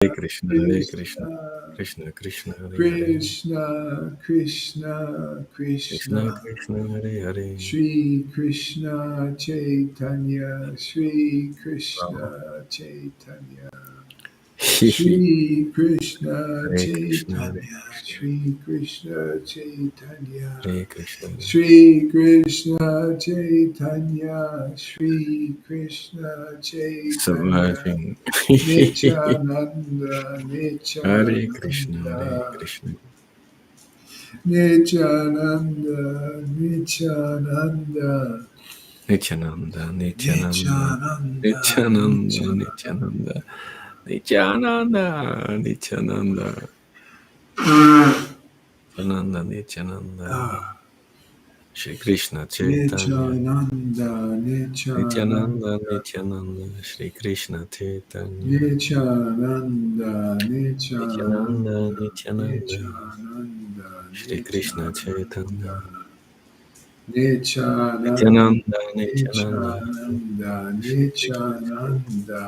Hare Krishna, Hare Krishna, Krishna Krishna, Hare Hare, Krishna, Krishna, Krishna Krishna. Krishna, Hare Hare. Shri Krishna Chaitanya, Shri Krishna Chaitanya. Shri Krishna Hare Krishna, Hare Chaitanya, Shri Krishna Chaitanya. Hare Krishna, Shri Krishna Chaitanya, Shri Krishna Chaitanya. Samajin. Nityananda, Hare Krishna, Hare Nityananda. Krishna, Nityananda, Nityananda. Nityananda, Nityananda, Nityananda, Nityananda, Nityananda. Nityananda, Nityananda, Nityananda, Nityananda, Nityananda, Shri Krishna Chaitanya, Nityananda, Nityananda, Nityananda. Nityananda, Shri Krishna Chaitanya, Nityananda, Nityananda, Nityananda, Nityananda, Nityananda, Shri Krishna Nityananda, Chaitanya, Nityananda, Nityananda, Nityananda, Nityananda,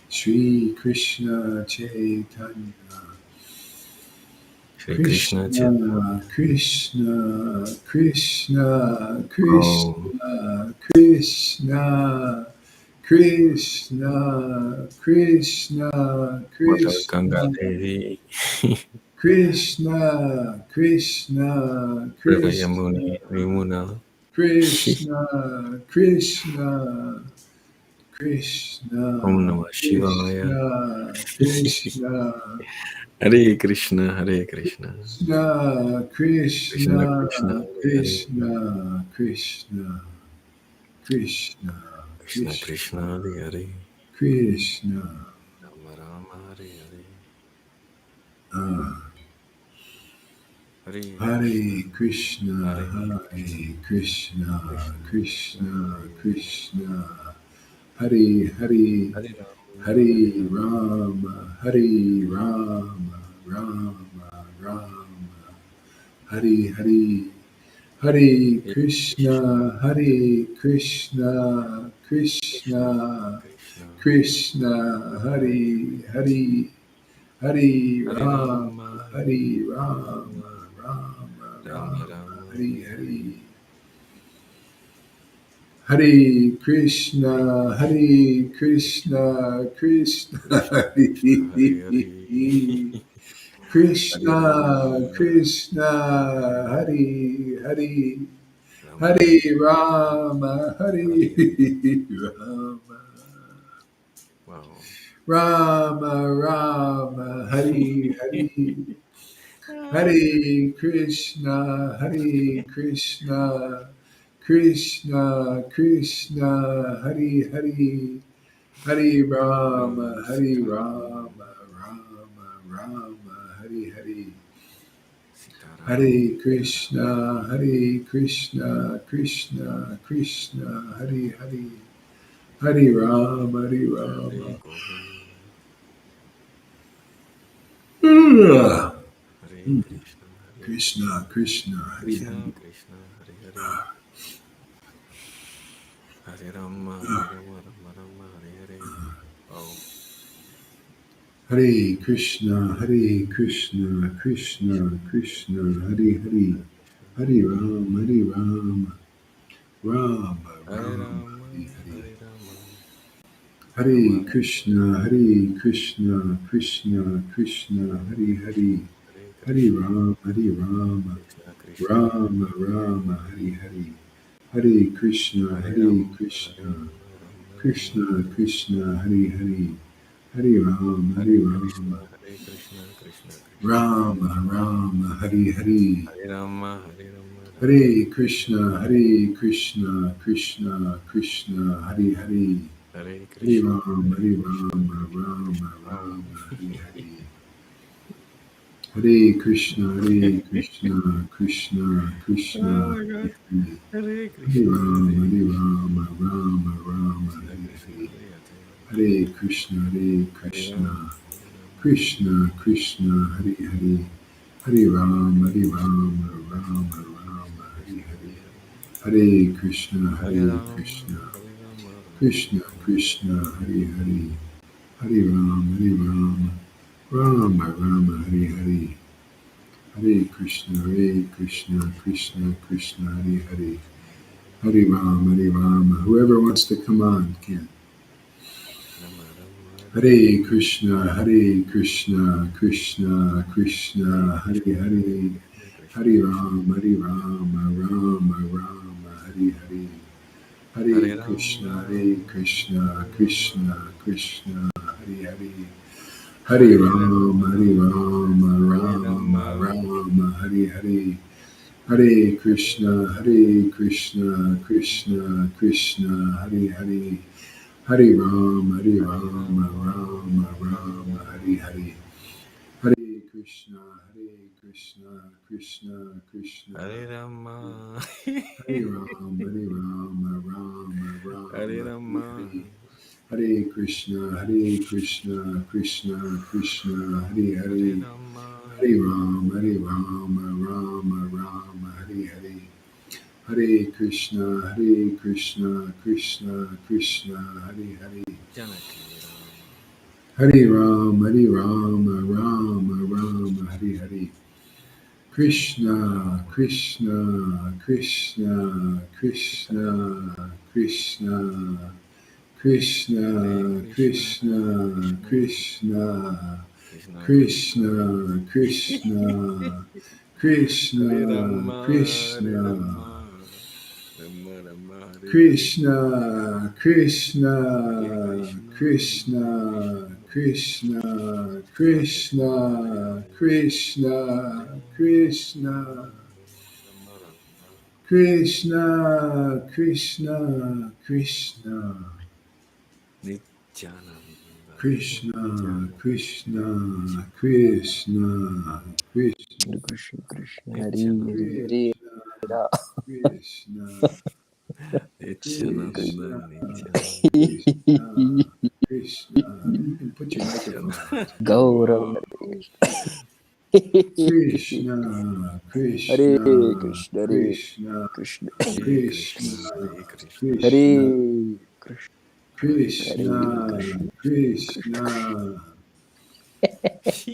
Shri Krishna Chaitanya, Nityananda, Shri Krishna Chaitanya, Shri Krishna Chaitanya, Krishna, Krishna, Krishna, Om Krishna, Krishna, Krishna, Krishna, Mother Ganga Krishna, Devi, Krishna, Krishna, River Krishna, Yamuni, Vimuna, Krishna, Krishna, Om Krishna, Namah Shivaya. Krishna, Krishna, Hare Krishna, Hare Krishna, Krishna, Krishna Krishna, Krishna, Hare Hare, Krishna, Krishna, Krishna, Krishna Krishna, Krishna, Hare Hare, Krishna. Rama Rama, Hare Hare, Ah. Hare Hare Krishna, Krishna, Hare Hare Krishna, Krishna, Krishna, Hare Krishna, Hare Hare, Hare Rama, Hare Hare Rama, Rama, Hare Rama, Rama Rama, Hare Hare, Hare Hare Krishna, Krishna, Hare Krishna, Krishna Krishna, Krishna, Krishna, Hare Hare Hare, Hare Hare Rama, Rama, Hare Hare Rama, Rama, Rama Rama Rama, Rama, Hare Hare Hare, Hare. Hare Hare Krishna, Krishna, Hare Krishna Krishna, Krishna, Krishna Hare Krishna, Hare Hare, Hare Krishna, Rama, Krishna, Hare Hare, Rama Hare Rama, Rama, Hare Hare Hare. Rama, Wow. Rama Rama, Hare Hare. Hare Krishna, Hare Krishna, Krishna Krishna, Hare Hare, Hare Rama, Hare Sitaram, Rama, Rama Rama, Hare Hare. Sitaram, Hare Sitaram. Krishna, Hare Krishna, Krishna Krishna, Hare Hare, Hare Rama, Hare Hare Rama. Govinda, Ah. Hare Krishna, Hare Krishna, Krishna, Krishna, Hare Krishna Hare. Krishna, Hare Hare, Hare Rama, Hare Rama, Rama Rama, Hare Hare. Wow. Hare Krishna, Hare Krishna, Krishna Krishna, Hare Hare, Krishna Krishna, Hare Rama, Hare Rama, Rama Hare Rama, Rama, Hare Hare. Hare Rama, Rama Hare Krishna, Hare Krishna, Krishna Krishna, Hare Hare, Hare Hare Krishna, Rama, Hare Rama, Krishna Krishna, Rama Rama, Hare Hare. Hare Krishna, Hare Hare Rama, Hare Krishna, Rama, Rama Rama, Krishna Hare Krishna, Hare Hare, Hare Rama, Hare Hare Rama, Krishna, Hare Krishna, Krishna Krishna, Hare Rama Rama, Hare Hare. Hare Rama, Hare Rama, Rama Hare Rama, Krishna, Hare Krishna, Krishna Krishna, Hare Hare, Hare Hare Krishna, Rama, Hare Hare Krishna, Rama, Krishna Rama Krishna. Wow. Rama, Hare Hare. Hare Krishna, Hare Krishna, Krishna Oh Krishna, my God. Hare Hare, Hare Hare Krishna, Rama, Hare Hare Krishna, Rama, Rama Rama, Krishna Hare Krishna, Hare, Hare Hare, Hare Krishna, Hare Hare Rama, Krishna, Hare Rama, Krishna Krishna, Hare Hare, Hare Rama, Hare Hare Krishna, Rama, Hare Rama Krishna, Rama, Krishna Hare Krishna, Hare. Hare Hare, Hare Krishna, Hare Hare Rama, Krishna, Hare Rama, Rama Krishna Rama, Krishna, Hare Hare, Hare Ram, Hare Ram, Rama Rama Hari Hari. Hare Krishna Krishna Krishna Hare Hare. Hare Rama. Whoever wants to come on can. Rama Rama Hare Krishna Krishna Krishna Hare Hare. Krishna Hare Krishna Rama Rama Hare Hare. Hare Hare Krishna Rama Krishna Krishna Hare Hare. Hare Hare Rama Rama Hare Rama Hare Hare. Hare Krishna Krishna Krishna Hare Hare. Hare Rama Rama Hare Hare. Hare Krishna Krishna Krishna Hare Rama Hare Rama Hare Rama Hare Rama Hare. Hare Krishna Krishna Krishna Hare Hare Hare. Rama Hare Rama Rama Hare Hare. Hare Krishna Krishna Krishna Hare Hare. Janaki Rama Hare Rama Hare Hare. Krishna Krishna Krishna Krishna Krishna Krishna Hare Krishna Krishna Krishna Krishna Krishna Krishna Krishna Krishna Krishna Hare Rama Hare Krishna Rama Rama Rama Hare Hare Krishna Krishna Hare Krishna Krishna Krishna Krishna Krishna Krishna Hare Hare Krishna Hare Krishna Rama Rama Krishna Krishna Krishna Nityananda Krishna Krishna Krishna Krishna Krishna Krishna Hari Nityananda Hari Krishna Ra Krishna Nityananda Krishna Nityananda Krishna Krishna. You can put your microphone Nityananda on. Gaurav Krishna Hare Krishna Krishna Hare Krishna Krishna Hare Krishna Krishna Hare Krishna Krishna Hare Krishna Krishna Hare Krishna Krishna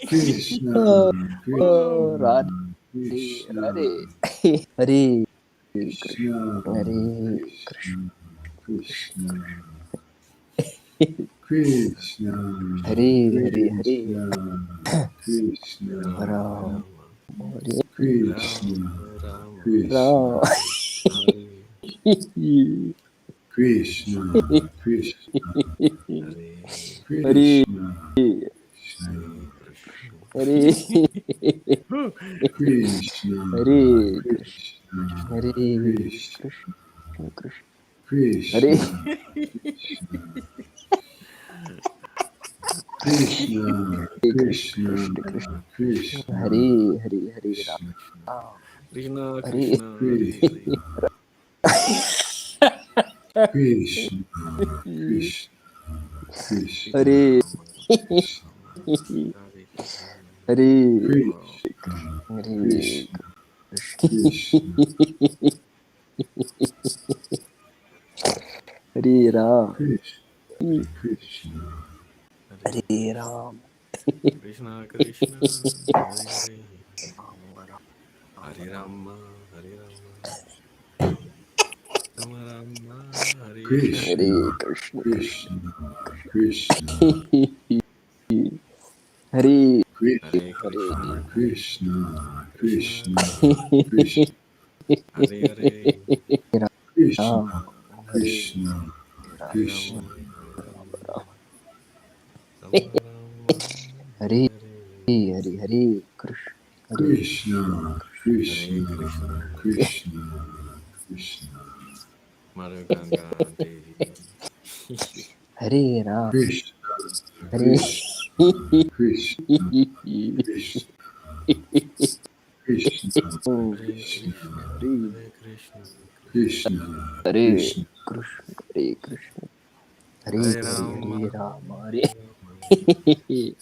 Krishna Oh Krishna Radhe Krishna Radhe Hare Krishna Krishna Hare Krishna Krishna Krishna Krishna Hare Hare Hare Krishna Krishna Rama Ram Rama Hare Krishna Rama Rama Krishna Ram Hare Krishna Krishna Hare Hare Krishna Hare Krishna Hare Krishna Hare Krishna Krishna Hare Krishna Krishna Krishna Hare Krishna Krishna Krishna Krishna Krishna Krishna Krishna Hare Hare Hare Ram Krishna Hare Krishna Hare Hare Krishna Krishna Krishna Krishna Hare Rama Rama Hare Hare Krishna Hare Krishna Krishna Krishna Hare Ram Krishna Krishna Hare Hare Ram Krishna Krishna Hare Hare Hare Rama Hare Rama Rama Rama Hare Hare Krishna Hare Krishna Krishna Krishna Hare Hare Hare Krishna Krishna Krishna Krishna Krishna Krishna Hare Hare Krishna Ram Hare Krishna Ram Hare Rama Krishna Hare Ram Rama Ram Rama Rama Hare Hare Hare Hare Hare Krishna Hare Krishna Hare Krishna Krishna Krishna Krishna Mother Ganga Devi Hare Ram Krishna Hare Krishna Krishna Krishna Krishna Hare Krishna Hare Krishna Krishna Krishna Hare Krishna Krishna Hare Krishna Hare Hare Hare Rama Hare Ram Hare Hare Rama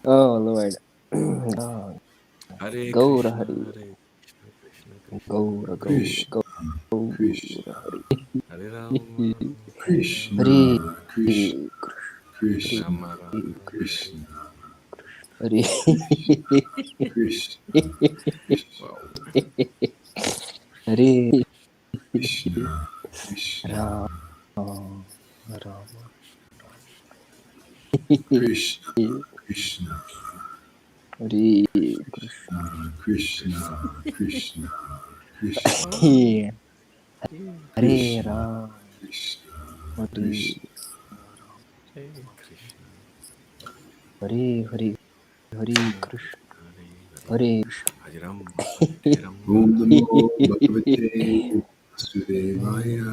Oh Lord oh, Hare Gaura Krishna Hare Hare Krishna Krishna Krishna Gaura Hare Gaura Krishna Hare Krishna Gaura Hare Hare Rama Hare Krishna Rama Hare Krishna Krishna Krishna Rama Rama Hare Krishna Hare Krishna, Krishna, Wow. Hare Krishna, Krishna, Rama Rama Krishna, Krishna, Hare Krishna Krishna, Krishna, Krishna, Ah, yeah. Hare Krishna, Rama Krishna, Hare Krishna. Hey Krishna. Hare Hare Hare Krishna Krishna Krishna Hare Hare. Hare Krishna Hajaram Hare Ramba Om Hare Namo Bhagavate Vasudevaya.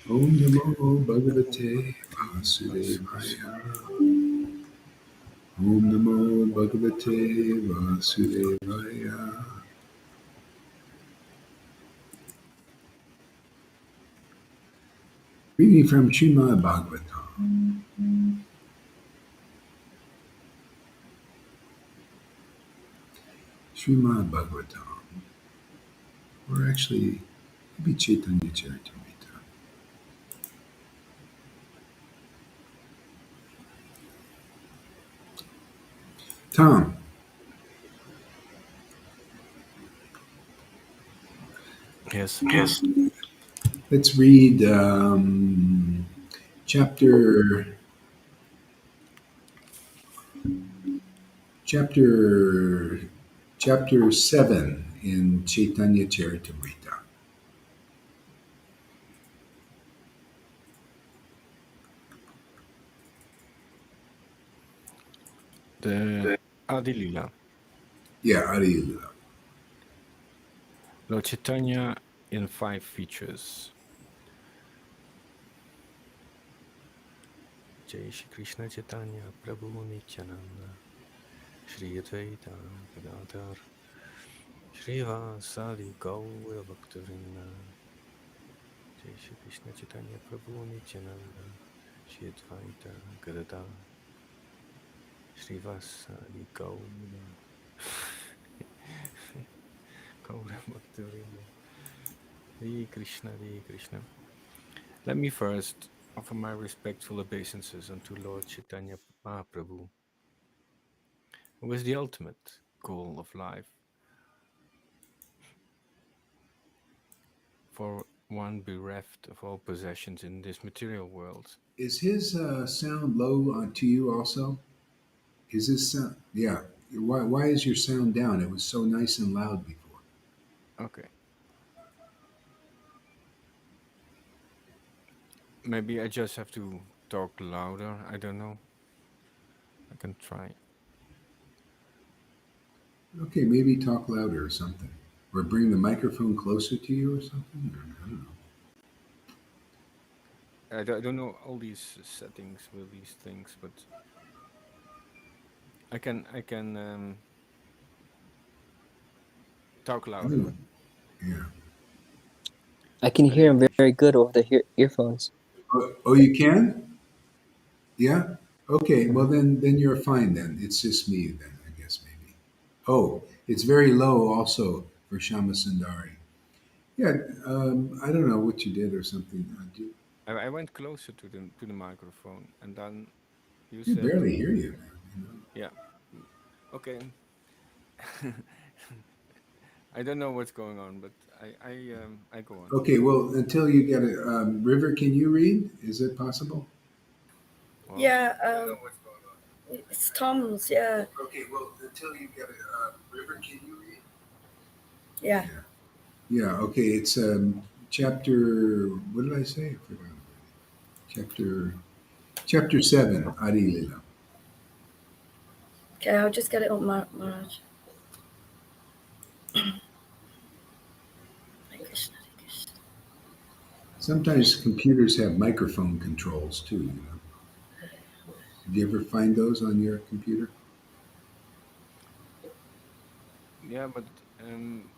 Om Namo Bhagavate Vasudevaya. Om Namo Bhagavate Vasudevaya. Reading from Srimad Bhagavatam. Srimad Bhagavatam. Or actually, maybe Chaitanya Charitamrita. Tom, Yes. let's read chapter chapter chapter 7 in Chaitanya Charitamrita. The Adilila. Yeah, Adilila. Lord Chaitanya in 5 features. Jai Shri Krishna Chaitanya Prabhu Nityananda Shri Advaita Gadadhar Srivasadi Gaura Bhaktivinoda Jai Shri Krishna Chaitanya Prabhu Nityananda Shri Advaita Gadadhar Srivasadi Gaura Gaura Bhaktivinoda. Hare Krishna, Hare Krishna. Let me first offer my respectful obeisances unto Lord Chaitanya Mahaprabhu, who is the ultimate goal of life for one bereft of all possessions in this material world. Is his sound low to you also? Is this sound? Yeah. Why is your sound down? It was so nice and loud before. Okay, maybe I just have to talk louder. I don't know. I can try. Okay, maybe talk louder or something. Or bring the microphone closer to you or something. I don't know. I don't know all these settings with these things, but I can talk louder. Anyway, yeah. I can Hare hear him Krishna. very good over the earphones. Oh, you can? Yeah. Okay. Well, Mhm. then you're fine. Then it's just me. Then I guess maybe. Oh, it's very low also for Shama Sundari. Yeah. I don't know what you did or something. I went closer to the microphone, and then you You said, barely hear you. "Yeah, okay." I don't know what's going on, but I go on. Okay. Well, until you get it, River, can you read? Is it possible? Well, Yeah, it's Tom's. Yeah, Okay. Well, until you get it, River, can you read? yeah. Yeah. Yeah. Okay. It's chapter. What did I say? I forgot. Chapter 7. Adi Lila. Okay, I'll just get it up, Maharaj. Hare Krishna, Hare Krishna. Sometimes computers have microphone controls too. Did you ever find those on your computer? yeah, but um,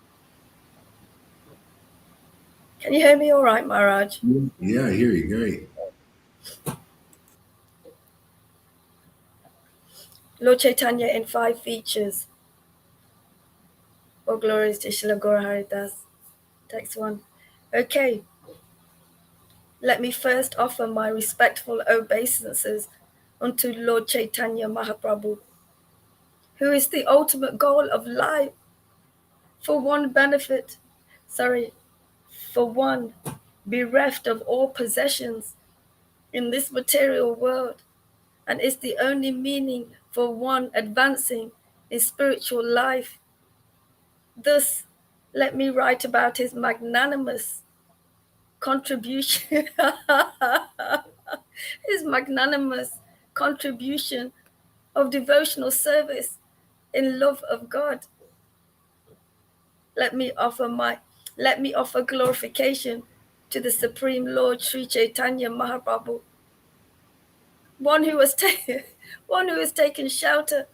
Can you hear me all right, Maharaj? Yeah, I hear you. Great. Lord Chaitanya in 5 features. All glories to Srila Gaura Haridas. Text 1. Okay, let me first offer my respectful obeisances unto Lord Chaitanya Mahaprabhu, who is the ultimate goal of life, for one bereft of all possessions in this material world, and is the only meaning for one advancing in spiritual life. Thus, let me write about his magnanimous contribution, his magnanimous contribution of devotional service in love of God. Let me offer glorification to the Supreme Lord Sri Caitanya Mahaprabhu, one who has taken shelter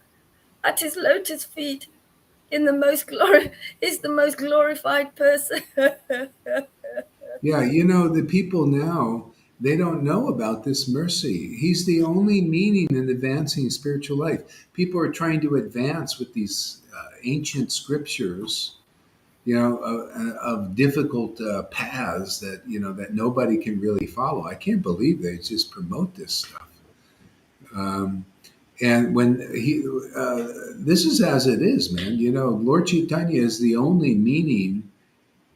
at his lotus feet is the most glorified person. Yeah, the people now, they don't know about this mercy. He's the only meaning in advancing spiritual life. People are trying to advance with these ancient scriptures, of difficult paths that that nobody can really follow. I can't believe they just promote this stuff. Um, and when this is as it is, man. Lord Chaitanya is the only meaning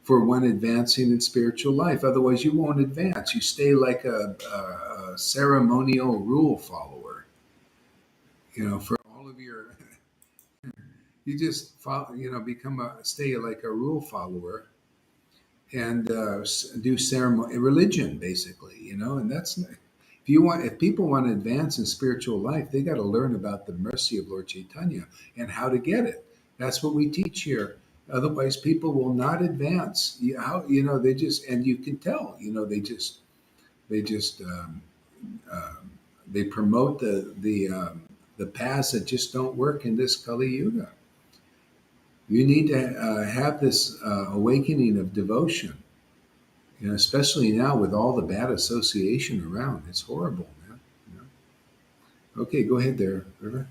for one advancing in spiritual life. Otherwise, you won't advance. You stay like a ceremonial rule follower. For all of your, you just follow, stay like a rule follower and do ceremony, religion, basically. And that's if people want to advance in spiritual life, they got to learn about the mercy of Lord Chaitanya and how to get it. That's what we teach here. Otherwise, people will not advance. They just, and you can tell. They promote the paths that just don't work in this Kali Yuga. You need to have this awakening of devotion. Especially now with all the bad association around. It's horrible, man. Okay, go ahead there, River.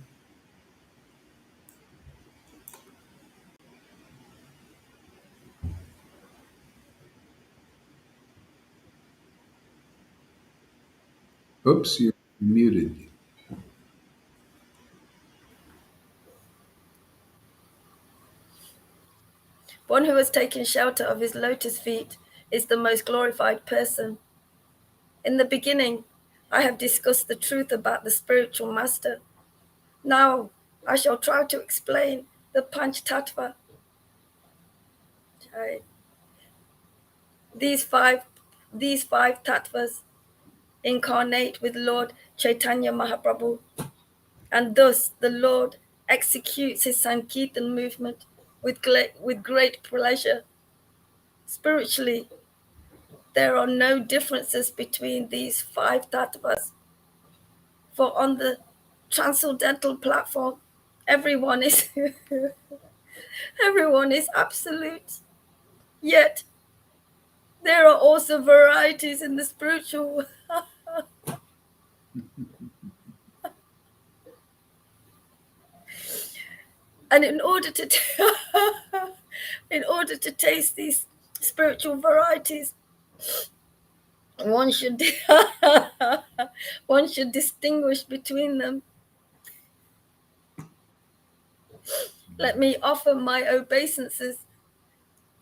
Oops, you're muted. One who has taken shelter of his lotus feet is the most glorified person. In the beginning, I have discussed the truth about the spiritual master. Now, I shall try to explain the Panch Tattva. These five tattvas incarnate with Lord Chaitanya Mahaprabhu, and thus the Lord executes his Sankirtan movement with great pleasure. Spiritually, there are no differences between these five tattvas, for on the transcendental platform, everyone is everyone is absolute. Yet there are also varieties in the spiritual. And in order to taste these spiritual varieties, one should one should distinguish between them. Let me offer my obeisances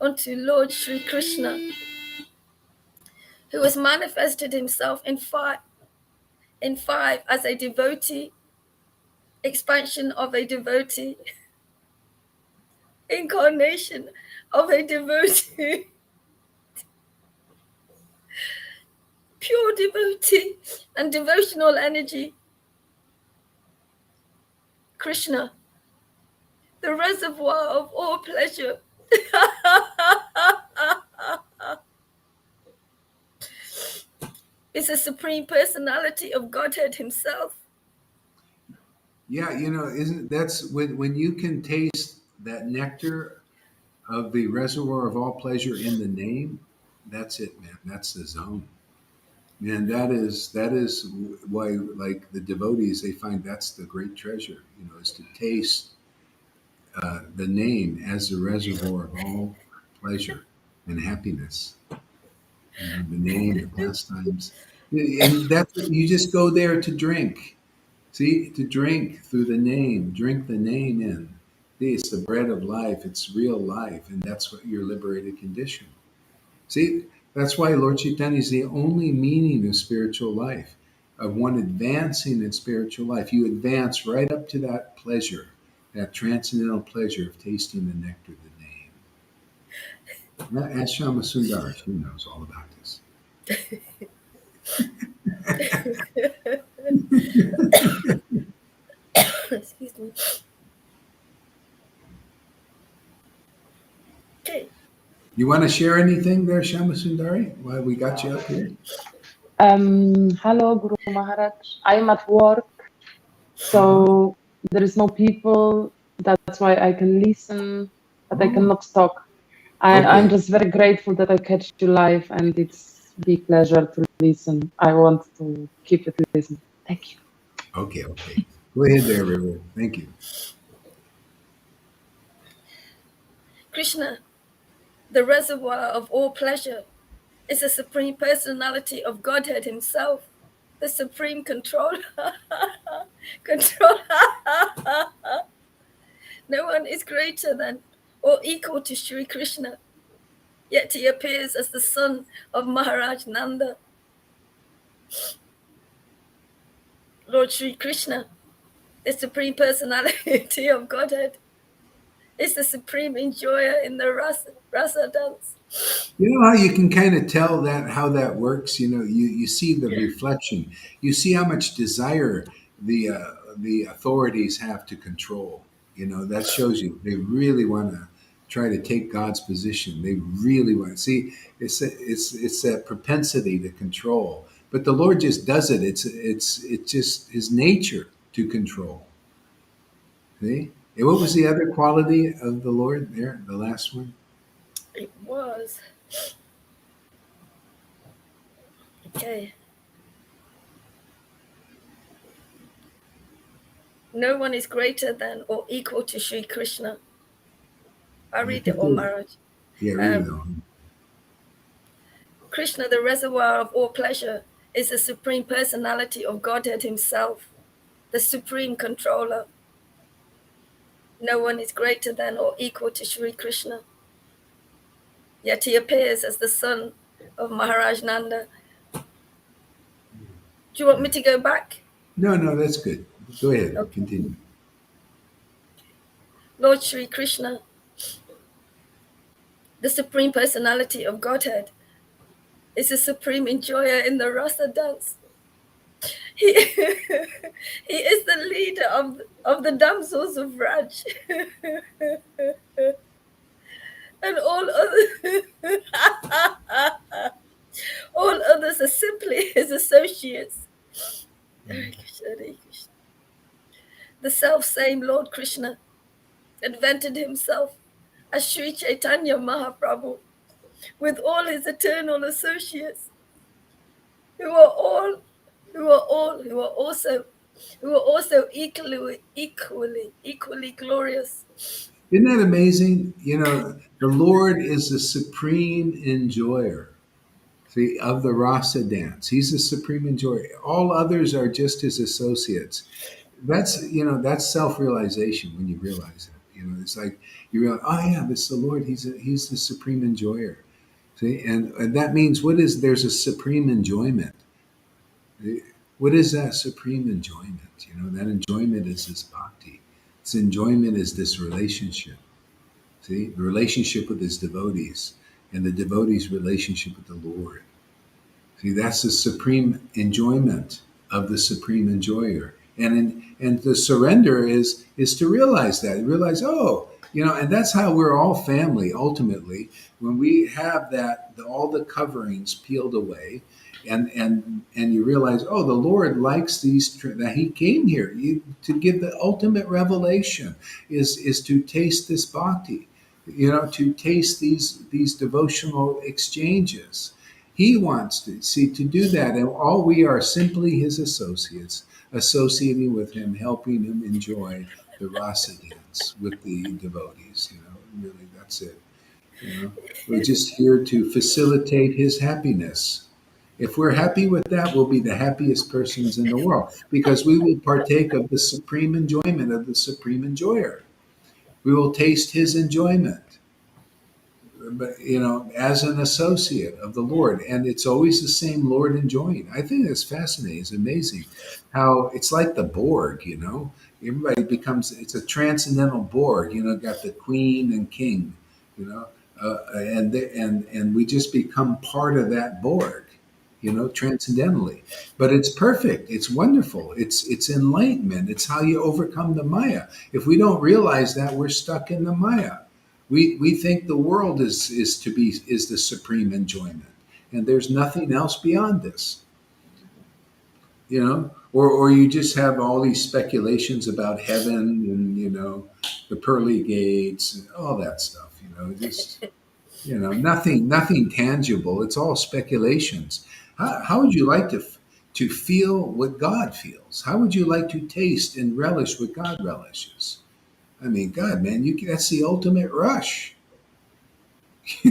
unto Lord Sri Krishna, who has manifested himself in five as a devotee, expansion of a devotee, incarnation of a devotee, pure devotee, and devotional energy. Krishna, the reservoir of all pleasure, is the supreme personality of Godhead himself. Yeah, isn't that's when you can taste that nectar of the reservoir of all pleasure in the name? That's it, man. That's the zone. Man, that is why, like the devotees, they find that's the great treasure. Is to taste the name as the reservoir of all pleasure and happiness. The name, the pastimes, and that's you just go there to drink. See, to drink through the name, drink the name in. See, it's the bread of life, it's real life, and that's what your liberated condition. See, that's why Lord Chaitanya is the only meaning of spiritual life, of one advancing in spiritual life. You advance right up to that pleasure, that transcendental pleasure of tasting the nectar of the name. Now, ask Shama Sundar, she knows all about this. Excuse me. Okay. You want to share anything there, Shama Sundari, while we got you up here? Hello, Guru Maharaj. I'm at work, so there is no people. That's why I can listen, but I Oh, cannot talk. I'm okay. just very grateful that I catch you live, and it's a big pleasure to listen. I want to keep it listening. Thank you. Okay, okay. Go ahead there, River. Thank you. Krishna, the reservoir of all pleasure, is the Supreme Personality of Godhead Himself, the Supreme Controller. Control. No one is greater than or equal to Sri Krishna, yet he appears as the son of Maharaj Nanda. Lord Sri Krishna, the Supreme Personality of Godhead, is the supreme enjoyer in the rasa dance. You know how you can kind of tell that how that works. You see the reflection. You see how much desire the authorities have to control. That shows you they really want to try to take God's position. They really want to see. It's that propensity to control. But the Lord just does it. It's just His nature to control. See. And what was the other quality of the Lord there? The last one. It was. Okay. No one is greater than or equal to Sri Krishna. I I read it think all, Maharaj. yeah, read it on. Krishna, the reservoir of all pleasure, is the Supreme Personality of Godhead Himself, the Supreme Controller. No one is greater than or equal to Sri Krishna, yet he appears as the son of Maharaj Nanda. Do you want me to go back? No, that's good. Go ahead, Okay. continue. Lord Sri Krishna, the Supreme Personality of Godhead, is the supreme enjoyer in the rasa dance. He, he is the leader of the damsels of Raj. And all others are simply his associates. Hare Krishna, Hare Krishna. The self-same Lord Krishna invented himself as Sri Chaitanya Mahaprabhu with all his eternal associates who are also equally glorious. Isn't that amazing? The Lord is the supreme enjoyer, see, of the rasa dance. He's the supreme enjoyer. All others are just his associates. That's self-realization when you realize it. It's like you realize, oh yeah, this is the Lord. He's the supreme enjoyer. See, and that means there's a supreme enjoyment. What is that supreme enjoyment? That enjoyment is this bhakti. This enjoyment is this relationship. See, the relationship with his devotees and the devotees' relationship with the Lord. See, that's the supreme enjoyment of the supreme enjoyer. And the surrender is to realize that. Realize, and that's how we're all family ultimately. When we have all the coverings peeled away, and you realize, the Lord likes that He came here to give the ultimate revelation is to taste this bhakti, to taste these devotional exchanges. He wants to do that, and all we are simply His associates, associating with Him, helping Him enjoy the rasa dance with the devotees. Really, that's it. We're just here to facilitate His happiness. If we're happy with that, we'll be the happiest persons in the world because we will partake of the supreme enjoyment of the supreme enjoyer. We will taste his enjoyment, but as an associate of the Lord, and it's always the same Lord enjoying. I think that's fascinating. It's amazing how it's like the Borg. Everybody becomes. It's a transcendental Borg. Got the queen and king. And we just become part of that Borg. Transcendentally, but it's perfect. It's wonderful. It's enlightenment. It's how you overcome the Maya. If we don't realize that, we're stuck in the Maya. We think the world is the supreme enjoyment, and there's nothing else beyond this. Or you just have all these speculations about heaven and the pearly gates and all that stuff. Just nothing tangible. It's all speculations. How would you like to feel what God feels? How would you like to taste and relish what God relishes? I mean, God, man, that's the ultimate rush.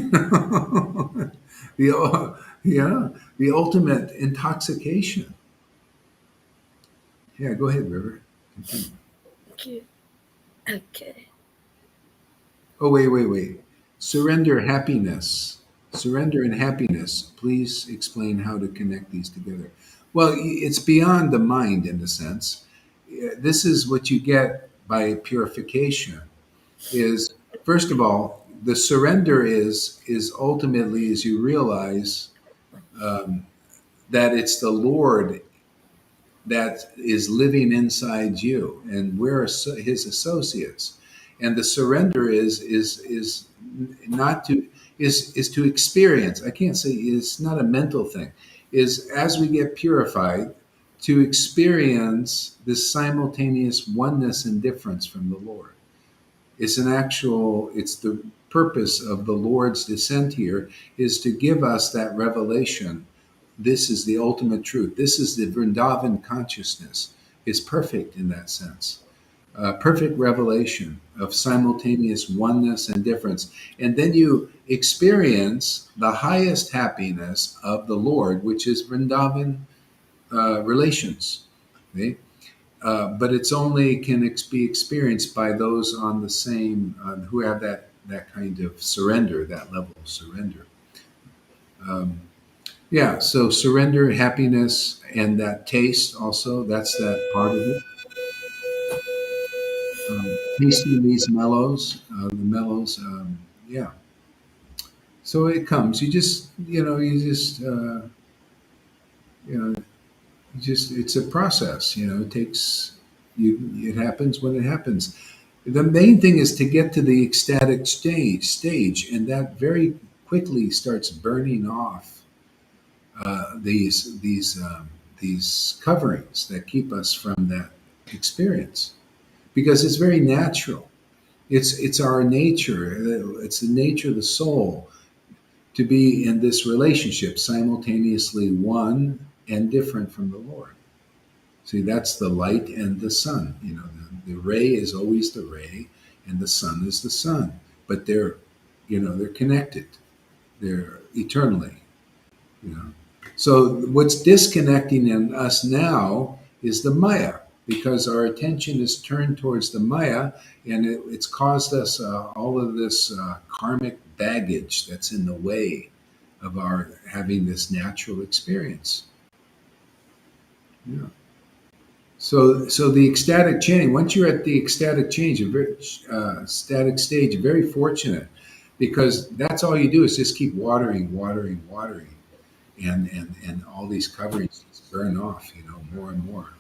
the the ultimate intoxication. Yeah, go ahead, River. Continue. Thank you. Okay. Oh, wait. Surrender, happiness. Surrender and happiness. Please explain how to connect these together. Well, it's beyond the mind in a sense. This is what you get by purification. Is first of all, the surrender is ultimately as you realize that it's the Lord that is living inside you, and we're his associates. And the surrender is not to is to experience. I can't say it's not a mental thing. Is as we get purified to experience this simultaneous oneness and difference from the Lord. It's the purpose of the Lord's descent here is to give us that revelation. This is the ultimate truth. This is the Vrindavan consciousness. It's perfect in that sense. Perfect revelation of simultaneous oneness and difference. And then you experience the highest happiness of the Lord, which is Vrindavan relations. Okay? But it's only can be experienced by those on the same, who have that kind of surrender, that level of surrender. Yeah, so surrender, happiness, and that taste also, that's that part of it. Tasting these yeah. So it comes. It's a process. It takes it happens when it happens. The main thing is to get to the ecstatic stage, and that very quickly starts burning off these coverings that keep us from that experience, because it's very natural. It's our nature. It's the nature of the soul to be in this relationship, simultaneously one and different from the Lord. See, that's the light and the sun. The ray is always the ray, and the sun is the sun. But they're connected. They're eternally. So what's disconnecting in us now is the Maya, because our attention is turned towards the Maya, and it's caused us all of this karmic baggage that's in the way of our having this natural experience. Yeah. So the ecstatic chanting. Once you're at the ecstatic change, static stage, you're very fortunate, because that's all you do is just keep watering, and all these coverings just burn off, more and more.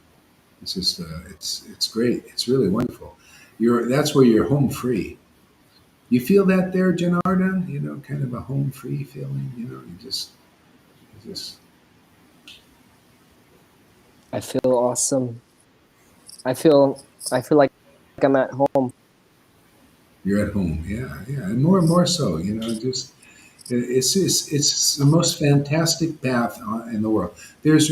It's just it's great. It's really wonderful. That's where you're home free. You feel that there, Janardhan? Kind of a home free feeling. You just. I feel awesome. I feel like I'm at home. You're at home, yeah, and more so. Just it's the most fantastic path in the world. There's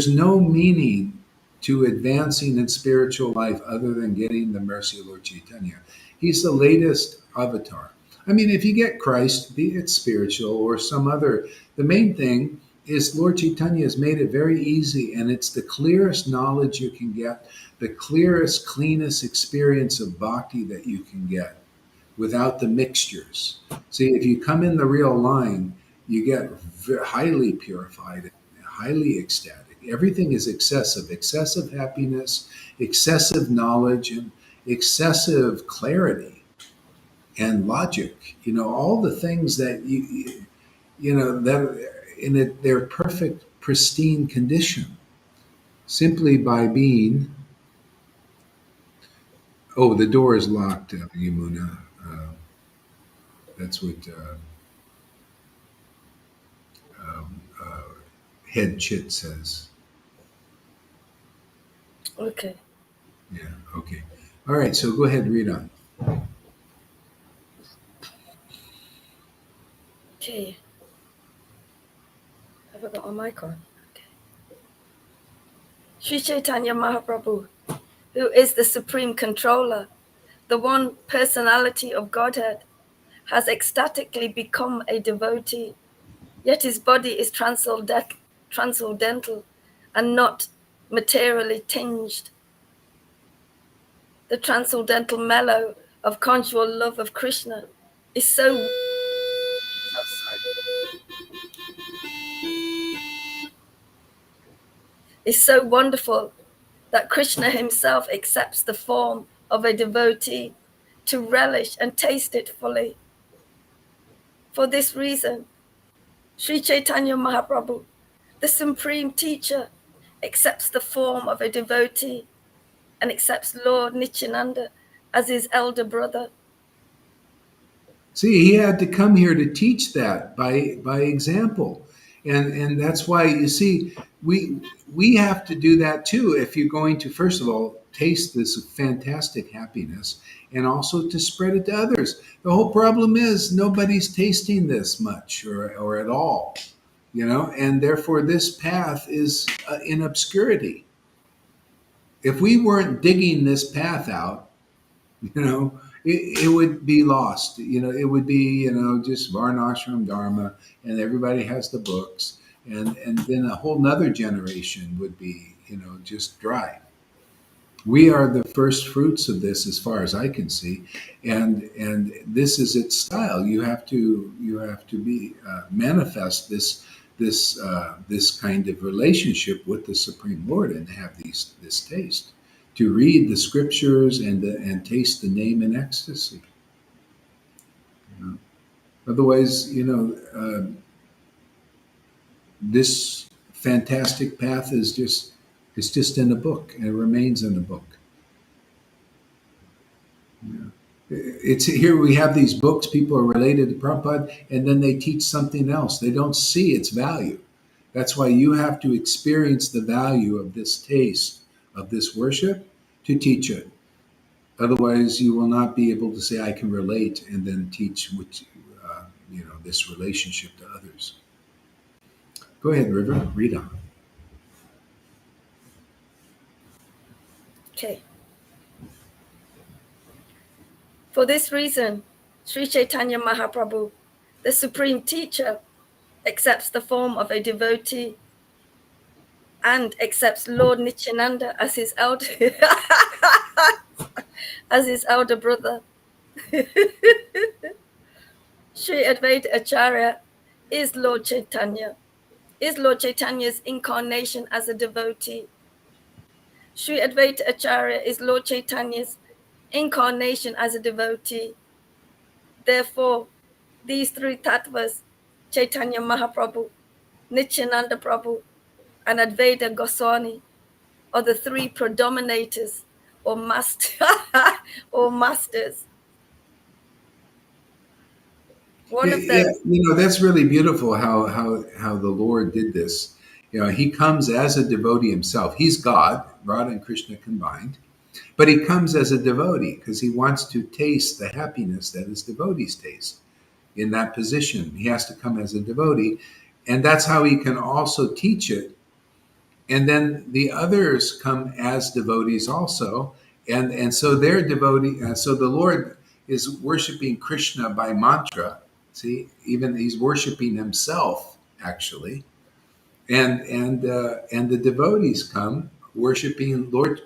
no meaning to advancing in spiritual life other than getting the mercy of Lord Caitanya. He's the latest avatar. I mean, if you get Christ, be it spiritual or some other, the main thing is Lord Chaitanya has made it very easy, and it's the clearest knowledge you can get, the clearest, cleanest experience of bhakti that you can get without the mixtures. See, if you come in the real line, you get highly purified, highly ecstatic. Everything is excessive happiness, excessive knowledge, and excessive clarity and logic. All the things that that in their perfect, pristine condition, simply by being. Oh, the door is locked, Yamuna. That's what um, uh, Head Chit says. Okay. Yeah. Okay. All right. So go ahead and read on. Okay. Have I got my mic on? Okay. Sri Chaitanya Mahaprabhu, who is the supreme controller, the one personality of Godhead, has ecstatically become a devotee, yet his body is transcendental and not materially tinged. The transcendental mellow of conjugal love of Krishna is so wonderful that Krishna himself accepts the form of a devotee to relish and taste it fully. For this reason, Sri Chaitanya Mahaprabhu, the supreme teacher, accepts the form of a devotee and accepts Lord Nityananda as his elder brother. See, he had to come here to teach that by example, and that's why you see we have to do that too. If you're going to, first of all, taste this fantastic happiness, and also to spread it to others. The whole problem is nobody's tasting this much or at all, and therefore this path is in obscurity. If we weren't digging this path out, it would be lost. It would be, just Varnashram Dharma, and everybody has the books, and then a whole nother generation would be, just dry. We are the first fruits of this, as far as I can see, and this is its style. You have to be manifest this kind of relationship with the Supreme Lord and have this taste, to read the scriptures and taste the name in ecstasy. Otherwise, this fantastic path is just it's just in a book, and it remains in a book. It's here we have these books. People are related to Prabhupada, and then they teach something else. They don't see its value. That's why you have to experience the value of this taste of this worship to teach it. Otherwise, you will not be able to say, "I can relate," and then teach this relationship to others. Go ahead, River. Read on. Okay. For this reason, Sri Chaitanya Mahaprabhu, the supreme teacher, accepts the form of a devotee and accepts Lord Nityananda as his elder as his elder brother. Sri Advaita Acharya is Lord Chaitanya, is Lord Chaitanya's incarnation as a devotee. Sri Advaita Acharya is Lord Chaitanya's incarnation as a devotee. Therefore, these three tattvas, Chaitanya Mahaprabhu, Nityananda Prabhu, and Advaita Goswami, are the three predominators or masters. One of them. Yeah, that's really beautiful how the Lord did this. He comes as a devotee himself. He's God, Radha and Krishna combined, but he comes as a devotee because he wants to taste the happiness that his devotees taste. In that position, he has to come as a devotee, and that's how he can also teach it. And then the others come as devotees also, and so they're devotee. So the Lord, is worshiping Krishna by mantra. See, even he's worshiping himself actually, and the devotees come worshiping Lord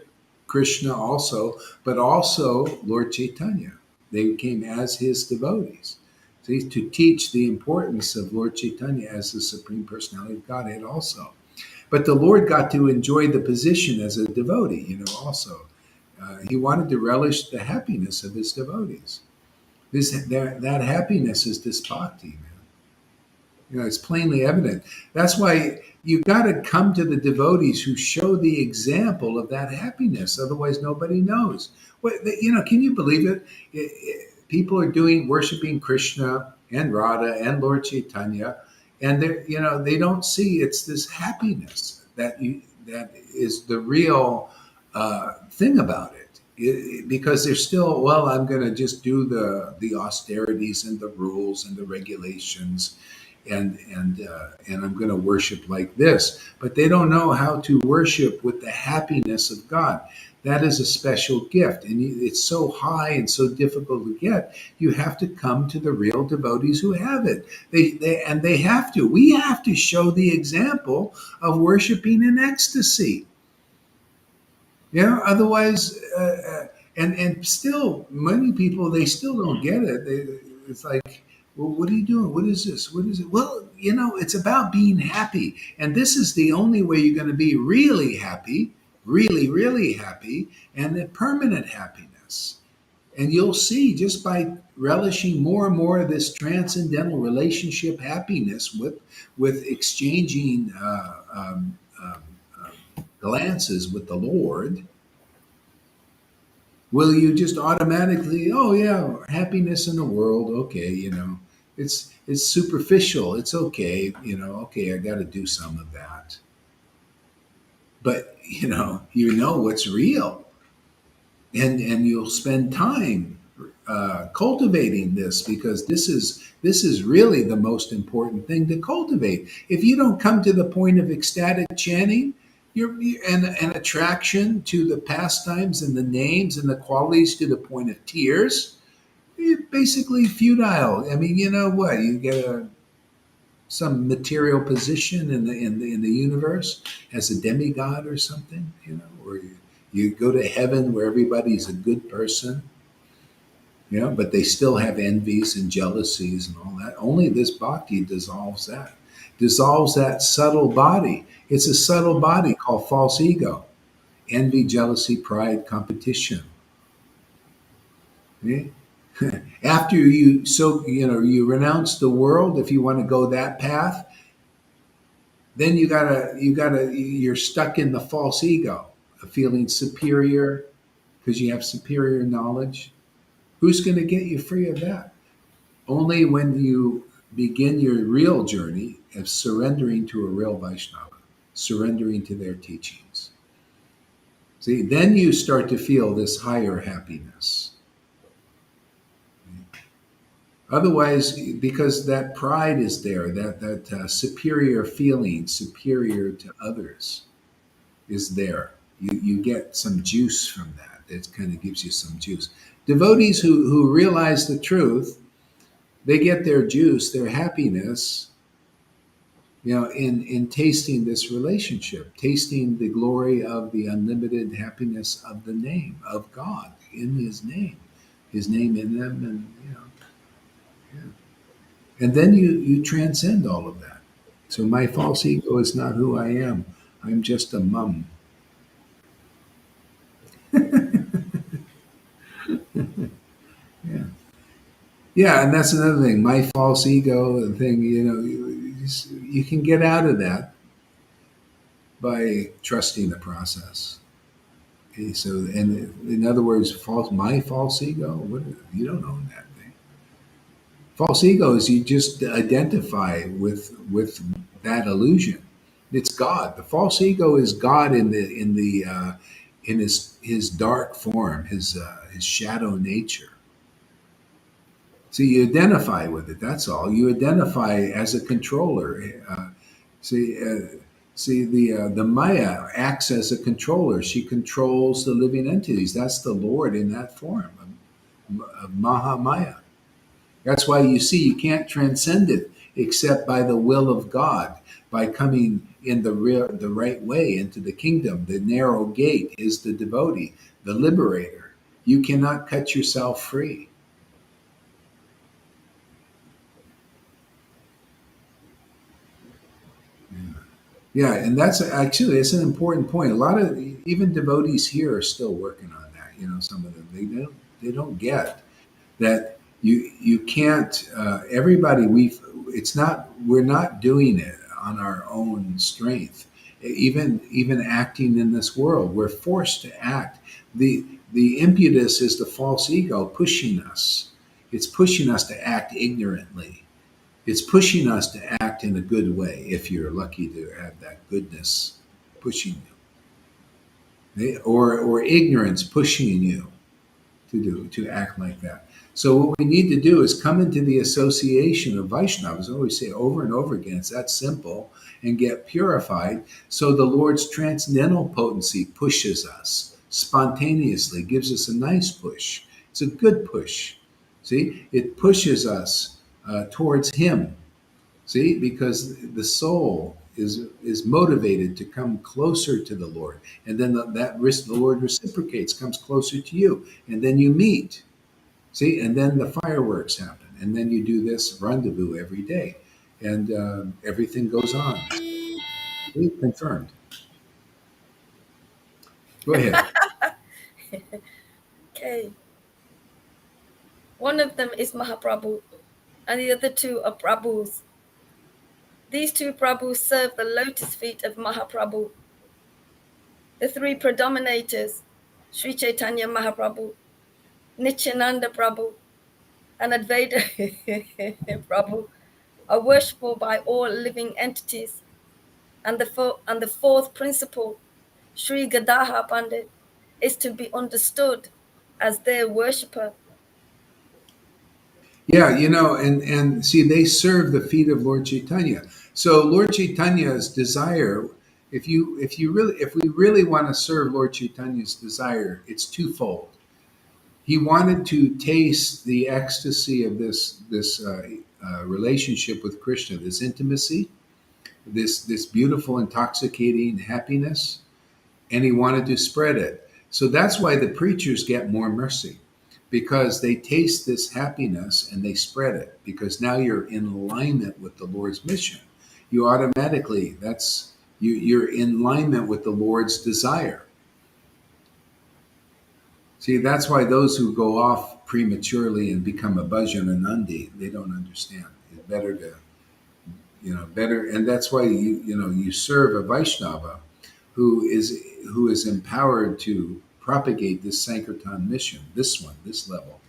Krishna also, but also Lord Chaitanya. They came as his devotees. See, to teach the importance of Lord Chaitanya as the Supreme Personality of Godhead also. But the Lord got to enjoy the position as a devotee, also. He wanted to relish the happiness of his devotees. That happiness is this bhakti, man. It's plainly evident. That's why you've got to come to the devotees who show the example of that happiness. Otherwise, nobody knows. Can you believe it? People are worshiping Krishna and Radha and Lord Chaitanya, and they don't see it's this happiness that is the real thing about it. Because they're still, well, I'm going to just do the austerities and the rules and the regulations, and I'm going to worship like this. But they don't know how to worship with the happiness of God. That is a special gift, and it's so high and so difficult to get. You have to come to the real devotees who have it. They have to. We have to show the example of worshiping in ecstasy. Otherwise, and still, many people, they still don't get it. It's like, well, what are you doing? What is this? What is it? Well, it's about being happy, and this is the only way you're going to be really happy, really, really happy, and a permanent happiness. And you'll see just by relishing more and more of this transcendental relationship happiness with exchanging glances with the Lord, will you just automatically, oh yeah, happiness in the world, okay, it's superficial, it's okay, okay, I got to do some of that. But what's real, and you'll spend time cultivating this, because this is really the most important thing to cultivate. If you don't come to the point of ecstatic chanting, you're an attraction to the pastimes and the names and the qualities to the point of tears, you're basically futile. I mean, you know what? You get some material position in the universe as a demigod or something, or you go to heaven where everybody's a good person, but they still have envies and jealousies and all that. Only this bhakti dissolves that subtle body. It's a subtle body called false ego, envy, jealousy, pride, competition. Okay? After you renounce the world, if you want to go that path, then you're stuck in the false ego of feeling superior because you have superior knowledge. Who's going to get you free of that? Only when you begin your real journey of surrendering to a real Vaishnava, surrendering to their teachings. See, then you start to feel this higher happiness. Otherwise, because that pride is there, that superior feeling, superior to others, is there. You get some juice from that. It kind of gives you some juice. Devotees who realize the truth, they get their juice, their happiness, in tasting this relationship, tasting the glory of the unlimited happiness of the name of God in His name in them, and and then you transcend all of that. So my false ego is not who I am. I'm just a mum. Yeah. Yeah, and that's another thing. My false ego thing, you can get out of that by trusting the process. Okay, so, and in other words, my false ego, you don't own that thing. False ego is you just identify with that illusion. It's God. The false ego is God in his dark form, his shadow nature. So you identify with it. That's all. You identify as a controller. See, the Maya acts as a controller. She controls the living entities. That's the Lord in that form. Mahamaya. That's why you see you can't transcend it except by the will of God, by coming in the right way into the kingdom. The narrow gate is the devotee, the liberator. You cannot cut yourself free. Yeah, and that's actually it's an important point. A lot of even devotees here are still working on that. You know, some of them they don't get that you can't. Everybody it's not we're not doing it on our own strength. Even acting in this world, we're forced to act. The impetus is the false ego pushing us. It's pushing us to act ignorantly. It's pushing us to act in a good way if you're lucky to have that goodness pushing you. Or ignorance pushing you to act like that. So what we need to do is come into the association of Vaishnavas. I always say over and over again, it's that simple, and get purified. So the Lord's transcendental potency pushes us spontaneously, gives us a nice push. It's a good push. See, it pushes us towards Him. See, because the soul is motivated to come closer to the Lord, and then the Lord reciprocates, comes closer to you, and then you meet. See, and then the fireworks happen, and then you do this rendezvous every day, and everything goes on. See, confirmed. Go ahead. Okay. One of them is Mahaprabhu, and the other two are Prabhus. These two Prabhus serve the lotus feet of Mahaprabhu. The three predominators, Sri Chaitanya Mahaprabhu, Nityananda Prabhu, and Advaita Prabhu, are worshipable by all living entities. And the fourth principle, Sri Gadadhar Pandit, is to be understood as their worshipper. Yeah, and see, they serve the feet of Lord Chaitanya. So Lord Chaitanya's desire, if we really want to serve Lord Chaitanya's desire, it's twofold. He wanted to taste the ecstasy of this relationship with Krishna, this intimacy, this beautiful, intoxicating happiness, and he wanted to spread it. So that's why the preachers get more mercy, because they taste this happiness and they spread it. Because now you're in alignment with the Lord's mission. You automatically you're in alignment with the Lord's desire. See, that's why those who go off prematurely and become a bhajan and nandi, they don't understand. It's better to, better, and that's why you serve a Vaishnava who is empowered to propagate this Sankirtan mission. This level,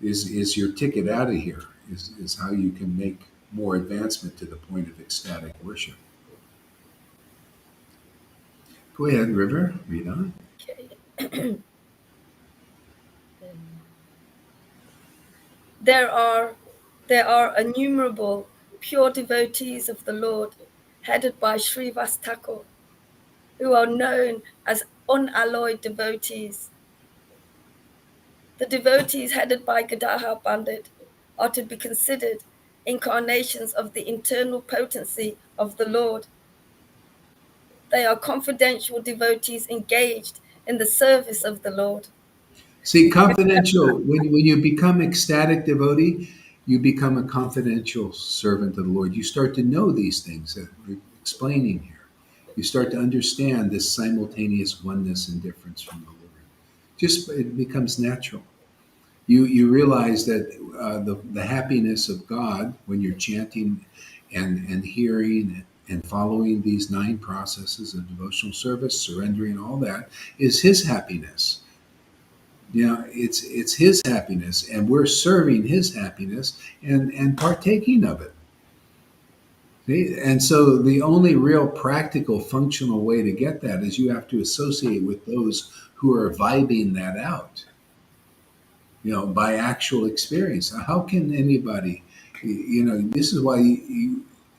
is your ticket out of here. Is how you can make more advancement to the point of ecstatic worship. Go ahead, River. Read on. Okay. There are innumerable pure devotees of the Lord, headed by Srivas Thakur, who are known as unalloyed devotees. The devotees headed by Gadadhar Pandit are to be considered incarnations of the internal potency of the Lord. They are confidential devotees engaged in the service of the Lord. See, confidential. When you become ecstatic devotee, you become a confidential servant of the Lord. You start to know these things that we're explaining here. You start to understand this simultaneous oneness and difference from the Lord. Just it becomes natural. You realize that the happiness of God when you're chanting and hearing and following these 9 processes of devotional service, surrendering all that, is His happiness. It's His happiness, and we're serving His happiness and partaking of it. See? And so the only real practical, functional way to get that is you have to associate with those who are vibing that out. By actual experience. How can anybody? This is why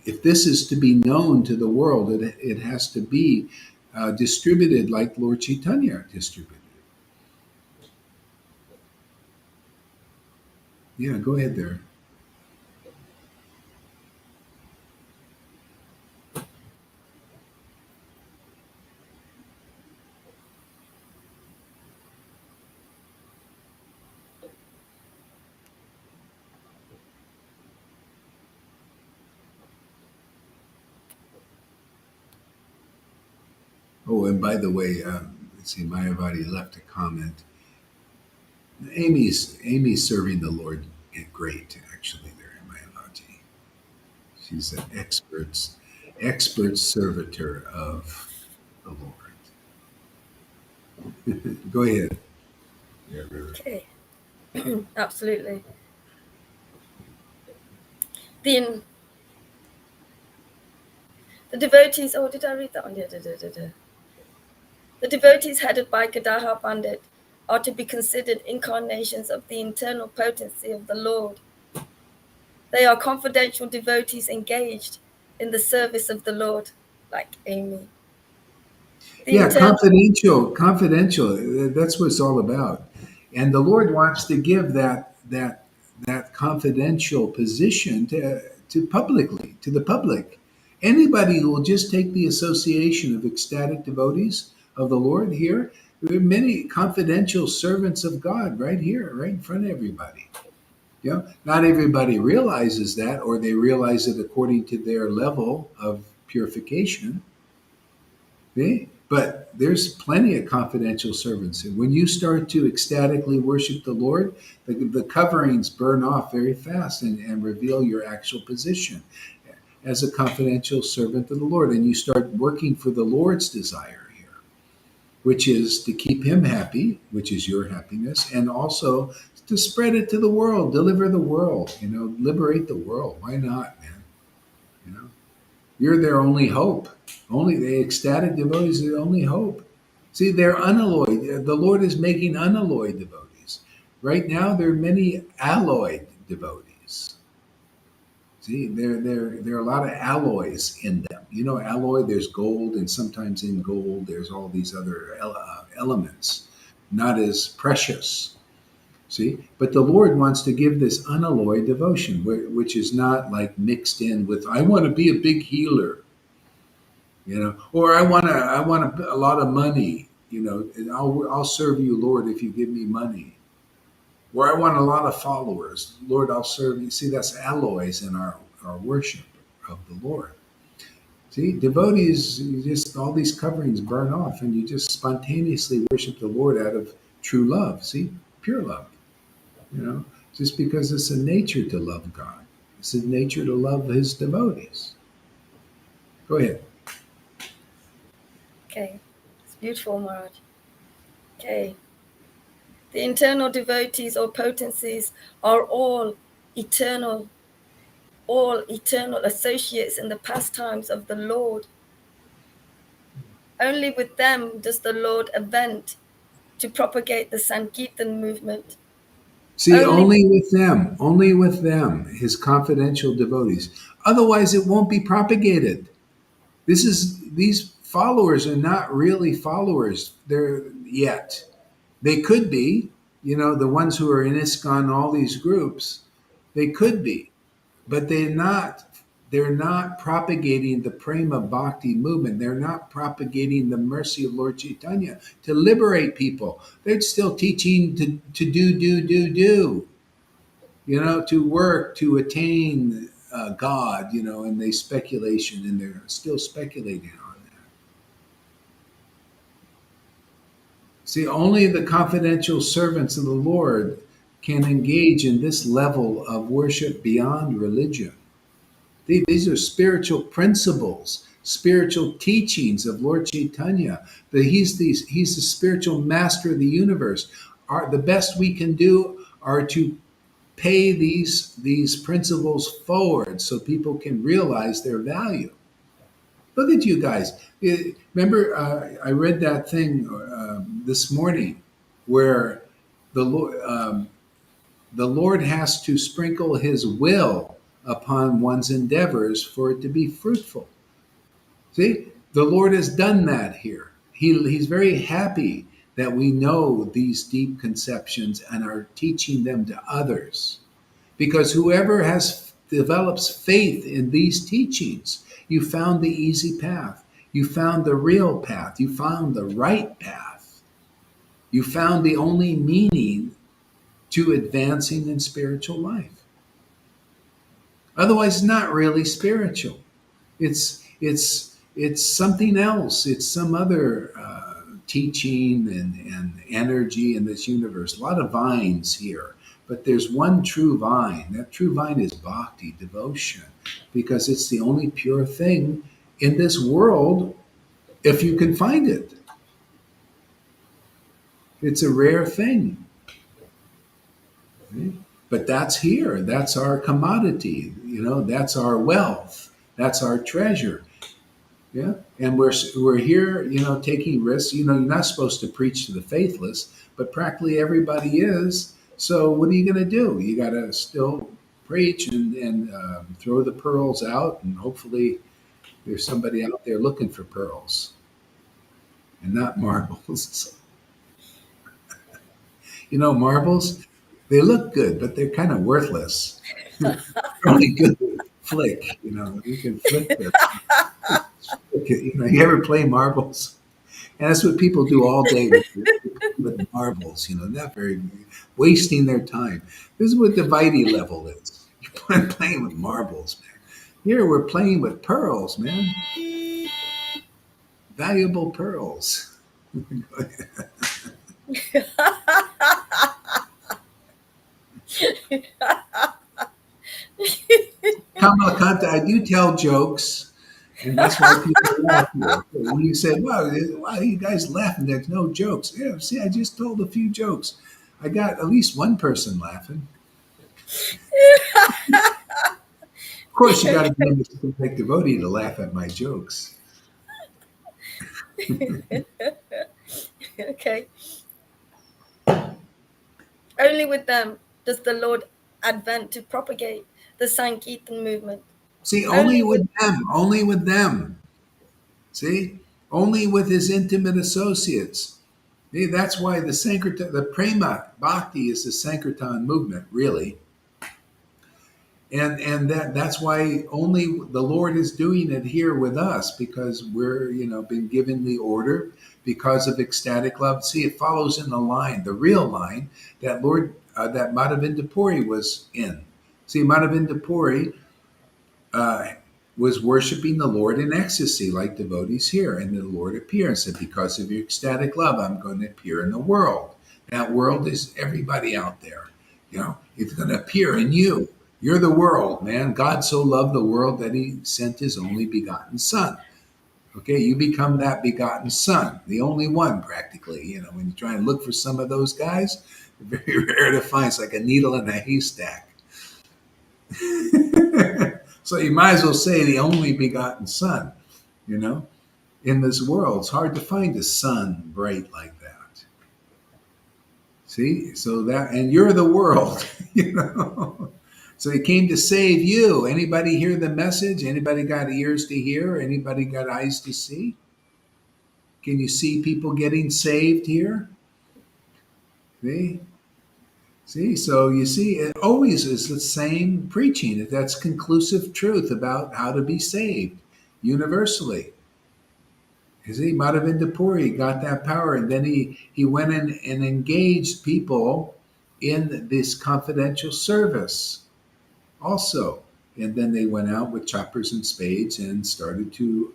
if this is to be known to the world, it has to be distributed like Lord Caitanya distributed. Yeah, go ahead there. Oh, and by the way, let's see, Mayavadi left a comment. Amy's serving the Lord great, actually, there in Mayavadi. She's an expert servitor of the Lord. Go ahead. Yeah, River. Okay. Absolutely. The the devotees. Oh, did I read that one? Yeah. The devotees headed by Kadaha Pandit are to be considered incarnations of the internal potency of the Lord. They are confidential devotees engaged in the service of the Lord, like Amy. The Yeah, internal. confidential. That's what it's all about. And the Lord wants to give that confidential position to publicly to the public. Anybody who will just take the association of ecstatic devotees of the Lord here. There are many confidential servants of God right here, right in front of everybody. Not everybody realizes that, or they realize it according to their level of purification. Okay? But there's plenty of confidential servants. And when you start to ecstatically worship the Lord, the coverings burn off very fast and reveal your actual position as a confidential servant of the Lord. And you start working for the Lord's desire here, which is to keep Him happy, which is your happiness, and also to spread it to the world, deliver the world, liberate the world. Why not, man? You know? You're their only hope. Only the ecstatic devotees are the only hope. See, they're unalloyed. The Lord is making unalloyed devotees. Right now, there are many alloyed devotees. See, there are a lot of alloys in them. Alloy, there's gold, and sometimes in gold, there's all these other elements, not as precious. See, but the Lord wants to give this unalloyed devotion, which is not like mixed in with, I want to be a big healer, or I want a lot of money, and I'll serve you, Lord, if you give me money. Or I want a lot of followers, Lord, I'll serve you. See, that's alloys in our worship of the Lord. See, devotees, all these coverings burn off, and you just spontaneously worship the Lord out of true love. See, pure love. You know, just because it's a nature to love God, it's a nature to love His devotees. Go ahead. Okay. It's beautiful, Maharaj. Okay. The internal devotees or potencies are all eternal associates in the pastimes of the Lord. Only with them does the Lord avent to propagate the Sankirtan movement. See, only with them, His confidential devotees. Otherwise, it won't be propagated. These followers are not really followers there yet. They could be, the ones who are in ISKCON, all these groups, they could be, but they're not propagating the prema bhakti movement. They're not propagating the mercy of Lord Caitanya to liberate people. They're still teaching to do, to work, to attain God, and they speculation, and they're still speculating on that. See, only the confidential servants of the Lord can engage in this level of worship beyond religion. These are spiritual principles, spiritual teachings of Lord Chaitanya. That he's the spiritual master of the universe. The best we can do are to pay these principles forward so people can realize their value. Look at you guys. Remember, I read that thing this morning where the Lord has to sprinkle His will upon one's endeavors for it to be fruitful. See, the Lord has done that here. He's very happy that we know these deep conceptions and are teaching them to others. Because whoever develops faith in these teachings, you found the easy path. You found the real path. You found the right path. You found the only meaning to advancing in spiritual life. Otherwise, it's not really spiritual. It's something else. It's some other teaching and energy in this universe. A lot of vines here, but there's one true vine. That true vine is bhakti, devotion, because it's the only pure thing in this world if you can find it. It's a rare thing. Okay? But that's here. That's our commodity. That's our wealth. That's our treasure. Yeah, and we're here, taking risks. You're not supposed to preach to the faithless, but practically everybody is. So what are you going to do? You got to still preach and throw the pearls out, and hopefully there's somebody out there looking for pearls and not marbles. Marbles, they look good, but they're kind of worthless. They're only good to flick. You can flick them. You ever play marbles? And that's what people do all day with marbles. Not very wasting their time. This is what the Vitae level is. You're playing with marbles, man. Here we're playing with pearls, man. Valuable pearls. Kamalakanta, I do tell jokes, and that's why people laugh here. When you say, wow, why are you guys laughing? There's no jokes. Yeah, see, I just told a few jokes. I got at least one person laughing. Of course, you got to be a sympathetic devotee to laugh at my jokes. Okay. Only with them does the Lord advent to propagate the Sankirtan movement. See, only with them. Only with them. See, only with his intimate associates. See, that's why the Prema Bhakti is the Sankirtan movement, really. And that's why only the Lord is doing it here with us, because we're been given the order because of ecstatic love. See, it follows in the line, the real line that that Madhavinda Puri was in. See, Madhavinda Puri was worshiping the Lord in ecstasy, like devotees here, and the Lord appeared and said, "Because of your ecstatic love, I'm going to appear in the world." That world is everybody out there. It's going to appear in you. You're the world, man. God so loved the world that he sent his only begotten son. Okay, you become that begotten son, the only one practically. When you try and look for some of those guys, they're very rare to find. It's like a needle in a haystack. So you might as well say the only begotten son, in this world. It's hard to find a sun bright like that. See, and you're the world, So he came to save you. Anybody hear the message? Anybody got ears to hear? Anybody got eyes to see? Can you see people getting saved here? See, so you see, it always is the same preaching. That's conclusive truth about how to be saved universally. You see, Madhavinda Puri got that power, and then he went in and engaged people in this confidential service also. And then they went out with choppers and spades and started to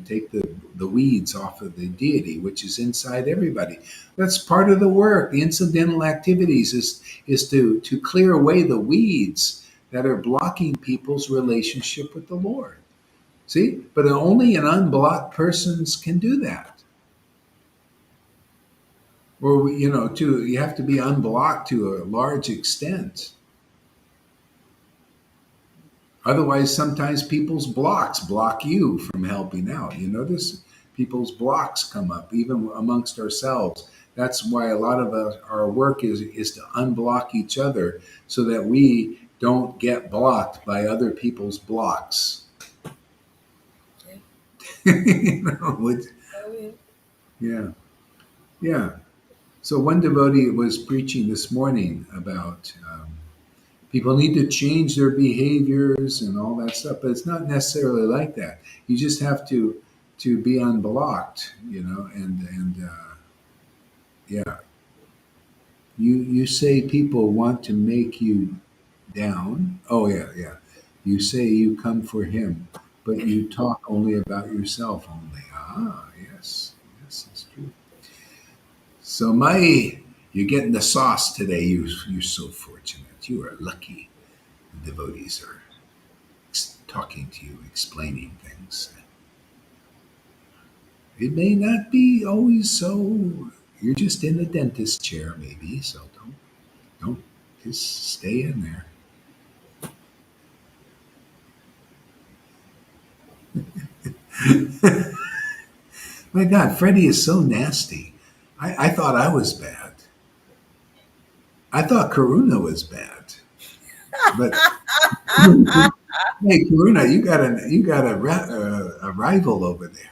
take the weeds off of the deity, which is inside everybody. That's part of the work. The incidental activities is to clear away the weeds that are blocking people's relationship with the Lord. See, but only an unblocked persons can do that. Or you have to be unblocked to a large extent. Otherwise, sometimes people's blocks block you from helping out. You notice people's blocks come up, even amongst ourselves. That's why a lot of our work is to unblock each other so that we don't get blocked by other people's blocks. Yeah. So one devotee was preaching this morning about People need to change their behaviors and all that stuff, but it's not necessarily like that. You just have to be unblocked, and yeah. You say people want to make you down. Oh yeah, yeah. You say you come for him, but you talk only about yourself only. Ah, yes, yes, that's true. So you're getting the sauce today. You're so fortunate. You are lucky. The devotees are talking to you, explaining things. It may not be always so. You're just in the dentist chair, maybe. So don't just stay in there. My God, Freddie is so nasty. I thought I was bad. I thought Karuna was bad, but hey, Karuna, you got a rival over there.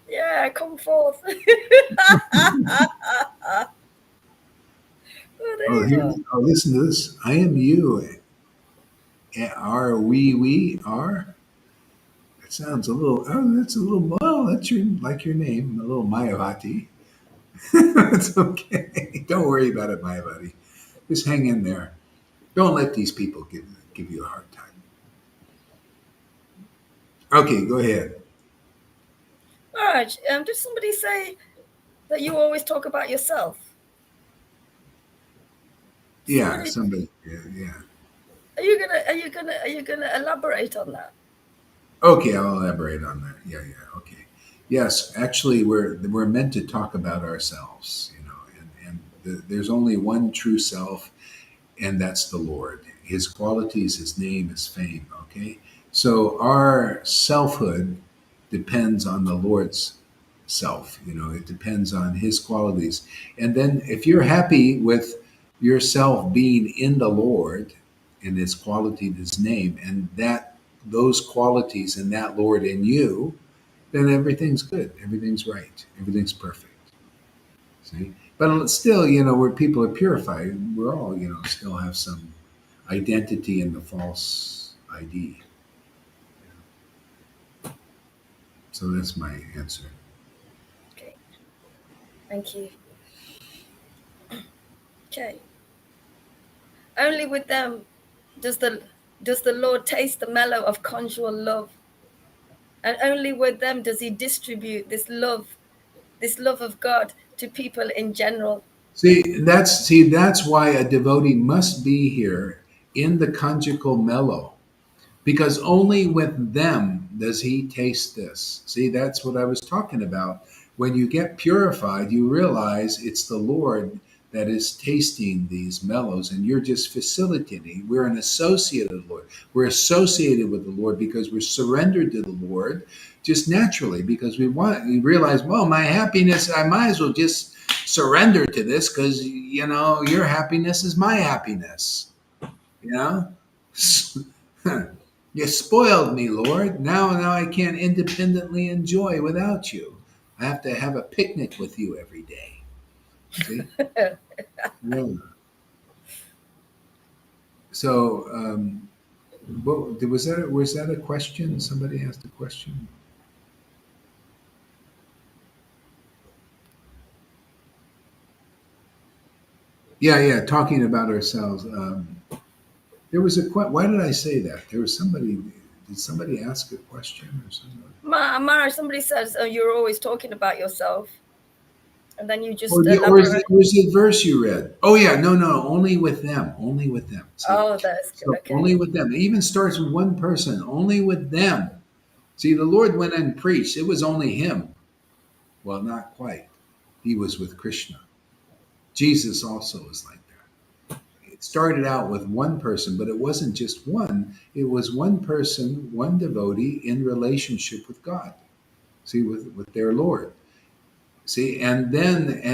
Yeah, come forth. Oh, there Oh, you here, are. oh, listen to this. I am you. Are we are? That sounds a little. Oh, that's a little. Well, that's your name, a little Mayavati. It's okay. Don't worry about it, Mayavati. Just hang in there. Don't let these people give you a hard time. Okay, go ahead. Raj, did somebody say that you always talk about yourself? Yeah, Somebody, somebody. Yeah, yeah. are you gonna elaborate on that? Okay, I'll elaborate on that. Yeah, yeah. Okay. Yes, actually, we're meant to talk about ourselves, and there's only one true self, and that's the Lord. His qualities, His name, His fame. Okay, so our selfhood depends on the Lord's self. It depends on His qualities, and then if you're happy with yourself being in the Lord, in His quality, His name, and that those qualities and that Lord in you, then everything's good, everything's right, everything's perfect. See, but still, where people are purified, we're all, still have some identity in the false ID. So that's my answer. Okay, thank you. Okay, only with them does the Lord taste the mellow of conjugal love, and only with them does He distribute this love of God to people in general. See, that's why a devotee must be here in the conjugal mellow, because only with them does he taste this. See, that's what I was talking about. When you get purified, you realize it's the Lord that is tasting these mellows, and you're just facilitating. We're an associate of the Lord. We're associated with the Lord because we're surrendered to the Lord just naturally, because we realize, well, my happiness, I might as well just surrender to this because, your happiness is my happiness. You know? You spoiled me, Lord. Now I can't independently enjoy without you. I have to have a picnic with you every day. See? Yeah. So, was that a question? Somebody asked a question. Yeah, yeah. Talking about ourselves. There was why did I say that? There was somebody. Did somebody ask a question or something? Mara, somebody says, oh, you're always talking about yourself, and then you Or, just the, or, is elaborate. it, or is it verse you read? Oh yeah, no, only with them, only with them. See, Oh, that's good. so Okay. only with them. It even starts with one person, only with them. See, the Lord went and preached. It was only him. Well, not quite. He was with Krishna. Jesus also was like that. It started out with one person, but it wasn't just one. It was one person, one devotee in relationship with God. See, with their Lord. See, and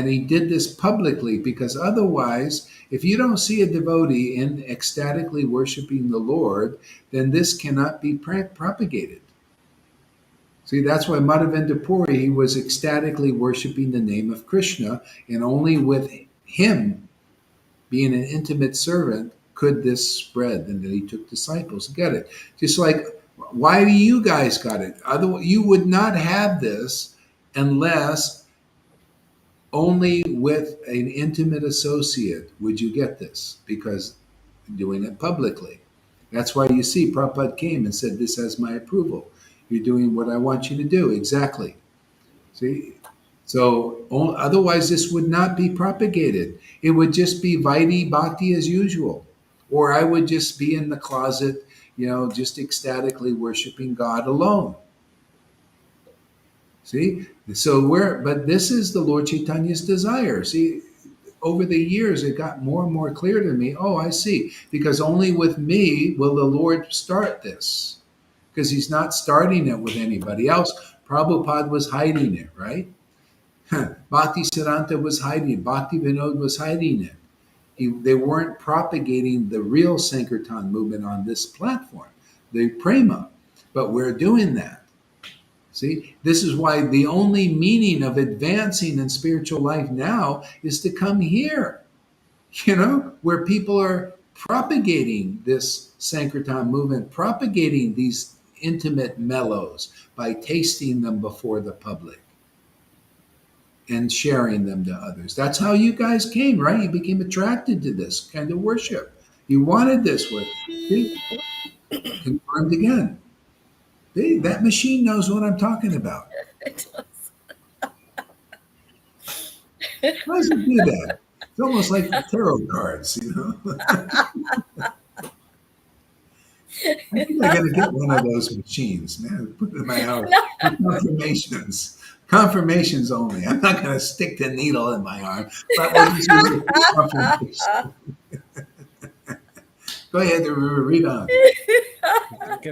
he did this publicly, because otherwise, if you don't see a devotee in ecstatically worshiping the Lord, then this cannot be propagated. See, that's why Madhavendra Puri, he was ecstatically worshiping the name of Krishna, and only with him being an intimate servant could this spread. And then he took disciples to get it. Just like, why do you guys got it? Otherwise, you would not have this unless only with an intimate associate would you get this, because doing it publicly. That's why you see Prabhupada came and said, "This has my approval. You're doing what I want you to do." Exactly. See? So otherwise, this would not be propagated. It would just be Vaidhi Bhakti as usual. Or I would just be in the closet, just ecstatically worshiping God alone. See? But this is the Lord Chaitanya's desire. See, over the years, it got more and more clear to me. Oh, I see. Because only with me will the Lord start this. Because he's not starting it with anybody else. Prabhupada was hiding it, right? Bhakti Siddhanta was hiding it. Bhakti Vinod was hiding it. They weren't propagating the real Sankirtan movement on this platform, the Prema. But we're doing that. See, this is why the only meaning of advancing in spiritual life now is to come here, where people are propagating this Sankirtan movement, propagating these intimate mellows by tasting them before the public and sharing them to others. That's how you guys came, right? You became attracted to this kind of worship. You wanted this worship. See? Confirmed again. See, that machine knows what I'm talking about. It does. Why does it do that? It's almost like the tarot cards, I think I got to get one of those machines, man. Put it in my house. Confirmations. Confirmations only. I'm not going to stick the needle in my arm, but we'll just use it for confirmation. Go ahead, read on.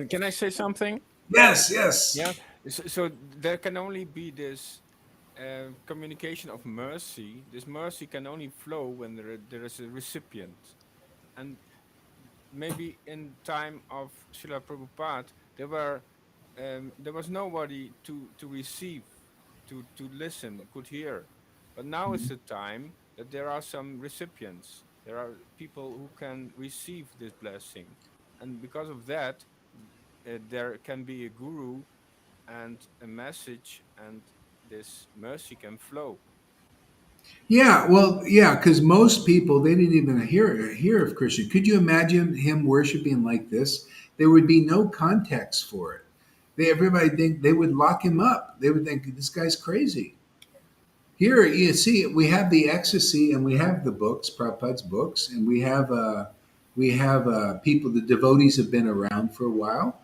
Can I say something? Yes, yes. Yeah. So there can only be this communication of mercy. This mercy can only flow when there is a recipient. And maybe in time of Srila Prabhupada, there was nobody to receive, to listen, could hear. But now is the time that there are some recipients. There are people who can receive this blessing. And because of that, there can be a guru and a message, and this mercy can flow. Yeah, well, yeah, because most people, they didn't even hear of Krishna. Could you imagine him worshiping like this? There would be no context for it. Everybody think they would lock him up. They would think this guy's crazy. Here you see, we have the ecstasy, and we have the books, Prabhupada's books, and we have people. The devotees have been around for a while,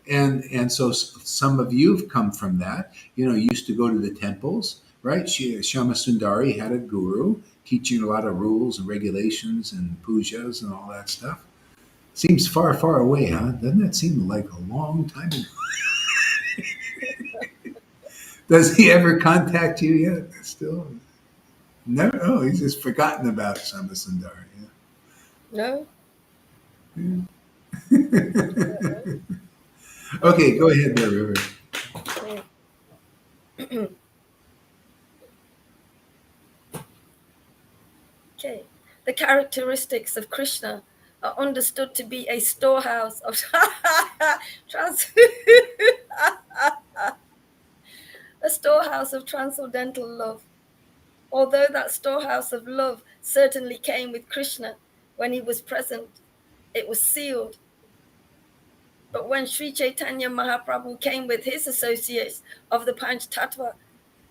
and so some of you have come from that. Used to go to the temples, right? Shama Sundari had a guru teaching a lot of rules and regulations and pujas and all that stuff. Seems far, far away, huh? Doesn't that seem like a long time ago? Does he ever contact you yet? Still? No. Oh, he's just forgotten about Shama Sundari. No. Yeah. Okay, go ahead there, River. Okay. The characteristics of Krishna are understood to be a storehouse of a storehouse of transcendental love. Although that storehouse of love certainly came with Krishna when he was present, it was sealed. But when Sri Chaitanya Mahaprabhu came with his associates of the Panch Tattva,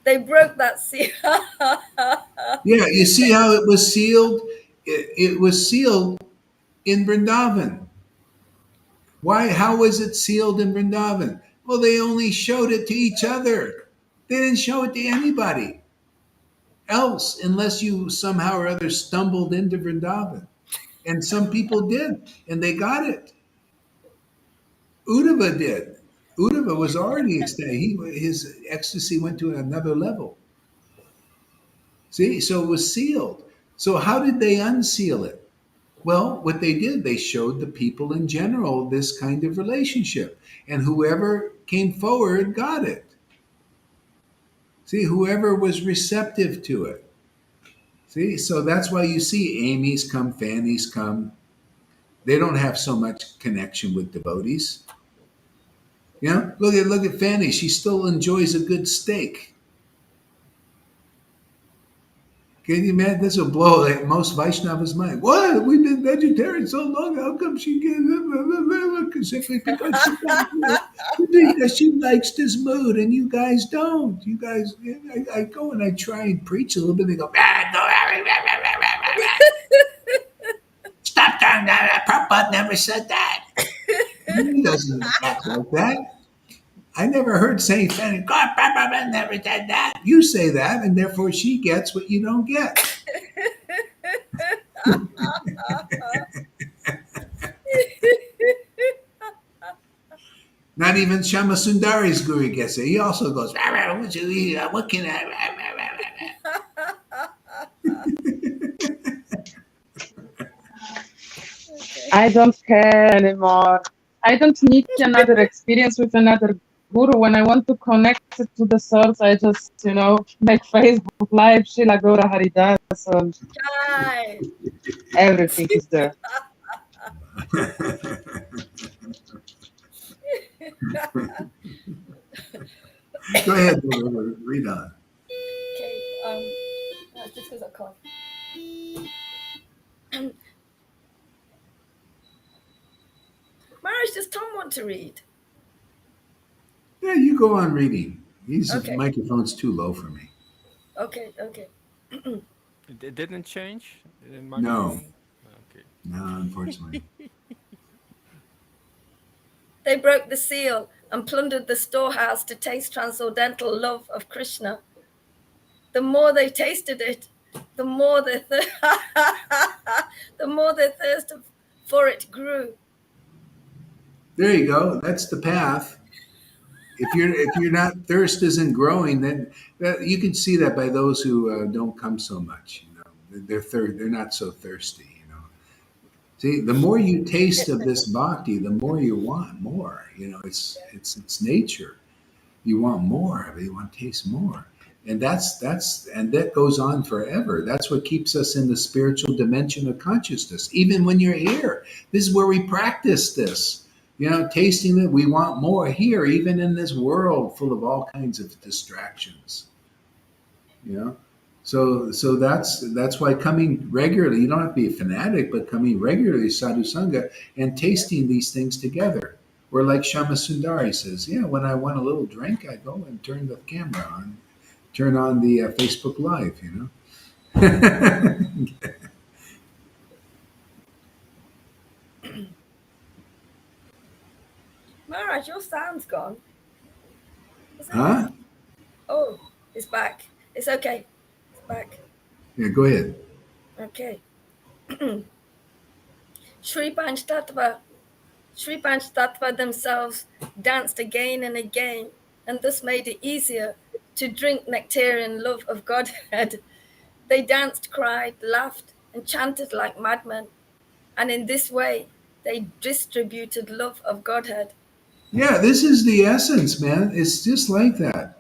they broke that seal. Yeah, you see how it was sealed? It was sealed in Vrindavan. Why? How was it sealed in Vrindavan? Well, they only showed it to each other. They didn't show it to anybody else unless you somehow or other stumbled into Vrindavan. And some people did, and they got it. Uddhava did. Uddhava was already ecstatic. His ecstasy went to another level. See, so it was sealed. So how did they unseal it? Well, what they did, they showed the people in general this kind of relationship. And whoever came forward got it. See, whoever was receptive to it. See, so that's why you see Amy's come, Fanny's come. They don't have so much connection with devotees. You know, look at Fanny. She still enjoys a good steak. Can you imagine? This will blow like most Vaishnavas' mind. What? We've been vegetarian so long. How come she gets simply because she likes this mood and you guys don't. You guys, I go and I try and preach a little bit. They go, stop doing that. Prabhupada never said that. He doesn't act like that. I never heard Saint Fanny, God, Prabhupada never said that. You say that, and therefore she gets what you don't get. Not even Shama Sundari's guru gets it. He also goes, what can I don't care anymore. I don't need another experience with another guru. When I want to connect it to the source, I just, make Facebook Live, Shila Gora Haridas, and Hi. everything is there. Go ahead, read on. Okay. That's just because I coughed. Maharaj, does Tom want to read? Yeah, you go on reading. These Okay. microphone's too low for me. Okay. It didn't change in No, microphone? Okay. no, unfortunately. They broke the seal and plundered the storehouse to taste transcendental love of Krishna. The more they tasted it, the more their thirst for it grew. There you go. That's the path. If you're not thirst isn't growing, then you can see that by those who don't come so much. They're not so thirsty. See, the more you taste of this bhakti, the more you want more. It's nature. You want more of it. You want to taste more, and that goes on forever. That's what keeps us in the spiritual dimension of consciousness. Even when you're here, this is where we practice this. Tasting it, we want more here, even in this world full of all kinds of distractions. So that's why coming regularly, you don't have to be a fanatic, but coming regularly, Sadhu Sangha, and tasting these things together. Or like Shama Sundari says, when I want a little drink, I go and turn the camera on, turn on the Facebook Live, Maharaj, your sound's gone. Huh? Oh, it's back. It's okay. It's back. Yeah, go ahead. Okay. Sri Panchtattva themselves danced again and again, and thus made it easier to drink nectarian love of Godhead. They danced, cried, laughed, and chanted like madmen, and in this way they distributed love of Godhead. Yeah, this is the essence, man. It's just like that.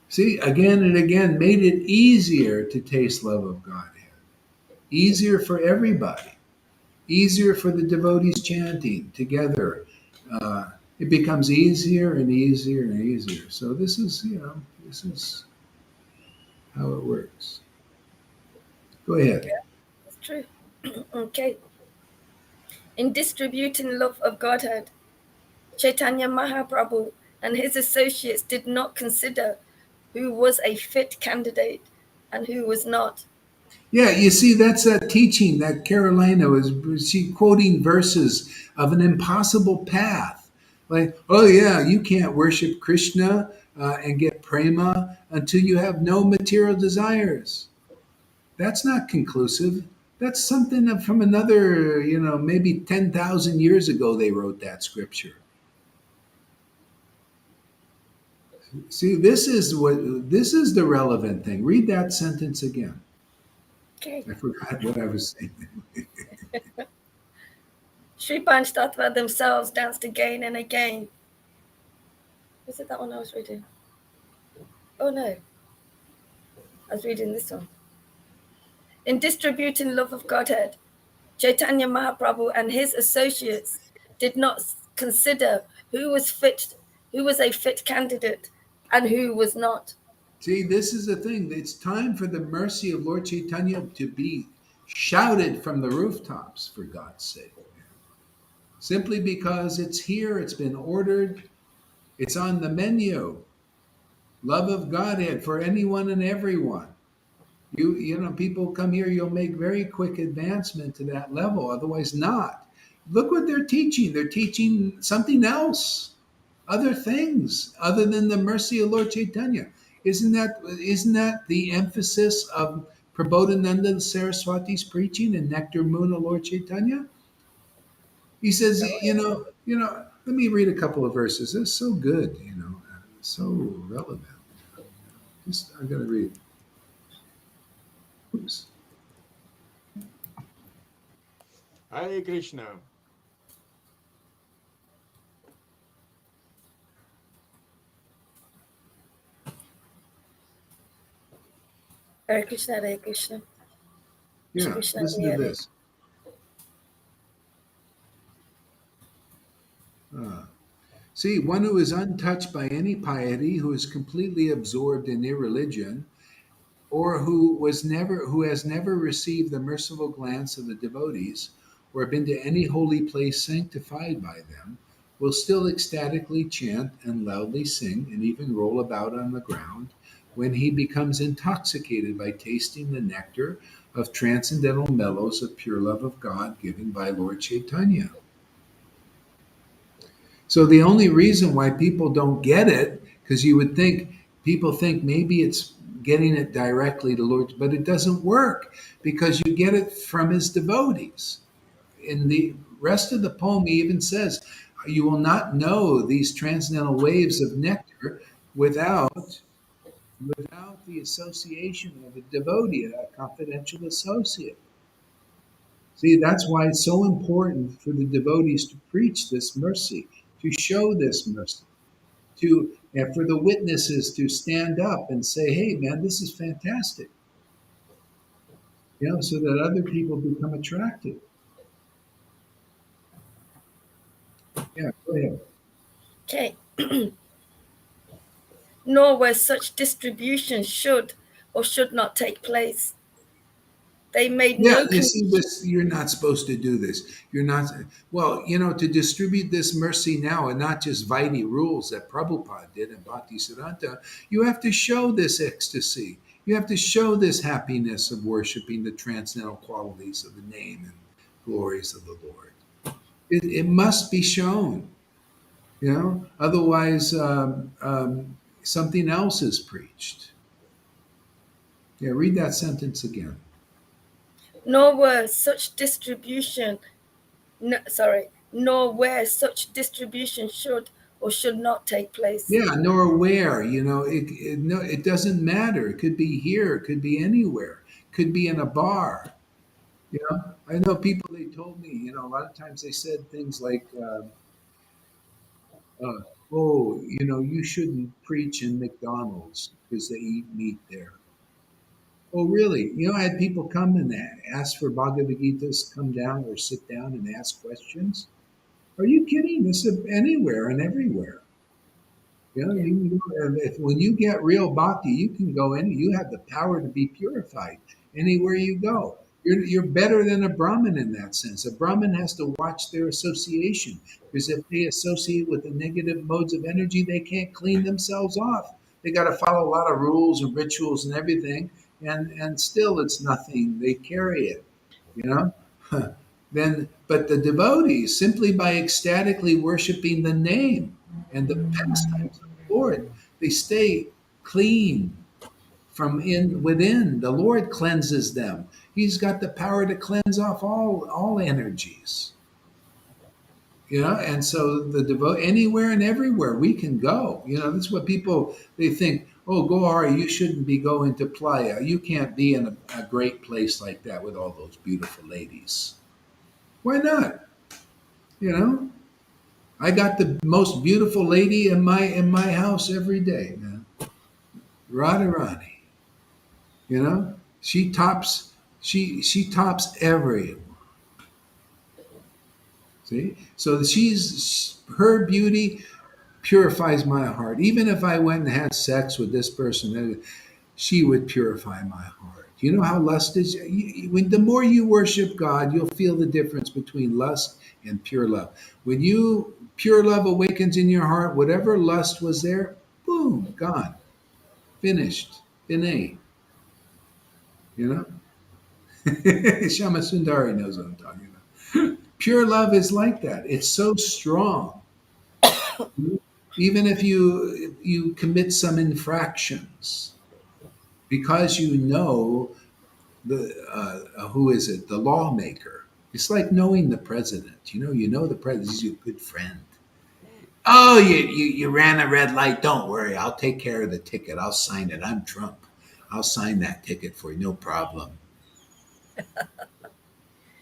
See, again and again, made it easier to taste love of Godhead. Easier for everybody. Easier for the devotees chanting together. It becomes easier and easier and easier. So this is how it works. Go ahead. Yeah, that's true. Okay. In distributing love of Godhead, Chaitanya Mahaprabhu and his associates did not consider who was a fit candidate and who was not. Yeah, you see, that's that teaching that Carolina was she quoting verses of an impossible path. Like, oh yeah, you can't worship Krishna and get prema until you have no material desires. That's not conclusive. That's something from another, maybe 10,000 years ago they wrote that scripture. See, this is the relevant thing. Read that sentence again. Okay. I forgot what I was saying. Sri Panchtattva themselves danced again and again. Was it that one I was reading? Oh no, I was reading this one. In distributing love of Godhead, Chaitanya Mahaprabhu and his associates did not consider who was a fit candidate and who was not. See, this is the thing. It's time for the mercy of Lord Chaitanya to be shouted from the rooftops, for God's sake. Simply because it's here, it's been ordered, it's on the menu. Love of Godhead for anyone and everyone. People come here, you'll make very quick advancement to that level, otherwise not. Look what they're teaching. They're teaching something else, other things, other than the mercy of Lord Chaitanya. Isn't that the emphasis of Prabodhananda Saraswati's preaching in Nectar Moon of Lord Chaitanya? He says, let me read a couple of verses. It's so good, so relevant. I'm going to read. Oops. Hare Krishna. Hare Krishna, Hare Krishna. Yeah, Krishna, listen to Hare. this. See, one who is untouched by any piety, who is completely absorbed in irreligion, or who has never received the merciful glance of the devotees, or been to any holy place sanctified by them, will still ecstatically chant and loudly sing and even roll about on the ground when he becomes intoxicated by tasting the nectar of transcendental mellows of pure love of God given by Lord Chaitanya. So the only reason why people don't get it, because people think maybe it's getting it directly to Lord, but it doesn't work because you get it from his devotees. In the rest of the poem, he even says, "You will not know these transcendental waves of nectar without the association of a devotee, a confidential associate." See, that's why it's so important for the devotees to preach this mercy, to show this mercy, and for the witnesses to stand up and say, "Hey, man, this is fantastic," so that other people become attracted. Yeah, go ahead. Okay. Nor where such distribution should or should not take place. They made Yeah, no you see condition. this, you're not supposed to do this. You're not, well, to distribute this mercy now and not just Vaidhi rules that Prabhupada did and Bhaktisiddhanta, you have to show this ecstasy. You have to show this happiness of worshiping the transcendental qualities of the name and glories of the Lord. It must be shown, otherwise something else is preached. Yeah, read that sentence again. Nor were such distribution nor where such distribution should or should not take place. Yeah, nor where, no, it doesn't matter. It could be here, it could be anywhere, it could be in a bar. I know people, they told me, a lot of times they said things like, uh, oh, you shouldn't preach in McDonald's because they eat meat there. Oh, really? I had people come and ask for Bhagavad Gita's, come down or sit down and ask questions. Are you kidding? This is anywhere and everywhere. When you get real bhakti, you can go in. You have the power to be purified anywhere you go. You're better than a Brahmin in that sense. A Brahmin has to watch their association because if they associate with the negative modes of energy, they can't clean themselves off. They got to follow a lot of rules and rituals and everything, and still it's nothing. They carry it, you know. But the devotees, simply by ecstatically worshiping the name and the pastimes of the Lord, they stay clean from within. The Lord cleanses them. He's got the power to cleanse off all energies. And so the anywhere and everywhere we can go. That's what people, they think, oh, Gohara, you shouldn't be going to Playa. You can't be in a great place like that with all those beautiful ladies. Why not? You know, I got the most beautiful lady in my house every day, man. Radharani. You know, she tops every. See, so her beauty purifies my heart. Even if I went and had sex with this person, she would purify my heart. You know how lust is? When the more you worship God, you'll feel the difference between lust and pure love. When you pure love awakens in your heart, whatever lust was there, boom, gone, finished, fine. You know, Shama Sundari knows what I'm talking about. Pure love is like that. It's so strong. Even if you commit some infractions, because you know the who is it? The lawmaker. It's like knowing the president. You know the president. He's your good friend. Oh, you ran a red light. Don't worry. I'll take care of the ticket. I'll sign it. I'm Trump. I'll sign that ticket for you. No problem.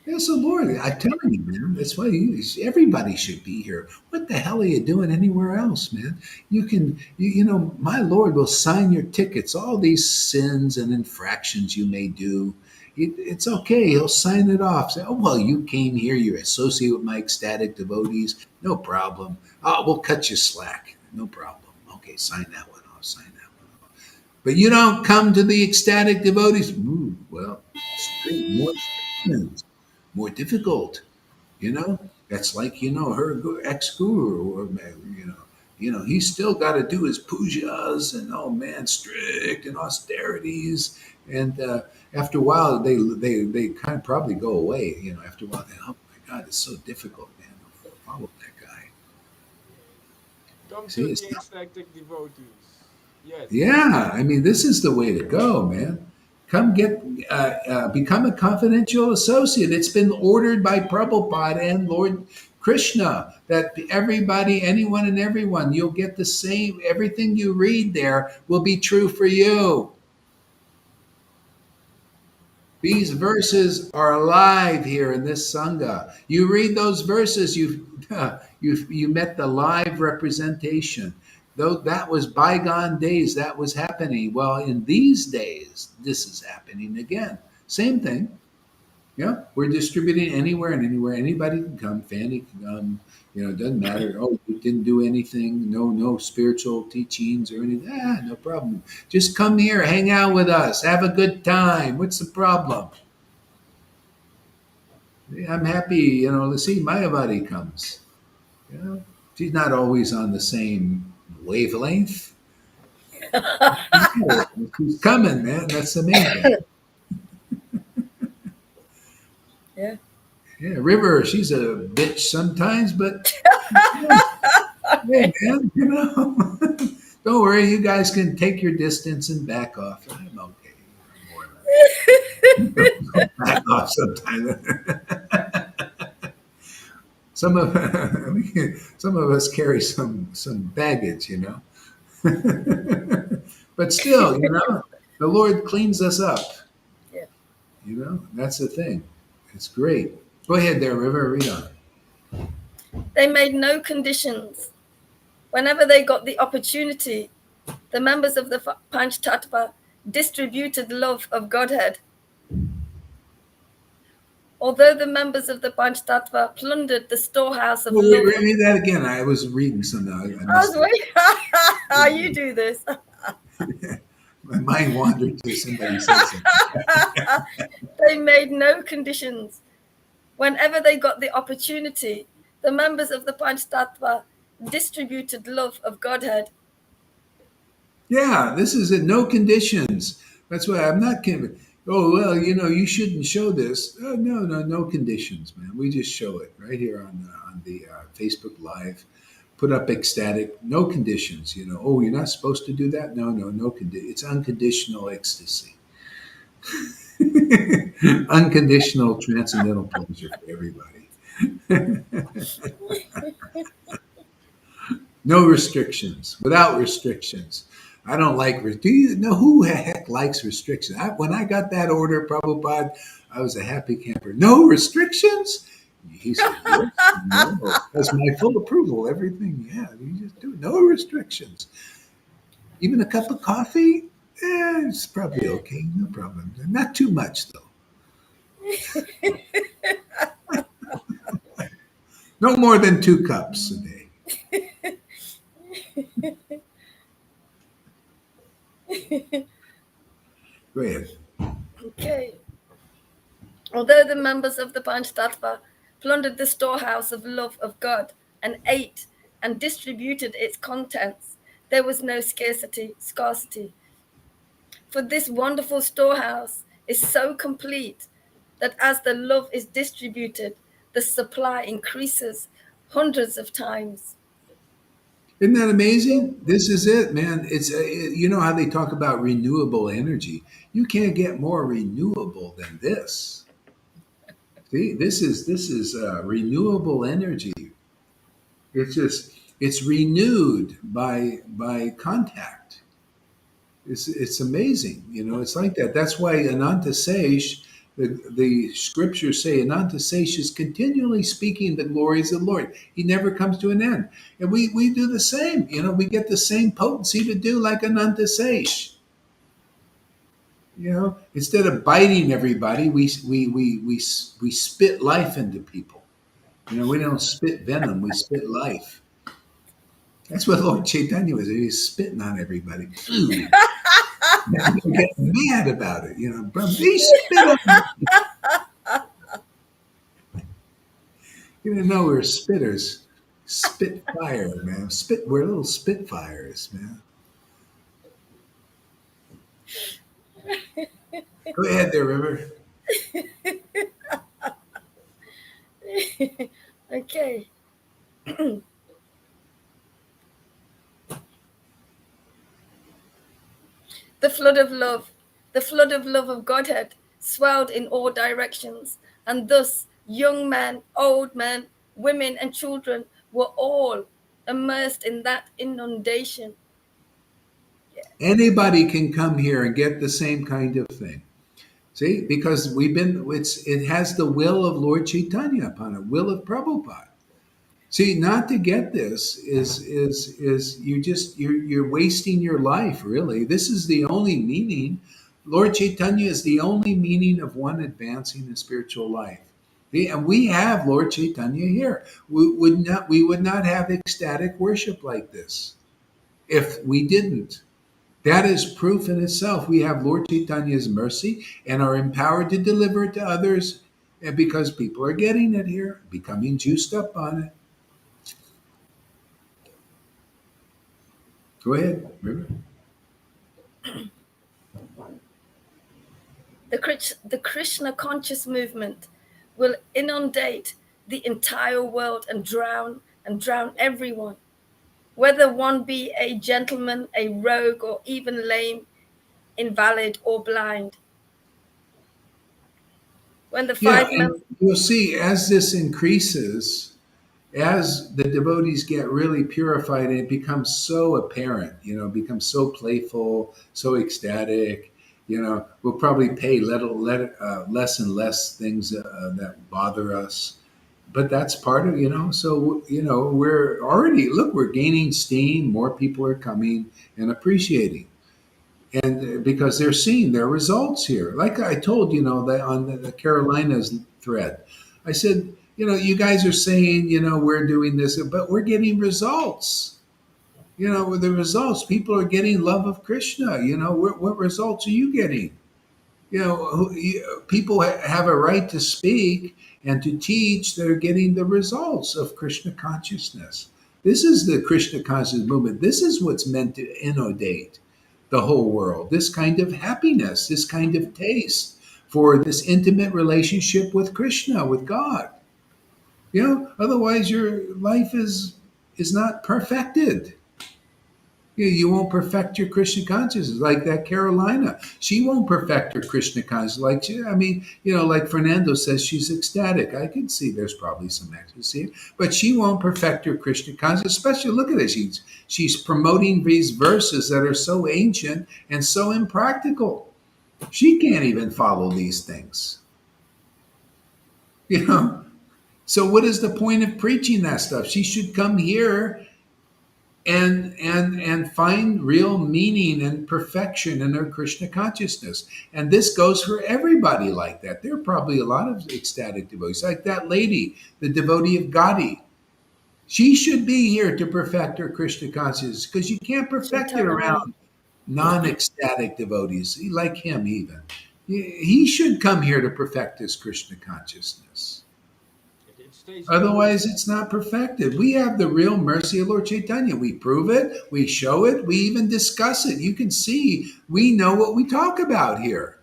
Yes, the Lord. I'm telling you, man. That's why everybody should be here. What the hell are you doing anywhere else, man? You know, my Lord will sign your tickets. All these sins and infractions you may do, it's okay. He'll sign it off. Say, oh, well, you came here. You're associated with my ecstatic devotees. No problem. We'll cut you slack. No problem. Okay, sign that one off. Sign that one off. But you don't come to the ecstatic devotees. Ooh, well, straight more sins, more difficult. That's like her ex-guru, or he's still got to do his pujas, and oh man, strict and austerities, and after a while they kind of probably go away. After a while, oh my God, it's so difficult, man. Follow that guy. Come See, to it's the not. ecstatic devotees. Yes. Yeah, I mean, this is the way to go, man. Come become a confidential associate. It's been ordered by Prabhupada and Lord Krishna that everybody, anyone and everyone, you'll get the same, everything you read there will be true for you. These verses are alive here in this Sangha. You read those verses, you met the live representation. Though that was bygone days, that was happening. Well, in these days, this is happening again. Same thing. Yeah, we're distributing anywhere and anywhere. Anybody can come. Fanny can come. It doesn't matter. Oh, you didn't do anything. No spiritual teachings or anything. No problem. Just come here, hang out with us, have a good time. What's the problem? I'm happy. To see Mayavadi comes. She's not always on the same wavelength. She's coming, man. That's the main thing. Yeah. Yeah, River, she's a bitch sometimes, but hey, man, don't worry. You guys can take your distance and back off. I'm okay. Back off sometimes. some of some of us carry some baggage. But still, the Lord cleans us up. Yeah. That's the thing. It's great. Go ahead there, River. Read on. They made no conditions. Whenever they got the opportunity, the members of the Panch Tattva distributed love of Godhead. Although the members of the Panch Tattva plundered the storehouse of love. Read that again. I was reading something. I was waiting. You do this. My mind wandered to somebody said something. They made no conditions. Whenever they got the opportunity, the members of the Panch Tattva distributed love of Godhead. Yeah, this is it. No conditions. That's why I'm not kidding. Oh well, you shouldn't show this. No conditions, man. We just show it right here on the Facebook Live. Put up ecstatic, no conditions. Oh, you're not supposed to do that. No condition. It's unconditional ecstasy. Unconditional transcendental pleasure for everybody. No restrictions, without restrictions. I don't like. Do you know who the heck likes restrictions? When I got that order, Prabhupada, I was a happy camper. No restrictions? He said, yes, no. That's my full approval. Everything, yeah, you just do it. No restrictions. Even a cup of coffee, it's probably okay. No problem. Not too much, though. No more than 2 cups a day. Go ahead. Okay. Although the members of the Panchtattva plundered the storehouse of love of God and ate and distributed its contents, there was no scarcity. For this wonderful storehouse is so complete that as the love is distributed, the supply increases hundreds of times. Isn't that amazing? This is it, man. You know how they talk about renewable energy. You can't get more renewable than this. See, this is renewable energy. It's renewed by contact. It's amazing. You know, it's like that. That's why Ananta Sesh, the scriptures say Ananta Sesh is continually speaking the glories of the Lord. He never comes to an end. And we do the same. You know, we get the same potency to do like Ananta Sesh. You know, instead of biting everybody, we spit life into people. You know, we don't spit venom, we spit life. That's what Lord Caitanya was. He was spitting on everybody. Phew. People get mad about it. You know, bro, they spit on me. You didn't know we were spitters. Spitfire, man. We're little spitfires, man. Go ahead there, River. Okay. The flood of love of Godhead swelled in all directions, and thus young men, old men, women, and children were all immersed in that inundation. Anybody can come here and get the same kind of thing. See, because it has the will of Lord Chaitanya upon it, will of Prabhupada. See, not to get this is you're wasting your life, really. This is the only meaning. Lord Chaitanya is the only meaning of one advancing in spiritual life. See, and we have Lord Chaitanya here. We would not have ecstatic worship like this if we didn't. That is proof in itself. We have Lord Chaitanya's mercy and are empowered to deliver it to others, and because people are getting it here, becoming juiced up on it. Go ahead, River. The Krishna conscious movement will inundate the entire world and drown everyone, whether one be a gentleman, a rogue, or even lame, invalid, or blind. When the Yeah, five and members, you'll see as this increases, as the devotees get really purified, it becomes so apparent, becomes so playful, so ecstatic. We'll probably pay less and less things that bother us. But that's part of, so, we're already, look, we're gaining steam, more people are coming and appreciating. And because they're seeing their results here. Like I told, that on the Carolinas thread, I said, you guys are saying, we're doing this, but we're getting results. With the results, people are getting love of Krishna. What results are you getting? People have a right to speak and to teach. They're getting the results of Krishna consciousness. This is the Krishna consciousness movement. This is what's meant to inundate the whole world. This kind of happiness, this kind of taste for this intimate relationship with Krishna, with God. Otherwise your life is not perfected. You won't perfect your Krishna consciousness like that Carolina. She won't perfect her Krishna consciousness. Like Fernando says, she's ecstatic. I can see there's probably some ecstasy, but she won't perfect her Krishna consciousness. Especially, look at it. She's promoting these verses that are so ancient and so impractical. She can't even follow these things. You know, So what is the point of preaching that stuff? She should come here and find real meaning and perfection in her Krishna consciousness. And this goes for everybody like that. There are probably a lot of ecstatic devotees, like that lady, the devotee of Gadi. She should be here to perfect her Krishna consciousness, because you can't perfect it Chaitanya Maha. around non-ecstatic devotees like him. Even he should come here to perfect his Krishna consciousness. It stays here. Otherwise, it's not perfected. We have the real mercy of Lord Chaitanya. We prove it, we show it, we even discuss it. You can see we know what we talk about here.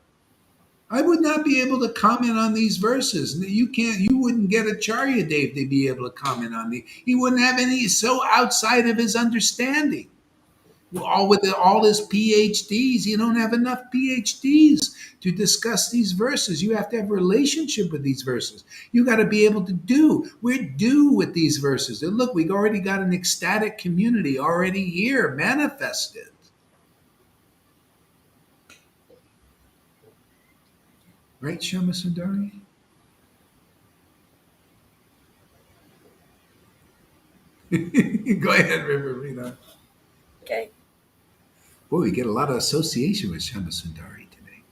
I would not be able to comment on these verses. You wouldn't get Acharya Dave to be able to comment on these. He wouldn't have any, so outside of his understanding. All with all his PhDs, you don't have enough PhDs to discuss these verses. You have to have a relationship with these verses. You got to be able to do. We're due with these verses. And look, we've already got an ecstatic community already here manifested. Right, Shama Sundari? Go ahead, River Rita. Okay. Boy, we get a lot of association with Shama Sundari today.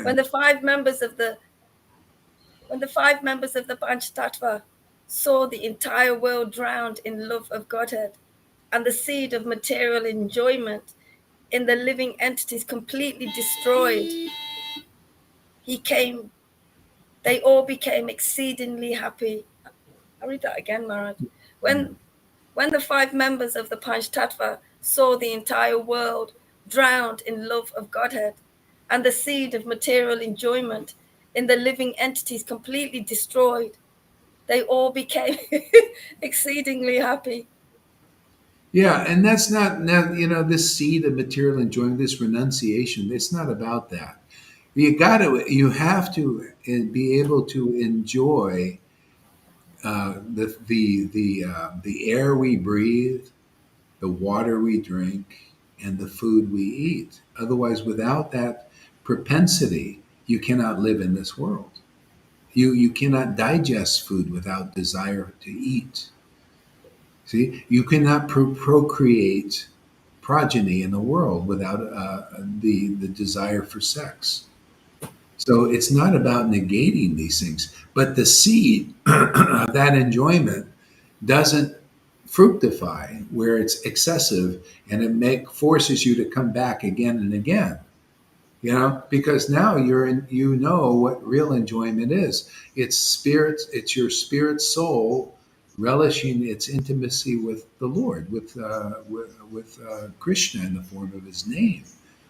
When the five members of the Panchatattva saw the entire world drowned in love of Godhead, and the seed of material enjoyment in the living entities completely destroyed, they all became exceedingly happy. I'll read that again, Maharaj. When the five members of the Panchatattva saw the entire world drowned in love of Godhead, and the seed of material enjoyment in the living entities completely destroyed, they all became exceedingly happy. Yeah, and that's not now, this seed of material enjoyment, this renunciation. It's not about that. You have to be able to enjoy the air we breathe, the water we drink, and the food we eat. Otherwise, without that propensity, you cannot live in this world. You cannot digest food without desire to eat. See, you cannot procreate progeny in the world without the desire for sex. So it's not about negating these things, but the seed of that enjoyment doesn't fructify where it's excessive, and it forces you to come back again and again. Because now you know what real enjoyment is. It's your spirit soul relishing its intimacy with the Lord, with Krishna in the form of His name.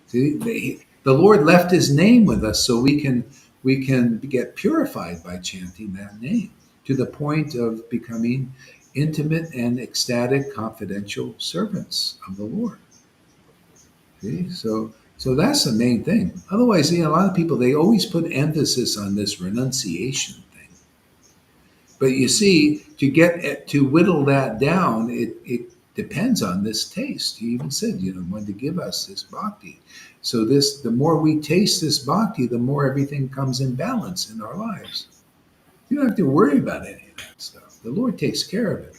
See, the Lord left His name with us so we can get purified by chanting that name to the point of becoming intimate and ecstatic, confidential servants of the Lord. See, so that's the main thing. Otherwise, a lot of people, they always put emphasis on this renunciation thing. But you see, to whittle that down, it depends on this taste. He even said, when to give us this bhakti. So the more we taste this bhakti, the more everything comes in balance in our lives. You don't have to worry about any of that stuff. The Lord takes care of it.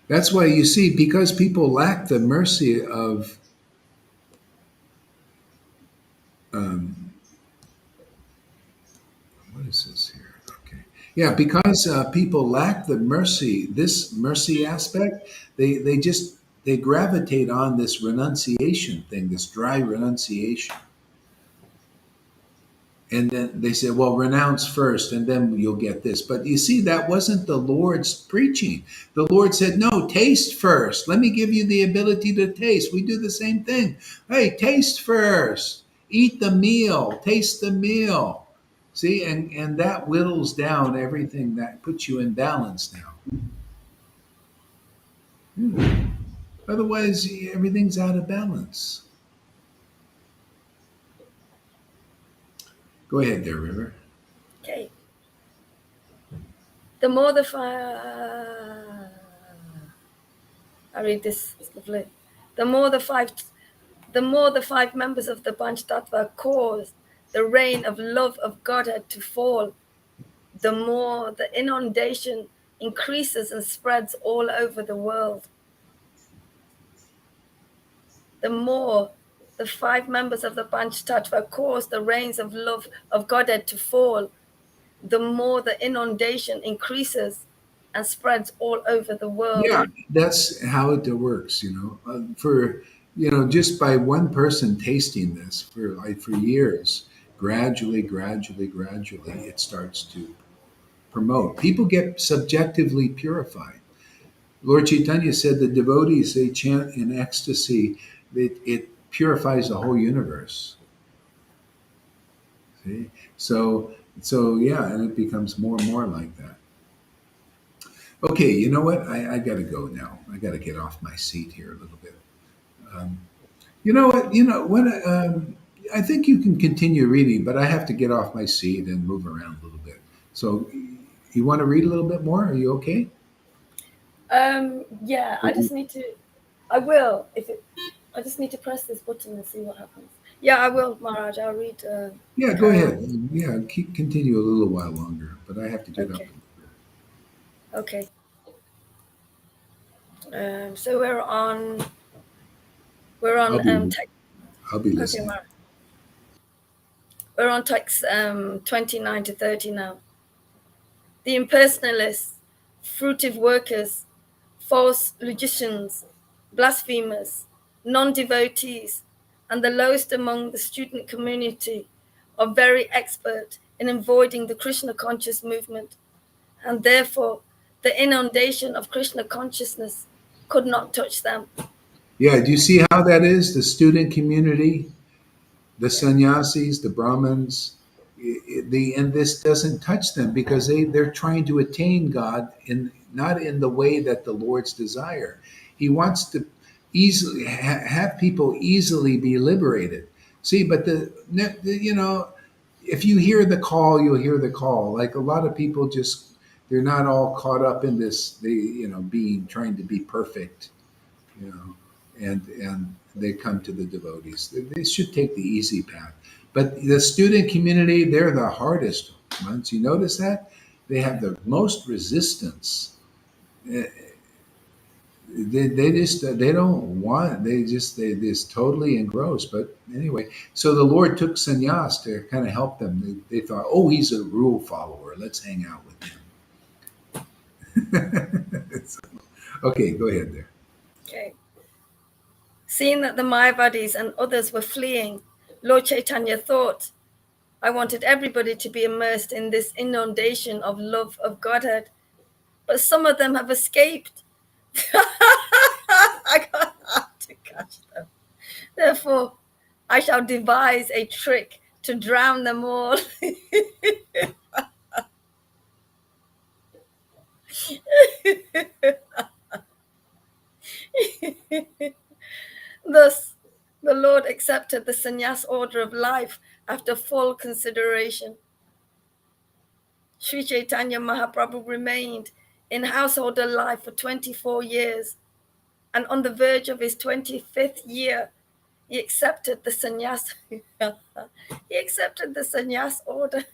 That's why you see, because people lack the mercy of what is this here? Okay, yeah, because people lack the mercy, this mercy aspect, they gravitate on this renunciation thing, this dry renunciation. And then they say, well, renounce first and then you'll get this. But you see, that wasn't the Lord's preaching. The Lord said, no, taste first. Let me give you the ability to taste. We do the same thing. Hey, taste first. Eat the meal. Taste the meal. See, and that whittles down everything, that puts you in balance now. Otherwise, everything's out of balance. Go ahead there, River. Okay. The more the fire, I read this, it's lovely. The more the five The more the 5 members of the Panchtattva cause the rain of love of Godhead to fall, the more the inundation increases and spreads all over the world. The more the 5 members of the Panchtattva cause the rains of love of Godhead to fall, the more the inundation increases and spreads all over the world. Yeah, that's how it works. For just by one person tasting this for years, gradually, it starts to promote. People get subjectively purified. Lord Chaitanya said the devotees, they chant in ecstasy. It purifies the whole universe. See, so yeah, and it becomes more and more like that. Okay, you know what? I got to go now. I got to get off my seat here a little bit. Um, you know what? I think you can continue reading, but I have to get off my seat and move around a little bit. So, you want to read a little bit more? Are you okay? Yeah, I just need to. I will I just need to press this button and see what happens. Yeah, I will, Maharaj. I'll read. Yeah, go Carry ahead. on. Yeah, continue a little while longer, but I have to get up. Okay. Okay. So we're on. We're I'll on be text. I'll be Okay, listening. Maharaj. We're on text 29 to 30 now. The impersonalists, fruitive workers, false logicians, blasphemers, non-devotees, and the lowest among the student community are very expert in avoiding the Krishna conscious movement, and therefore the inundation of Krishna consciousness could not touch them. Yeah, do you see how that is? The student community, the sannyasis, the Brahmins, and this doesn't touch them because they're trying to attain God in not in the way that the Lord's desire. He wants to easily have people easily be liberated. See, but if you hear the call, you'll hear the call. Like a lot of people just they're not all caught up in this. They being trying to be perfect. You know, and they come to the devotees. They should take the easy path. But the student community, they're the hardest ones. You notice that? They have the most resistance. They don't want they just totally engrossed. But anyway, so the Lord took sannyas to kind of help them. They thought, oh, he's a rule follower. Let's hang out with him. Okay, go ahead there. Okay. Seeing that the Mayavadis and others were fleeing, Lord Chaitanya thought, I wanted everybody to be immersed in this inundation of love of Godhead, but some of them have escaped. I got to catch them. Therefore, I shall devise a trick to drown them all. Thus, the Lord accepted the sannyas order of life after full consideration. Sri Chaitanya Mahaprabhu remained in householder life for 24 years, and on the verge of his 25th year, he accepted the sannyas. He accepted the sannyas order.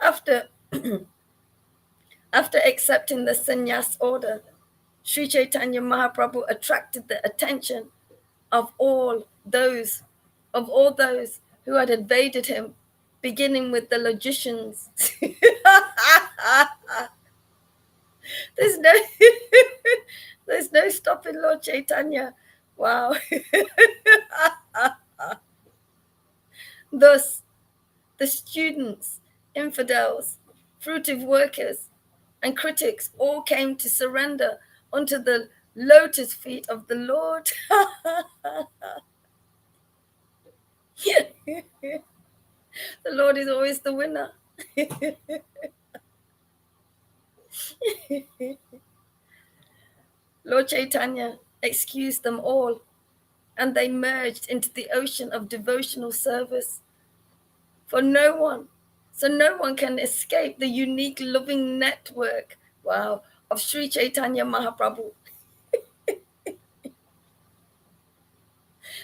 after After accepting the sannyas order, Sri Chaitanya Mahaprabhu attracted the attention of all those who had invaded him, beginning with the logicians. There's no there's no stopping Lord Chaitanya. Wow. Thus, the students, infidels, fruitive workers, and critics all came to surrender unto the lotus feet of the Lord. The Lord is always the winner. Lord Chaitanya excused them all, and they merged into the ocean of devotional service. So no one can escape the unique loving network Wow. Of Sri Chaitanya Mahaprabhu.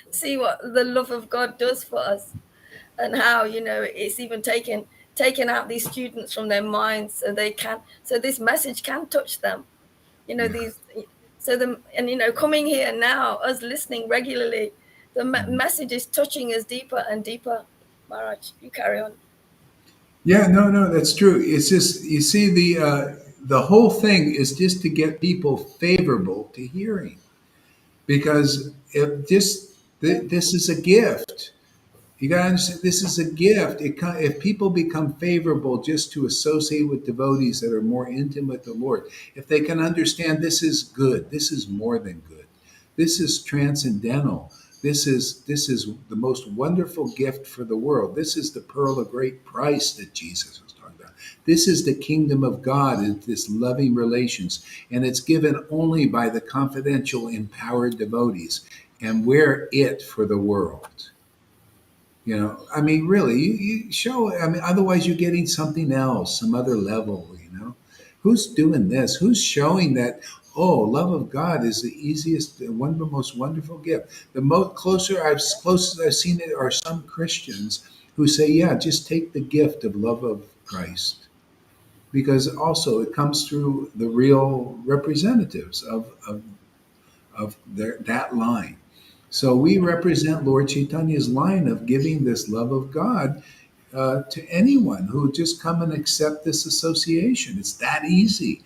See what the love of God does for us, and how, it's even taken out these students from their minds, so this message can touch them. Yeah. These, coming here now, us listening regularly, the message is touching us deeper and deeper. Maharaj, you carry on. Yeah, no, that's true. It's just you see the whole thing is just to get people favorable to hearing, because if this is a gift. You got to understand, this is a gift. If people become favorable just to associate with devotees that are more intimate with the Lord, if they can understand this is good, this is more than good, this is transcendental, this is the most wonderful gift for the world. This is the pearl of great price that Jesus was talking about. This is the kingdom of God, it's this loving relations, and it's given only by the confidential, empowered devotees, and we're it for the world. I mean, really, you show. I mean, otherwise you're getting something else, some other level. Who's doing this? Who's showing that? Oh, love of God is the easiest, one of the most wonderful gift. The most closest I've seen it are some Christians who say, "Yeah, just take the gift of love of Christ," because also it comes through the real representatives of that line. So we represent Lord Chaitanya's line of giving this love of God to anyone who just come and accept this association. It's that easy.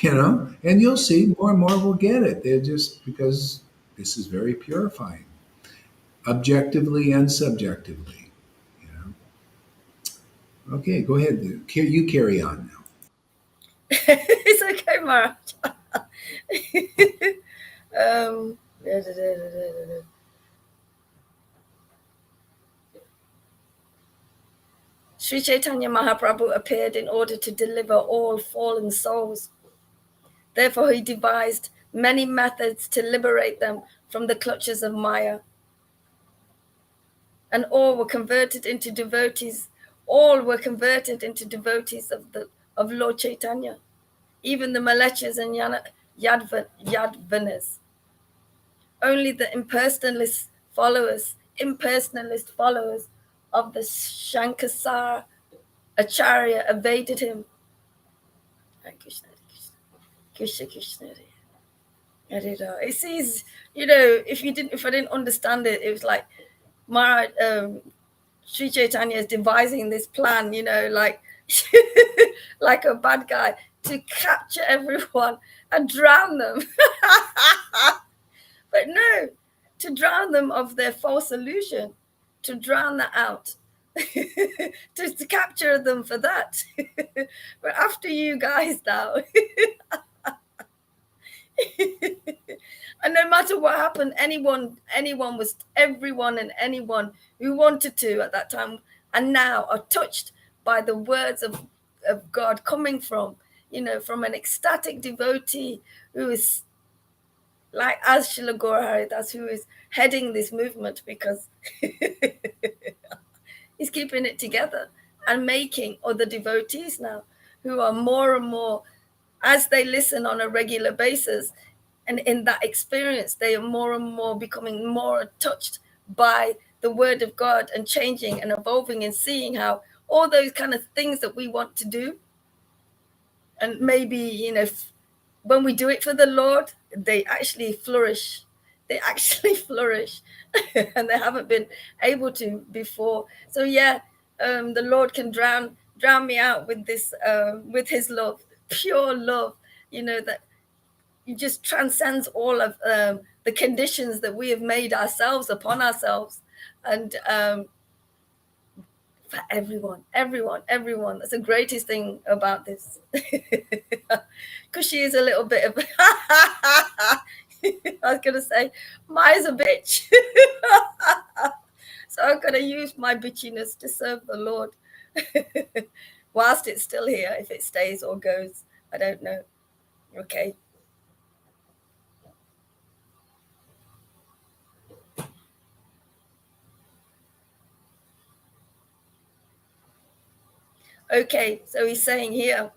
And you'll see more and more will get it. They're just because this is very purifying, objectively and subjectively. You Okay, go ahead. You carry on now. It's okay, Maharaj. um, Sri Chaitanya Mahaprabhu appeared in order to deliver all fallen souls. Therefore, he devised many methods to liberate them from the clutches of Maya. And all were converted into devotees. All were converted into devotees of Lord Chaitanya. Even the Malechas and Yadvanas. Only the impersonalist followers of the Shankasara Acharya evaded him. Hare Krishna, Hare Krishna, Krishna Krishna, Hare Hare. It sees, if I didn't understand it, it was like Maharaj, Sri Chaitanya is devising this plan, like like a bad guy, to capture everyone and drown them. But no, to drown them of their false illusion, to drown that out, to capture them for that. But after you guys now. And no matter what happened, everyone and anyone who wanted to at that time and now are touched by the words of God coming from an ecstatic devotee who is like, as Srila Gaura Haridas, who is heading this movement, because he's keeping it together and making other devotees now who are more and more, as they listen on a regular basis, and in that experience, they are more and more becoming more touched by the word of God and changing and evolving and seeing how all those kind of things that we want to do. And maybe, when we do it for the Lord, they actually flourish. They actually flourish. And they haven't been able to before. So yeah, the Lord can drown me out with this, with his love, pure love, that it just transcends all of the conditions that we have made ourselves upon ourselves. And for everyone. That's the greatest thing about this. Because she is a little bit of I was gonna say Maya's a bitch. So I'm gonna use my bitchiness to serve the Lord. Whilst it's still here. If it stays or goes, I don't know. Okay. Okay, so he's saying here,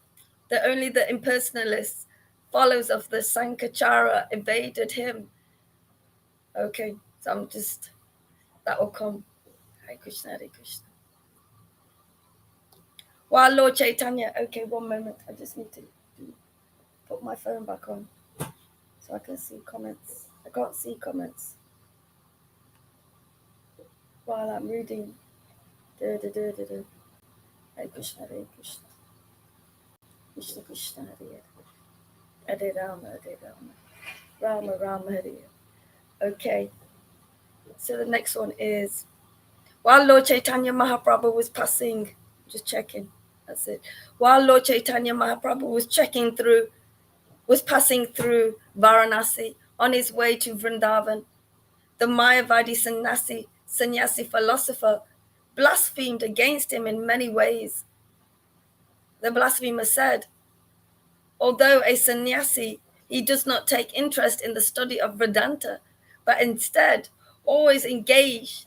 that only the impersonalists, followers of the Sankachara, evaded him. Okay, so I'm just, that will come. Hare Krishna, Hare Krishna. While Lord Caitanya, okay, one moment, I just need to put my phone back on so I can see comments. I can't see comments while I'm reading. Hare Krishna, Hare Krishna. Krishna Krishna, Hare Hare. Hare Rama, Hare Rama. Rama Rama, Hare. Okay, so the next one is, while Lord Caitanya Mahaprabhu was passing, just checking, that's it. While Lord Caitanya Mahaprabhu was passing through Varanasi on his way to Vrindavan, the Mayavadi sannyasi philosopher blasphemed against him in many ways. The blasphemer said, although a sannyasi, he does not take interest in the study of Vedanta, but instead always engages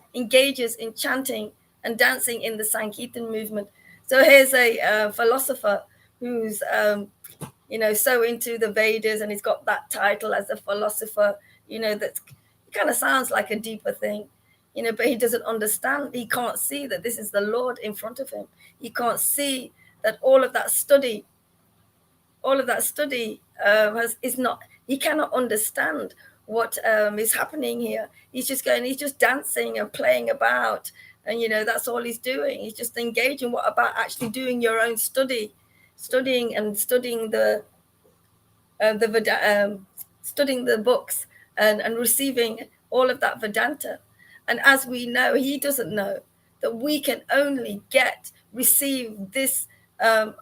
in chanting and dancing in the Sankirtan movement. So here's a philosopher who's so into the Vedas, and he's got that title as a philosopher, that kind of sounds like a deeper thing, but he doesn't understand. He can't see that this is the Lord in front of him. He can't see that all of that study is not, he cannot understand what is happening here. He's just dancing and playing about, and that's all he's doing. He's just engaging. What about actually doing your own studying studying the books and receiving all of that Vedanta? And as we know, he doesn't know that we can only receive this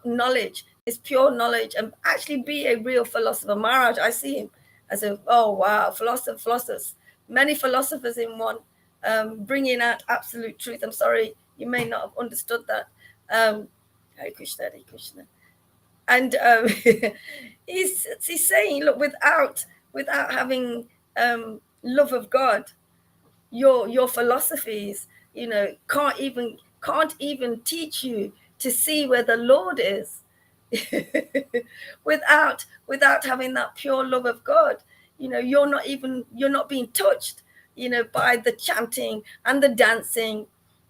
knowledge, this pure knowledge, and actually be a real philosopher. Maharaj, I see him as philosophers, many philosophers in one, bringing out absolute truth. I'm sorry, you may not have understood that. Hare Krishna, Hare Krishna. And he's saying, look, without having love of God, your philosophies, can't even teach you to see where the Lord is. without having that pure love of God, you're not being touched, by the chanting and the dancing,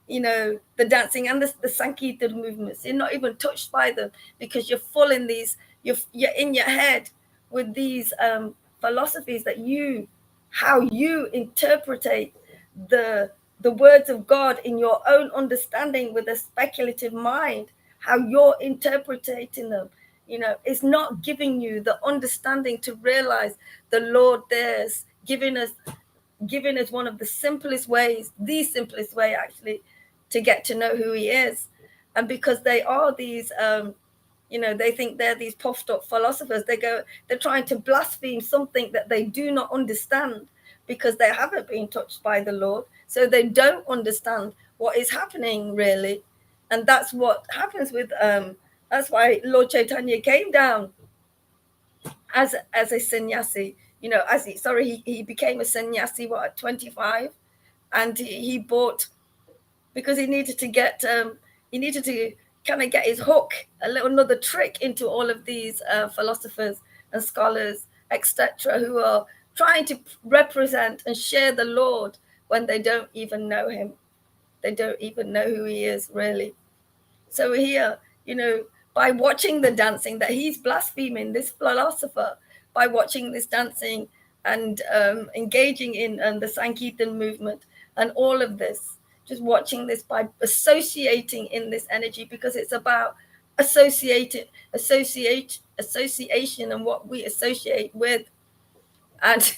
the dancing and the Sankirtan movements. You're not even touched by them because you're full in these, you're in your head with these philosophies that how you interpretate the words of God in your own understanding with a speculative mind, how you're interpreting them, is not giving you the understanding to realize the Lord there's giving us one of the simplest ways, the simplest way actually, to get to know who he is. And because they are these, they think they're these puffed up philosophers, they're trying to blaspheme something that they do not understand because they haven't been touched by the Lord. So they don't understand what is happening really. And that's what happens with, that's why Lord Caitanya came down as a sannyasi, he became a sannyasi at 25, and he bought, because he needed to kind of get his hook, another trick into all of these philosophers and scholars, etc., who are trying to represent and share the Lord when they don't even know him. They don't even know who he is really. So here, by watching the dancing, that he's blaspheming this philosopher by watching this dancing and engaging in the Sankirtan movement and all of this, just watching this, by associating in this energy, because it's about association and what we associate with, and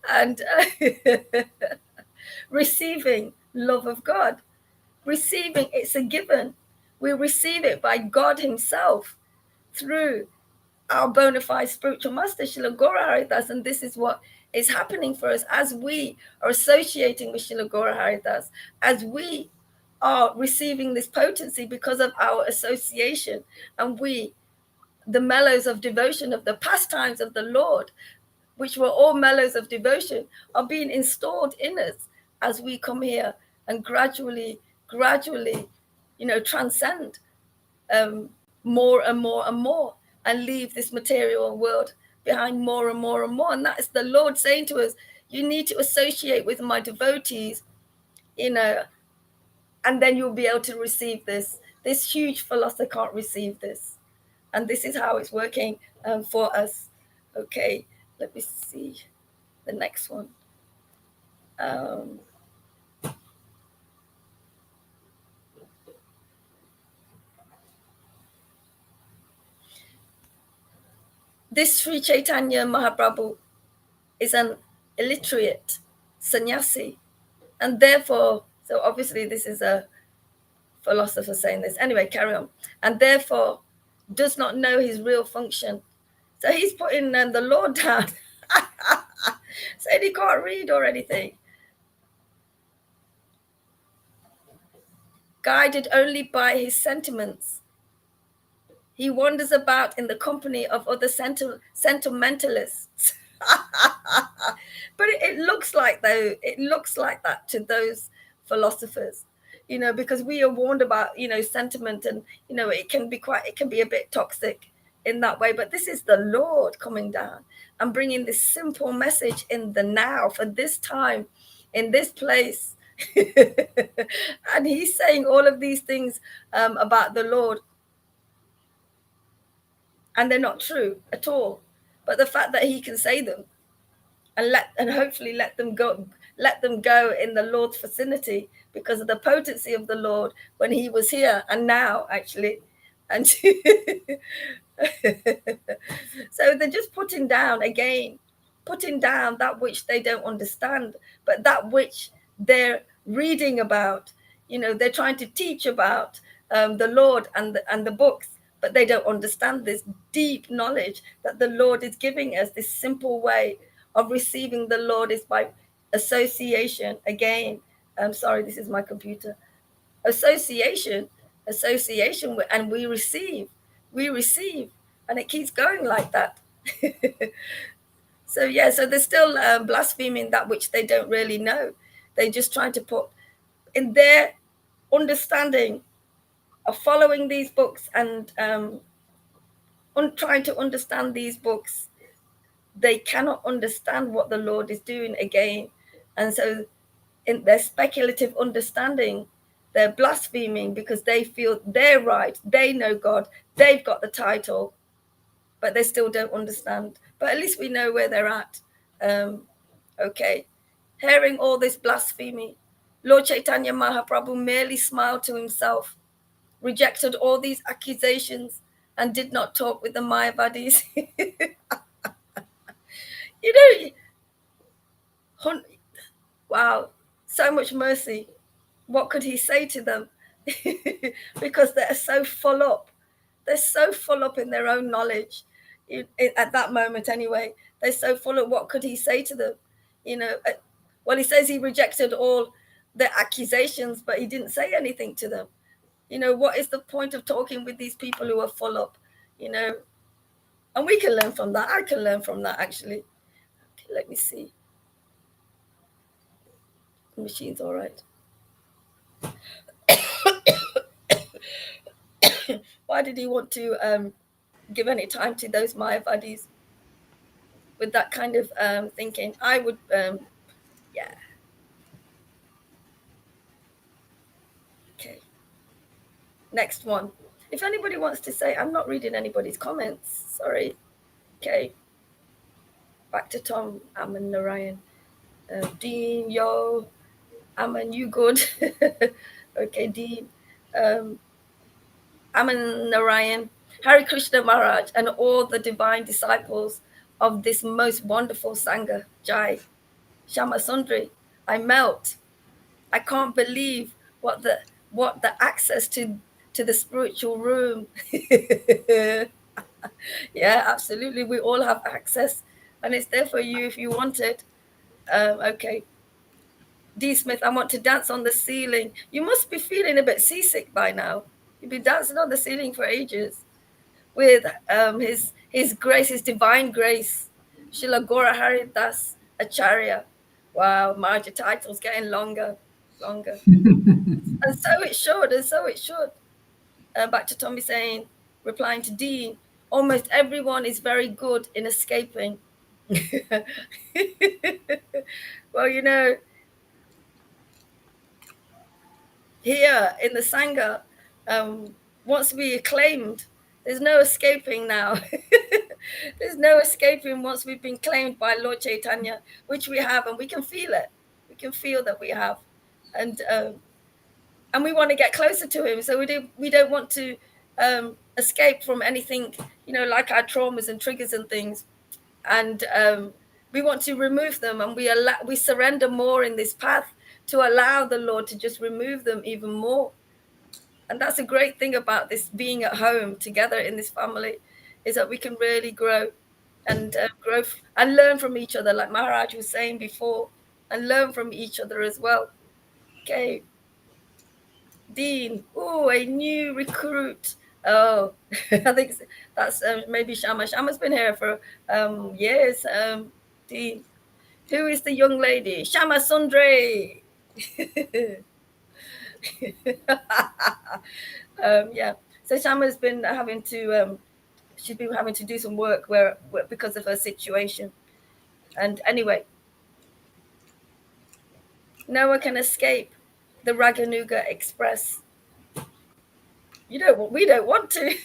and receiving love of God. Receiving, it's a given. We receive it by God himself through our bona fide spiritual master, Srila Gaura Haridas. And this is what is happening for us as we are associating with Srila Gaura Haridas, as we are receiving this potency because of our association. And the mellows of devotion, of the pastimes of the Lord, which were all mellows of devotion, are being installed in us as we come here and gradually, transcend more and more and more, and leave this material world behind more and more and more. And that is the Lord saying to us, you need to associate with my devotees, and then you'll be able to receive this. This huge philosopher can't receive this. And this is how it's working for us. Okay, let me see the next one. This Sri Chaitanya Mahaprabhu is an illiterate sannyasi, and therefore, so obviously this is a philosopher saying this. Anyway, carry on. And therefore, does not know his real function. So he's putting the Lord down, saying he can't read or anything. Guided only by his sentiments, he wanders about in the company of other sentimentalists. But it looks like, though, it looks like that to those philosophers, because we are warned about, sentiment, and, it can be a bit toxic in that way. But this is the Lord coming down and bringing this simple message in the now, for this time, in this place. And he's saying all of these things about the Lord, and they're not true at all. But the fact that he can say them and hopefully let them go in the Lord's vicinity, because of the potency of the Lord when he was here and now, actually. And so they're just putting down that which they don't understand, but that which they're reading about. They're trying to teach about the Lord and the books, but they don't understand this deep knowledge that the Lord is giving us. This simple way of receiving the Lord is by association. Again, I'm sorry, this is my computer. Association, and we receive, and it keeps going like that. So they're still blaspheming that which they don't really know. They're just trying to put in their understanding of following these books and trying to understand these books. They cannot understand what the Lord is doing again. And so in their speculative understanding, they're blaspheming because they feel they're right, they know God, they've got the title, but they still don't understand. But at least we know where they're at. Okay. Hearing all this blasphemy, Lord Caitanya Mahaprabhu merely smiled to himself, rejected all these accusations, and did not talk with the Mayavadis. Wow, so much mercy. What could he say to them? Because they're so full up. They're so full up in their own knowledge. At that moment, anyway, they're so full of what could he say to them? Well, he says he rejected all the accusations, but he didn't say anything to them. What is the point of talking with these people who are full up? And we can learn from that. I can learn from that, actually. Okay, let me see. The machine's all right. Why did he want to give any time to those Mayavadis with that kind of thinking? I would, yeah. Okay. Next one. If anybody wants to say, I'm not reading anybody's comments. Sorry. Okay. Back to Tom, Aman, Narayan. Dean, yo. Aman, you good? Okay, Dean. Aman, Narayan. Hare Krishna Maharaj and all the divine disciples of this most wonderful Sangha, Jai. Shama Sundari, I melt. I can't believe what the access to the spiritual room. Yeah, absolutely. We all have access, and it's there for you if you want it. Okay. D. Smith, I want to dance on the ceiling. You must be feeling a bit seasick by now. You've been dancing on the ceiling for ages with his grace, his divine grace. Srila Gora Haridas Acharya. Wow, Marja title's getting longer. And so it should. Back to Tommy saying, replying to Dean, almost everyone is very good in escaping. Well, here in the Sangha, once we acclaimed, there's no escaping now. There's no escaping once we've been claimed by Lord Caitanya, which we have, and we can feel it. We can feel that we have, and we want to get closer to him. So we don't want to escape from anything, like our traumas and triggers and things, and we want to remove them, and we surrender more in this path to allow the Lord to just remove them even more. And that's a great thing about this being at home together in this family, is that we can really grow and grow and learn from each other, like Maharaj was saying before, and learn from each other as well. Okay, Dean, a new recruit. Oh, I think that's maybe Shama. Shama's been here for years. Dean, who is the young lady? Shama Sundre. Yeah. So Shama's been having to. She's been having to do some work where because of her situation. And anyway, no one can escape the Raganuga Express. We don't want to.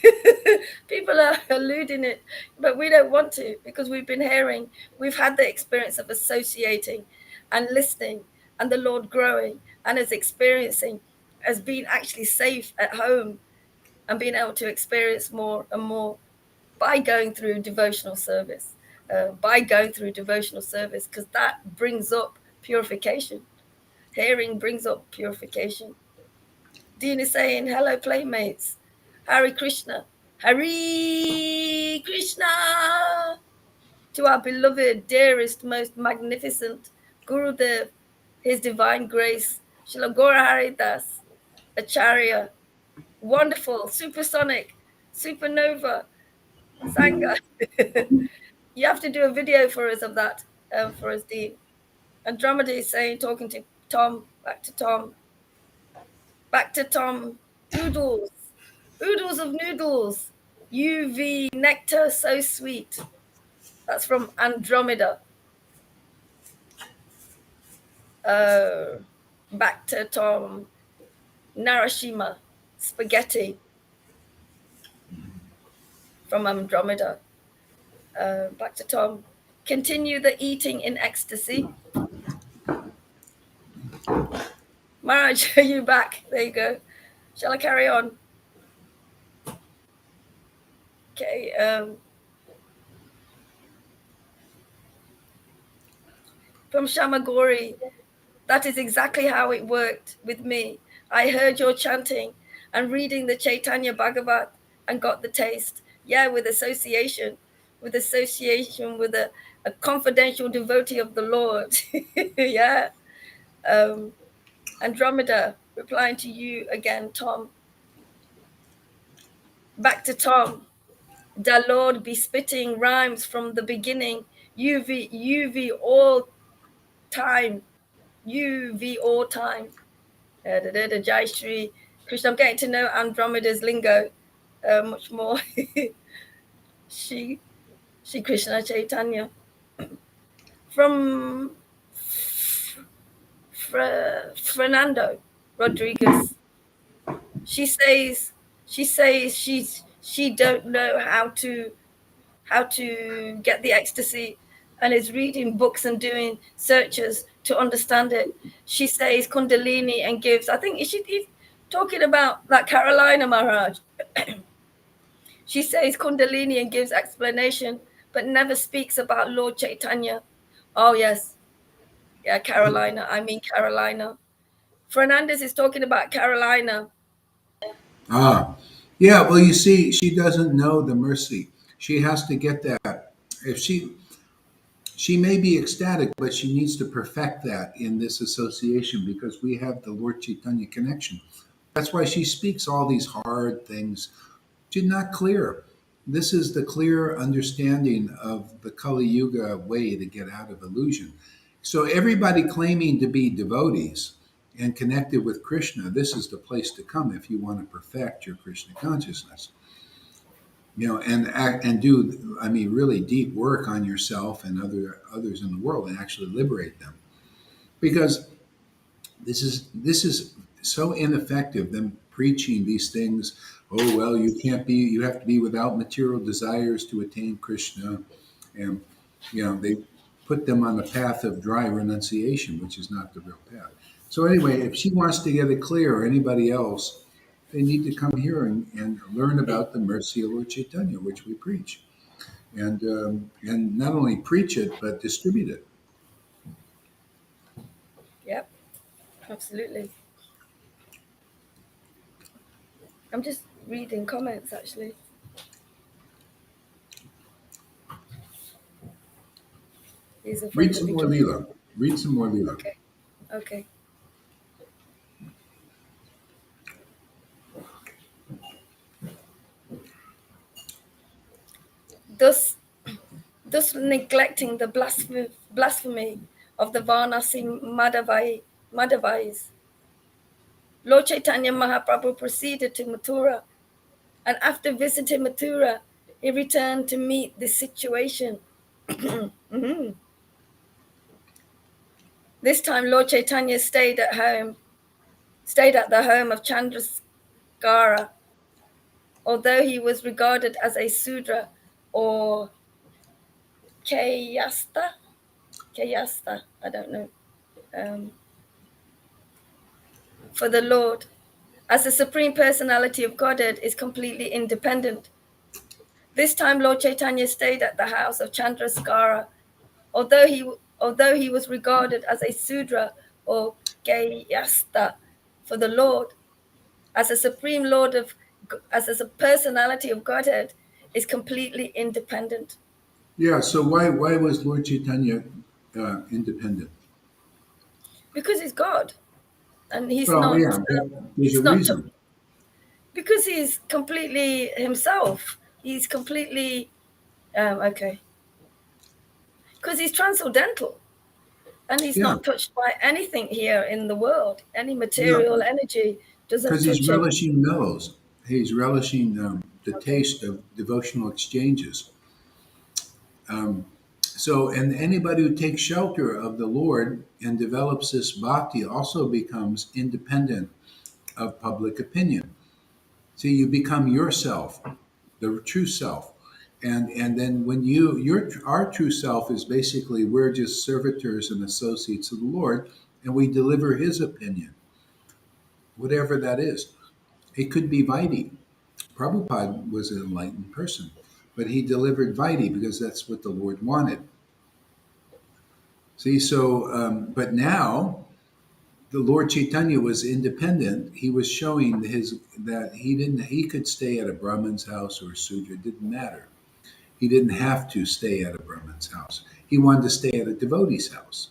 People are alluding it, but we don't want to, because we've had the experience of associating and listening, and the Lord growing, and as being actually safe at home, and being able to experience more and more by going through devotional service, because that brings up purification. Hearing brings up purification. Dean is saying, hello, playmates. Hare Krishna. Hare Krishna. To our beloved, dearest, most magnificent Gurudev, His Divine Grace, Srila Gaura Haridas, Acharya, wonderful, supersonic, supernova, Sangha. You have to do a video for us of that, for us, Dean. Andromeda is saying, talking to Tom, back to Tom. Oodles. Oodles of noodles. UV nectar so sweet. That's from Andromeda. Back to Tom. Narashima. Spaghetti. From Andromeda. Back to Tom. Continue the eating in ecstasy. Maraj, are you back? There you go. Shall I carry on? Okay. From Shamagori, that is exactly how it worked with me. I heard your chanting and reading the Chaitanya Bhagavat and got the taste. Yeah, with association with a confidential devotee of the Lord. Yeah. Andromeda, replying to you again, Tom. Back to Tom. The Lord be spitting rhymes from the beginning. UV all time. UV all time. Jai Shri Krishna. I'm getting to know Andromeda's lingo much more. Shri Krishna Chaitanya. From Fernando Rodriguez. She says she don't know how to get the ecstasy, and is reading books and doing searches to understand it. She says Kundalini and gives, I think she's talking about that Carolina Maharaj. She says Kundalini and gives explanation, but never speaks about Lord Caitanya. Oh yes, yeah, Carolina. I mean Carolina. Fernandez is talking about Carolina. Yeah, well, you see, she doesn't know the mercy. She has to get that. If she may be ecstatic, but she needs to perfect that in this association, because we have the Lord Chaitanya connection. That's why she speaks all these hard things. She's not clear. This is the clear understanding of the Kali Yuga way to get out of illusion. So everybody claiming to be devotees and connected with Krishna, this is the place to come if you want to perfect your Krishna consciousness. and act and do, I mean, really deep work on yourself and others in the world, and actually liberate them. Because this is so ineffective, them preaching these things. Oh well, you have to be without material desires to attain Krishna. And they put them on the path of dry renunciation, which is not the real path. So anyway, if she wants to get it clear, or anybody else, they need to come here and learn about the mercy of Lord Chaitanya, which we preach, and not only preach it but distribute it. Yep, absolutely. I'm just reading comments actually. These are from Read the some more beginning. Leela. Read some more Leela. Okay. Okay. Thus neglecting the blasphemy of the Varnasi Madhavais, Lord Chaitanya Mahaprabhu proceeded to Mathura, and after visiting Mathura, he returned to meet this situation. Mhm. This time, Lord Chaitanya stayed at the home of Chandraskara, although he was regarded as a Sudra or Kayasta, I don't know, for the Lord, as the Supreme Personality of Godhead is completely independent. This time, Lord Chaitanya stayed at the house of Chandraskara, although he was regarded as a Sudra or Gayasta for the Lord, as a Supreme Lord as a personality of Godhead is completely independent. Yeah. So why was Lord Chaitanya independent? Because he's God, and Well, yeah, there's a he's not reason. because he's completely himself. He's completely okay. Because he's transcendental, and he's Yeah, not touched by anything here in the world. Any yeah, material energy doesn't because he's touch him. relishing mellows. He's relishing the Okay. taste of devotional exchanges. Um, and anybody who takes shelter of the Lord and develops this bhakti also becomes independent of public opinion. See, you become yourself, the true self. And then when our true self is basically, we're just servitors and associates of the Lord, and we deliver his opinion, whatever that is. It could be Vaidhi. Prabhupada was an enlightened person, but he delivered Vaidhi because that's what the Lord wanted. See, but now the Lord Chaitanya was independent. He was showing that he could stay at a Brahmin's house or a Sudra. It didn't matter. He didn't have to stay at a Brahmin's house. He wanted to stay at a devotee's house,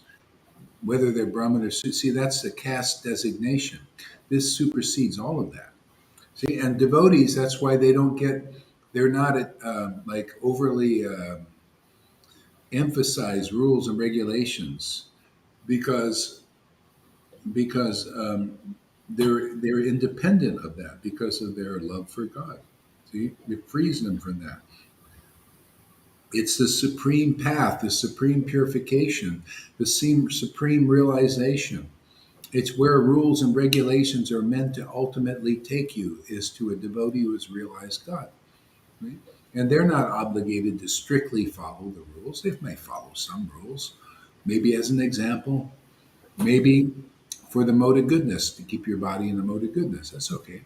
whether they're Brahmin or Sudra. See, that's the caste designation. This supersedes all of that. See, and devotees, that's why they're not like overly emphasize rules and regulations because they're independent of that because of their love for God. See, it frees them from that. It's the supreme path, the supreme purification, the supreme realization. It's where rules and regulations are meant to ultimately take you, is to a devotee who has realized God. Right? And they're not obligated to strictly follow the rules. They may follow some rules, maybe as an example, maybe for the mode of goodness, to keep your body in the mode of goodness. That's okay.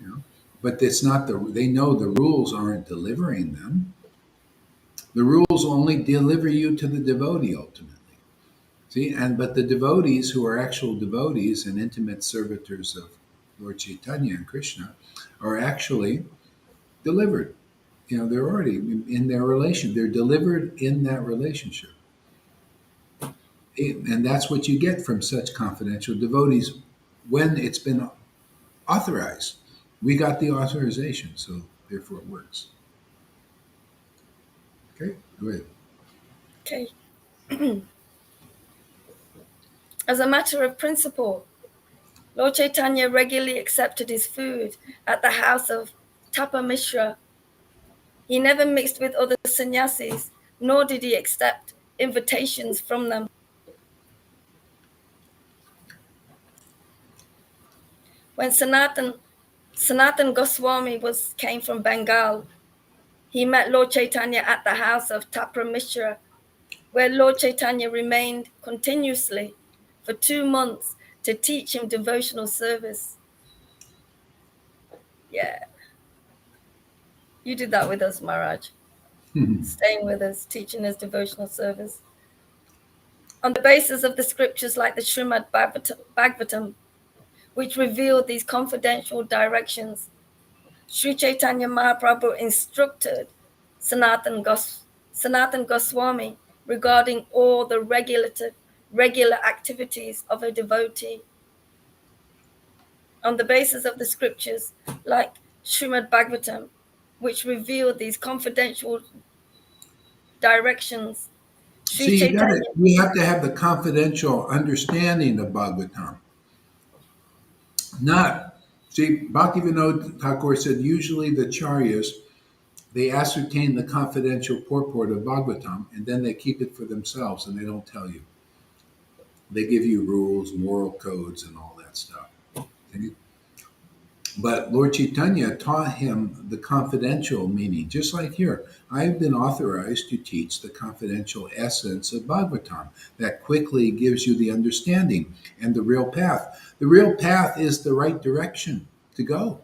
You know? But it's not they know the rules aren't delivering them. The rules only deliver you to the devotee ultimately. See, but the devotees who are actual devotees and intimate servitors of Lord Chaitanya and Krishna are actually delivered. They're already in their relation. They're delivered in that relationship. And that's what you get from such confidential devotees when it's been authorized. We got the authorization, so therefore it works. Okay, go ahead. Okay. As a matter of principle, Lord Chaitanya regularly accepted his food at the house of Tapa Mishra, He never mixed with other sannyasis, nor did he accept invitations from them. When Sanatan Goswami came from Bengal, he met Lord Caitanya at the house of Tapra Mishra, where Lord Caitanya remained continuously for 2 months to teach him devotional service. Yeah. You did that with us, Maharaj. Staying with us, teaching us devotional service. On the basis of the scriptures like the Srimad Bhagavatam, which revealed these confidential directions, Sri Chaitanya Mahaprabhu instructed Sanatan Goswami regarding all the regular activities of a devotee. On the basis of the scriptures like Srimad Bhagavatam, which revealed these confidential directions, Sri See, Chaitanya. you have to have the confidential understanding of Bhagavatam. Bhaktivinoda Thakur said usually the Charyas, they ascertain the confidential purport of Bhagavatam and then they keep it for themselves and they don't tell you. They give you rules, moral codes, and all that stuff. Okay? But Lord Chaitanya taught him the confidential meaning, just like here. I've been authorized to teach the confidential essence of Bhagavatam that quickly gives you the understanding and the real path. The real path is the right direction to go.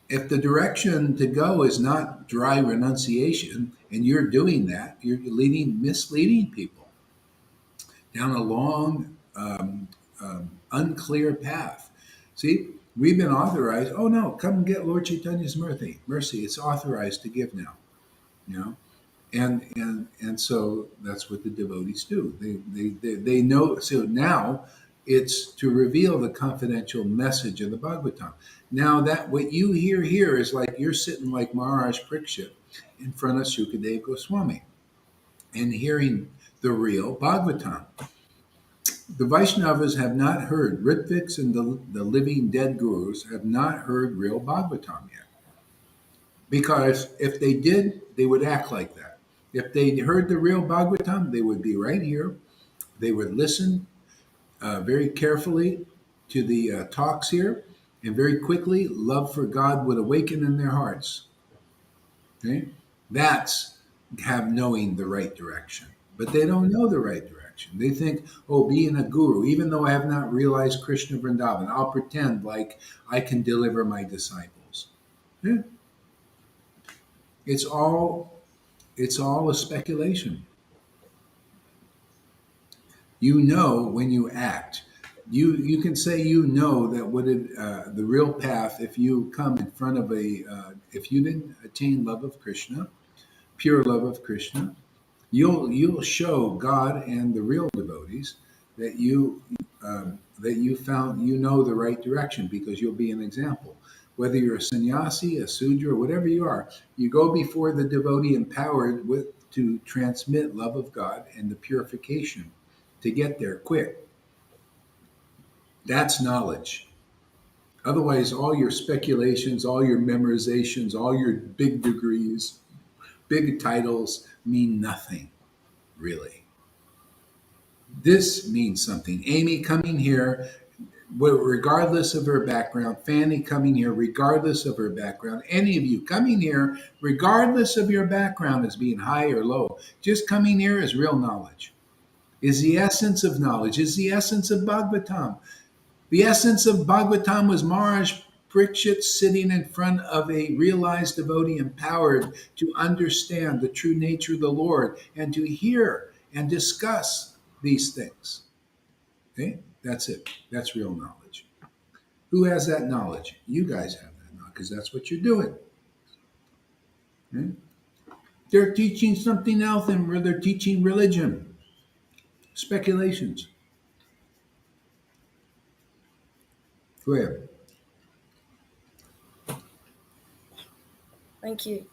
If the direction to go is not dry renunciation, and you're doing that, you're misleading people down a long, unclear path. See, we've been authorized. Oh no, come get Lord Chaitanya's mercy. Mercy, it's authorized to give now. You know, and so that's what the devotees do. They know. So now it's to reveal the confidential message of the Bhagavatam. Now that what you hear here is like you're sitting like Maharaj Parikshit in front of Sukadeva Goswami and hearing the real Bhagavatam. The Vaishnavas have not heard, Rhythmics and the living dead gurus have not heard real Bhagavatam yet. Because if they did, they would act like that. If they heard the real Bhagavatam, they would be right here. They would listen very carefully to the talks here, and very quickly, love for God would awaken in their hearts. Okay? That's knowing the right direction. But they don't know the right direction. They think, oh, being a guru, even though I have not realized Krishna Vrindavan, I'll pretend like I can deliver my disciples. Yeah. It's all a speculation. You know when you act. You can say you know that the real path. If you come in front of if you didn't attain love of Krishna, pure love of Krishna, you'll show God and the real devotees that you found the right direction because you'll be an example. Whether you're a sannyasi, a sudra, whatever you are, you go before the devotee empowered to transmit love of God and the purification to get there quick. That's knowledge. Otherwise, all your speculations, all your memorizations, all your big degrees, big titles mean nothing, really. This means something. Amy coming here, regardless of her background, Fanny coming here, regardless of her background, any of you coming here, regardless of your background as being high or low, just coming here is real knowledge, is the essence of knowledge, is the essence of Bhagavatam. The essence of Bhagavatam was Maharaj Parikshit sitting in front of a realized devotee empowered to understand the true nature of the Lord and to hear and discuss these things. Okay? That's it. That's real knowledge. Who has that knowledge? You guys have that knowledge because that's what you're doing. Okay? They're teaching something else and they're teaching religion. Speculations. Go ahead. Thank you.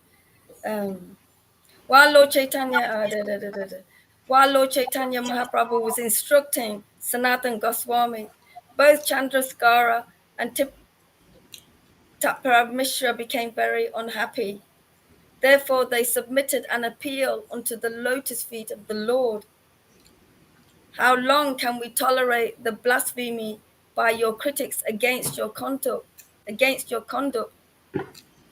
While Lord Chaitanya Mahaprabhu was instructing Sanatan Goswami, both Chandraskara and Tapara Mishra became very unhappy. Therefore they submitted an appeal unto the lotus feet of the Lord. How long can we tolerate the blasphemy by your critics against your conduct?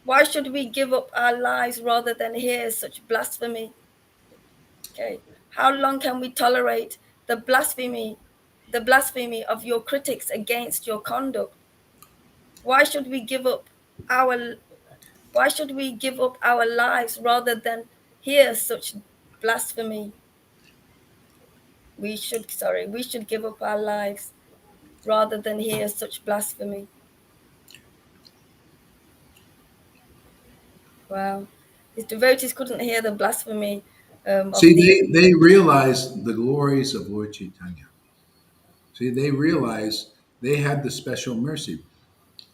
Why should we give up our lives rather than hear such blasphemy? Okay. How long can we tolerate the blasphemy of your critics against your conduct? Why should we give up our lives rather than hear such blasphemy? We should give up our lives rather than hear such blasphemy. Wow. His devotees couldn't hear the blasphemy See, of these. they realized the glories of Lord Caitanya. See, they realized they had the special mercy.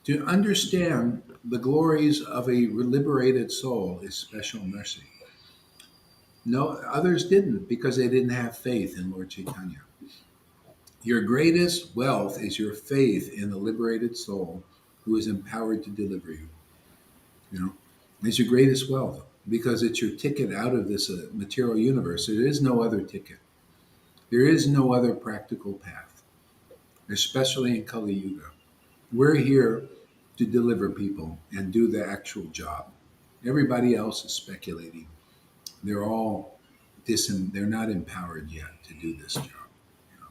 To understand the glories of a liberated soul is special mercy. No, others didn't because they didn't have faith in Lord Caitanya. Your greatest wealth is your faith in the liberated soul who is empowered to deliver you. You know, it's your greatest wealth because it's your ticket out of this material universe. There is no other ticket. There is no other practical path, especially in Kali Yuga. We're here to deliver people and do the actual job. Everybody else is speculating. They're all they're not empowered yet to do this job. You know?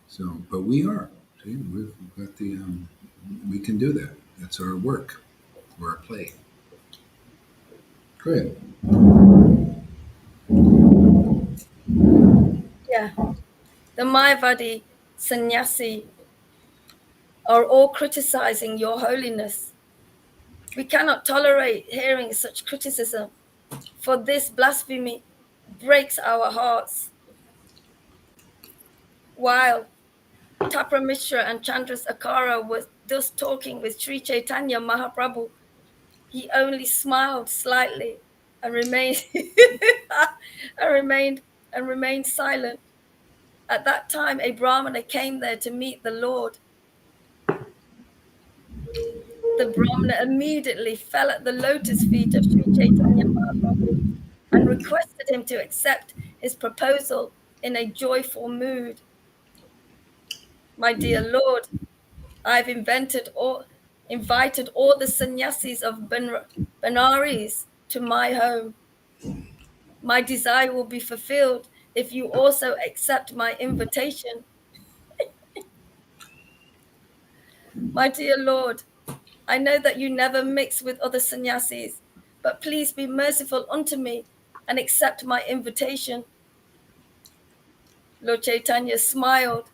So, but we are. See, we've got the. We can do that. That's our work or our play. Good. Yeah. The Mayavadi sannyasi are all criticizing your holiness. We cannot tolerate hearing such criticism, for this blasphemy breaks our hearts. While Tapra Mishra and Chandras Akara were thus talking with Sri Chaitanya Mahaprabhu, he only smiled slightly and remained and remained silent. At that time, a Brahmana came there to meet the Lord. The Brahmana immediately fell at the lotus feet of Sri Chaitanya Mahaprabhu and requested him to accept his proposal in a joyful mood. My dear Lord, I've invited all the sannyasis of Benares to my home. My desire will be fulfilled if you also accept my invitation. My dear Lord, I know that you never mix with other sannyasis, but please be merciful unto me and accept my invitation. Lord Chaitanya smiled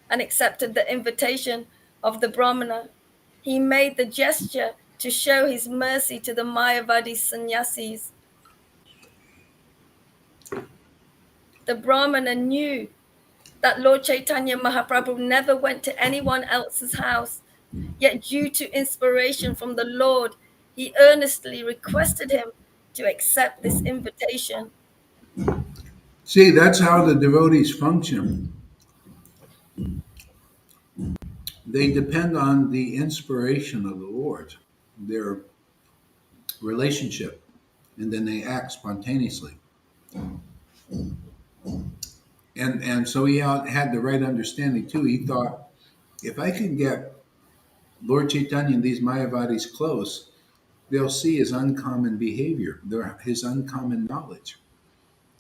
and accepted the invitation of the Brahmana. He made the gesture to show his mercy to the Mayavadi sannyasis. The Brahmana knew that Lord Chaitanya Mahaprabhu never went to anyone else's house, yet due to inspiration from the Lord, he earnestly requested him to accept this invitation. See, that's how the devotees function. They depend on the inspiration of the Lord, their relationship, and then they act spontaneously. And so he had the right understanding too. He thought, if I can get Lord Chaitanya and these Mayavadis close, they'll see his uncommon behavior, his uncommon knowledge.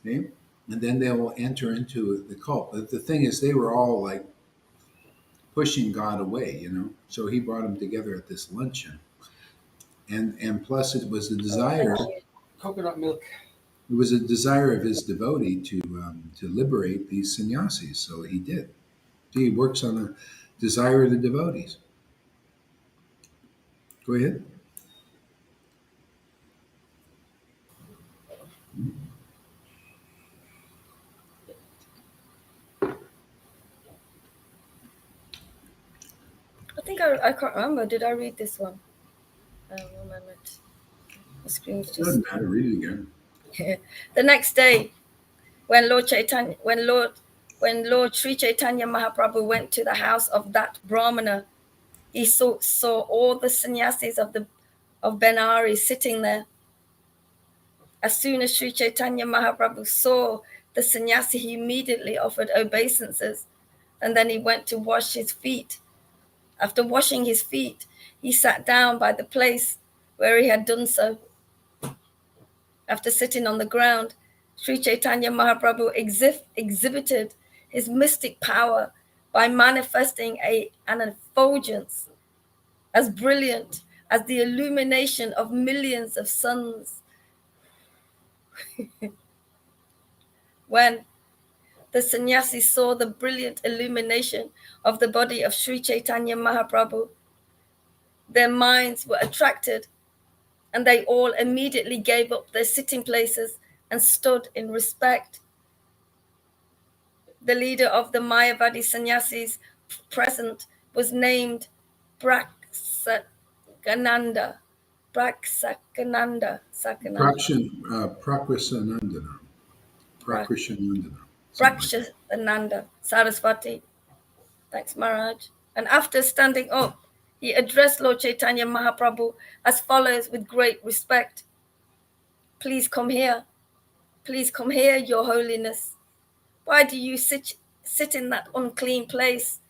Okay? And then they will enter into the cult. But the thing is, they were all like pushing God away, you know. So he brought them together at this luncheon. And plus it was the desire. Coconut milk. It was a desire of his devotee to liberate these sannyasis. So he did. He works on the desire of the devotees. Go ahead. I think I can't remember. Did I read this one? One moment. The screen's just. Doesn't matter. Read it again. The next day, when Lord Sri Chaitanya Mahaprabhu went to the house of that Brahmana, he saw all the sannyasis of of Benari sitting there. As soon as Sri Chaitanya Mahaprabhu saw the sannyasi, he immediately offered obeisances, and then he went to wash his feet. After washing his feet, he sat down by the place where he had done so. After sitting on the ground, Sri Chaitanya Mahaprabhu exhibited his mystic power by manifesting an effulgence as brilliant as the illumination of millions of suns. When the sannyasis saw the brilliant illumination of the body of Sri Chaitanya Mahaprabhu, their minds were attracted, and they all immediately gave up their sitting places and stood in respect. The leader of the Mayavadi sannyasis present was named Praksakananda. Praksakananda. Prakrishanandana. Prakrishanandana. Prakshananda Saraswati. Thanks, Maharaj. And after standing up, he addressed Lord Chaitanya Mahaprabhu as follows with great respect. Please come here. Please come here, Your Holiness. Why do you sit in that unclean place?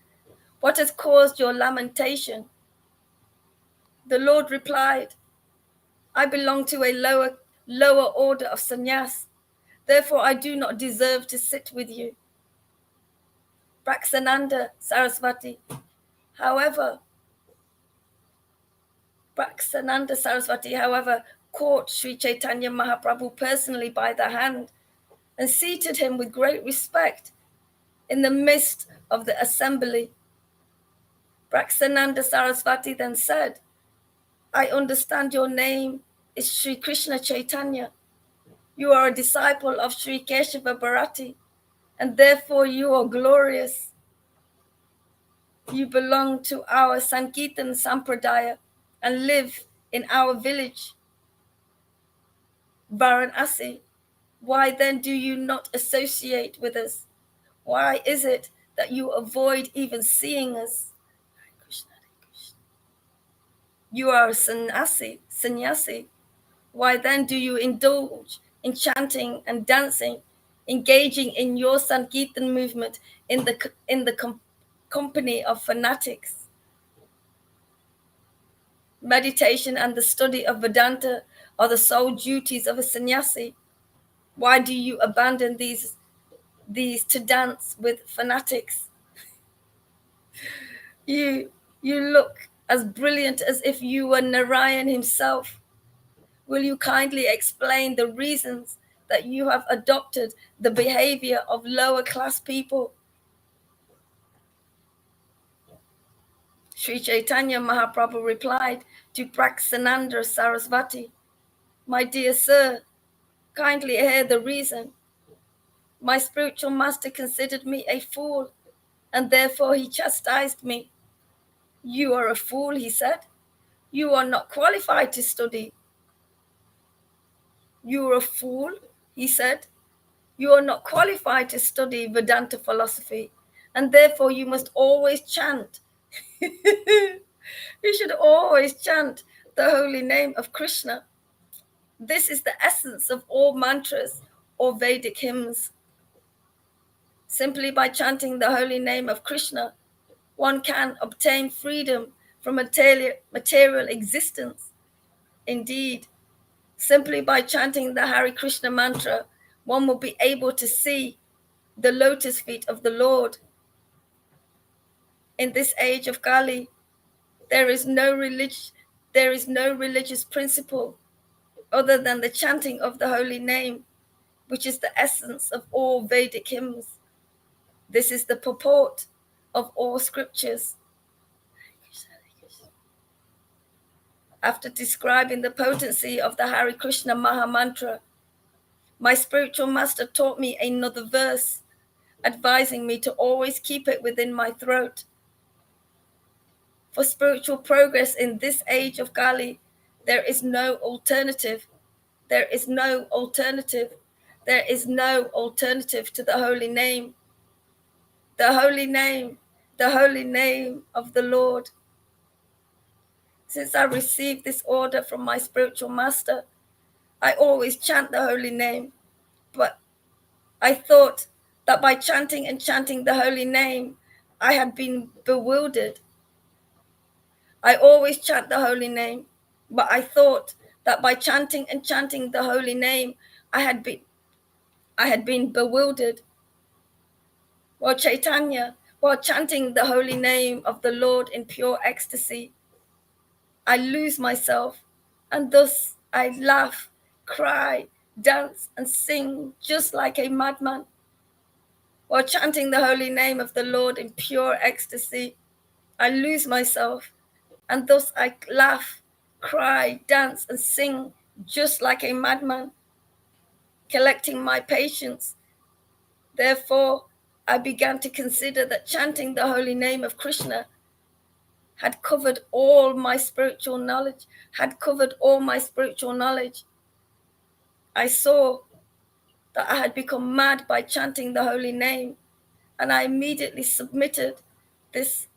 What has caused your lamentation? The Lord replied, I belong to a lower order of sannyas. Therefore, I do not deserve to sit with you. Praksananda Saraswati. However, caught Sri Chaitanya Mahaprabhu personally by the hand and seated him with great respect in the midst of the assembly. Praksananda Saraswati then said, I understand your name is Sri Krishna Chaitanya. You are a disciple of Sri Keshava Bharati, and therefore you are glorious. You belong to our Sankirtan Sampradaya and live in our village, Varanasi. Why then do you not associate with us? Why is it that you avoid even seeing us? You are a sannyasi. Why then do you indulge in chanting and dancing, engaging in your Sankirtan movement in the company of fanatics? Meditation and the study of Vedanta are the sole duties of a sannyasi. Why do you abandon these to dance with fanatics? You look as brilliant as if you were Narayan himself. Will you kindly explain the reasons that you have adopted the behavior of lower class people? Sri Chaitanya Mahaprabhu replied to Praksananda Saraswati, my dear sir, kindly hear the reason. My spiritual master considered me a fool, and therefore he chastised me. You are a fool, he said. You are not qualified to study. You are a fool, he said. You are not qualified to study Vedanta philosophy, and therefore you must always chant. You should always chant the holy name of Krishna. This is the essence of all mantras or Vedic hymns. Simply by chanting the holy name of Krishna, one can obtain freedom from material existence. Indeed, simply by chanting the Hare Krishna mantra, one will be able to see the lotus feet of the Lord. In this age of Kali, there is no religious principle other than the chanting of the holy name, which is the essence of all Vedic hymns. This is the purport of all scriptures. After describing the potency of the Hare Krishna Maha Mantra, my spiritual master taught me another verse, advising me to always keep it within my throat. For spiritual progress in this age of Kali, there is no alternative. There is no alternative. There is no alternative to the holy name. The holy name of the Lord. Since I received this order from my spiritual master, I always chant the holy name, but I thought that by chanting and chanting the holy name, I had been bewildered. I always chant the holy name, but I thought that by chanting and chanting the holy name, I had been bewildered. While chanting the holy name of the Lord in pure ecstasy, I lose myself, and thus I laugh, cry, dance, and sing just like a madman. While chanting the holy name of the Lord in pure ecstasy, I lose myself, and thus I laugh, cry, dance, and sing just like a madman. Collecting my patience, therefore, I began to consider that chanting the holy name of Krishna had covered all my spiritual knowledge, I saw that I had become mad by chanting the holy name, and I immediately submitted this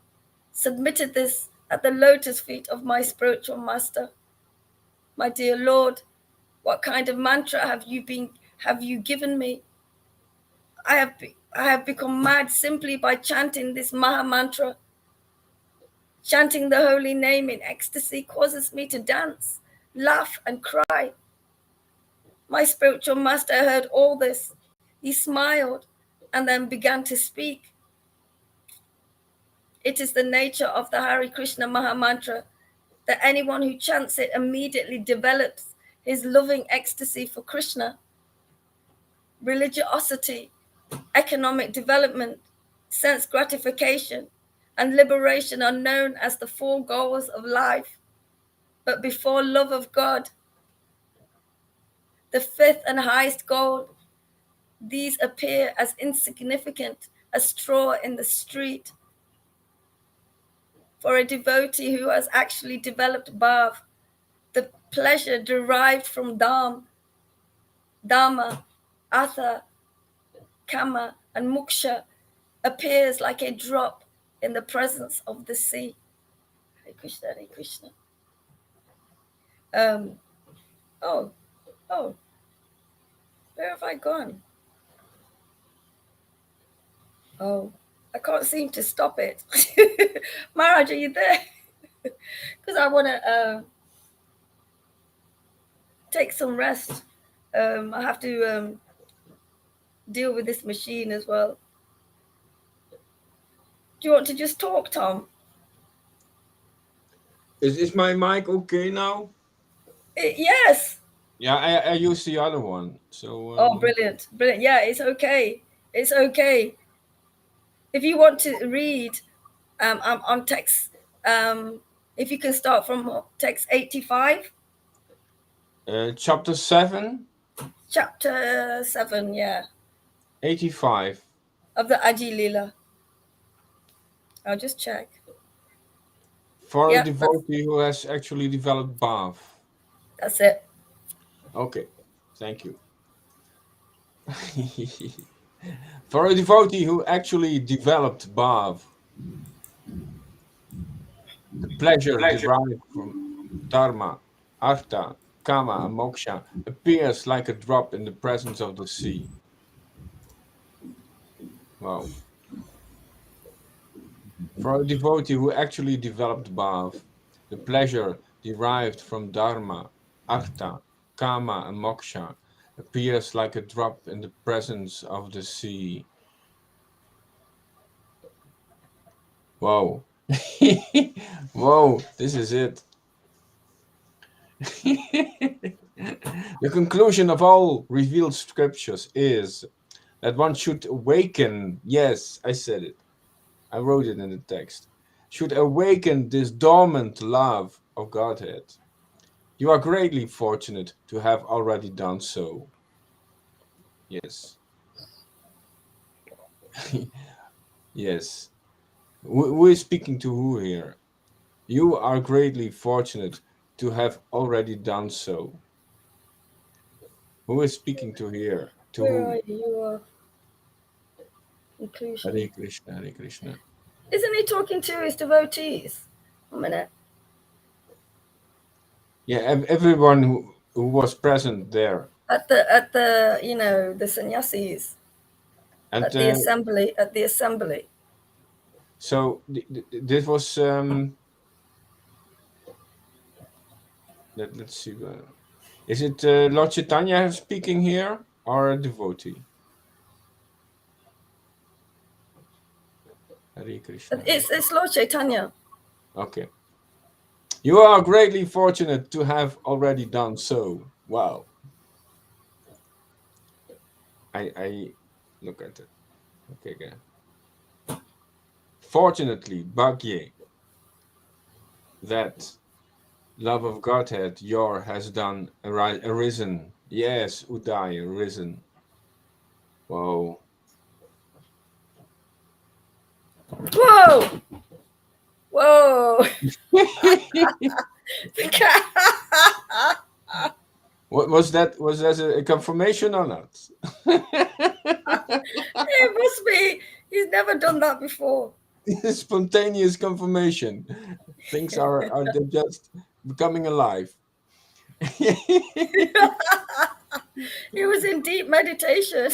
at the lotus feet of my spiritual master. My dear Lord, what kind of mantra have you given me? I have become mad simply by chanting this Maha mantra. Chanting the holy name in ecstasy causes me to dance, laugh, and cry. My spiritual master heard all this. He smiled and then began to speak. It is the nature of the Hare Krishna Maha Mantra that anyone who chants it immediately develops his loving ecstasy for Krishna. Religiosity, economic development, sense gratification, and liberation are known as the four goals of life. But before love of God, the fifth and highest goal, these appear as insignificant as straw in the street. For a devotee who has actually developed bhav, the pleasure derived from dharma, artha, kama, and moksha appears like a drop in the presence of the sea. Hare Krishna, Hare Krishna. Oh, where have I gone? Oh, I can't seem to stop it. Maharaj, are you there? Because I want to take some rest. I have to deal with this machine as well. Do you want to just talk, Tom? Is my mic okay now? Yes. Yeah, I used the other one. So Oh, brilliant. Brilliant. Yeah, it's okay. It's okay. If you want to read on text, if you can start from text 85. chapter 7, Chapter 7, yeah, 85. of the Aji Lila. I'll just check. For a Yeah, devotee who has actually developed bhav. that's it. Okay, thank you. For a devotee who actually developed bhav, the pleasure derived from dharma, artha, kama, and moksha appears like a drop in the presence of the sea. Wow. For a devotee who actually developed bhav, the pleasure derived from dharma, artha, kama, and moksha appears like a drop in the presence of the sea. Whoa. Whoa, this is it. The conclusion of all revealed scriptures is that one should awaken. Yes, I said it. I wrote it in the text. Should awaken this dormant love of Godhead. You are greatly fortunate to have already done so. Yes. Yes. Who is speaking to who here? You are greatly fortunate to have already done so. Who is speaking to here? To Where are who? you? You are inclusion. Hare Krishna, Hare Krishna. Isn't he talking to his devotees? A minute. Yeah, everyone who was present there at the the sannyasis at at the assembly. so this was let's see, is it Lord Chaitanya speaking here or a devotee? Hare Krishna. It's Lord Caitanya. Okay. You are greatly fortunate to have already done so. Wow. I look at it. Okay, again. Fortunately, Bhagye, that love of Godhead, your has done arisen. Yes, Uday, arisen. Whoa. Whoa, whoa! What was that? Was that a confirmation or not? It must be. He's never done that before. Spontaneous confirmation. Things are they just becoming alive. He was in deep meditation.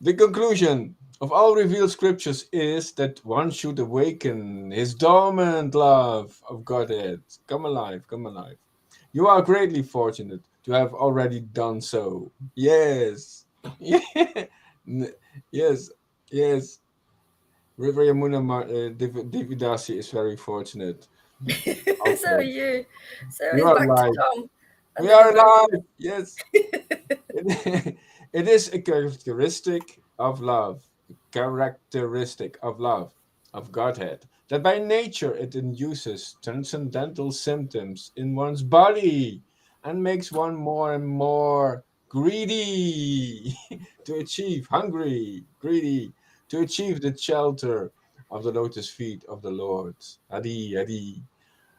The conclusion of all revealed scriptures is that one should awaken his dormant love of Godhead. Come alive, come alive. You are greatly fortunate to have already done so. Yes. Yes, yes. River Yamuna Dividasi is very fortunate. So are Also, you. So you he's are back to alive. Tom We and the are devotee. alive. Yes. It is a characteristic of love, of Godhead, that by nature it induces transcendental symptoms in one's body and makes one more and more greedy greedy to achieve the shelter of the lotus feet of the Lord. Hari, Hari,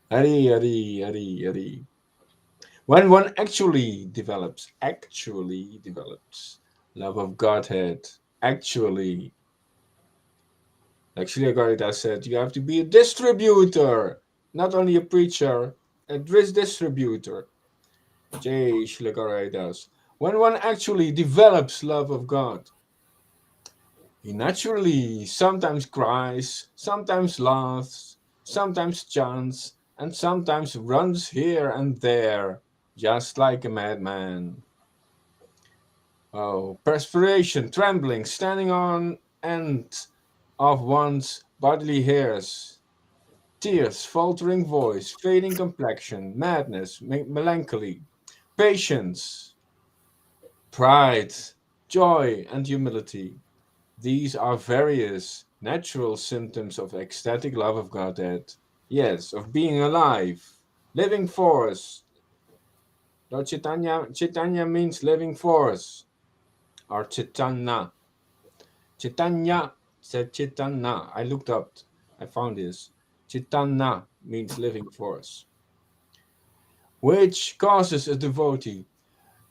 Hari, Hari, Hari, Hari. When one actually develops love of Godhead, actually, like Sri Garita said, you have to be a distributor, not only a preacher, a distributor. Jay Sri Garitas. When one actually develops love of God, he naturally sometimes cries, sometimes laughs, sometimes chants, and sometimes runs here and there, just like a madman. Oh, perspiration, trembling, standing on end of one's bodily hairs, tears, faltering voice, fading complexion, madness, melancholy, patience, pride, joy, and humility. These are various natural symptoms of ecstatic love of Godhead. Yes, of being alive, living force. Lord Chaitanya means living force, or Chaitanya. Chaitanya said Chaitanya. I looked up. I found this. Chaitanya means living force, which causes a devotee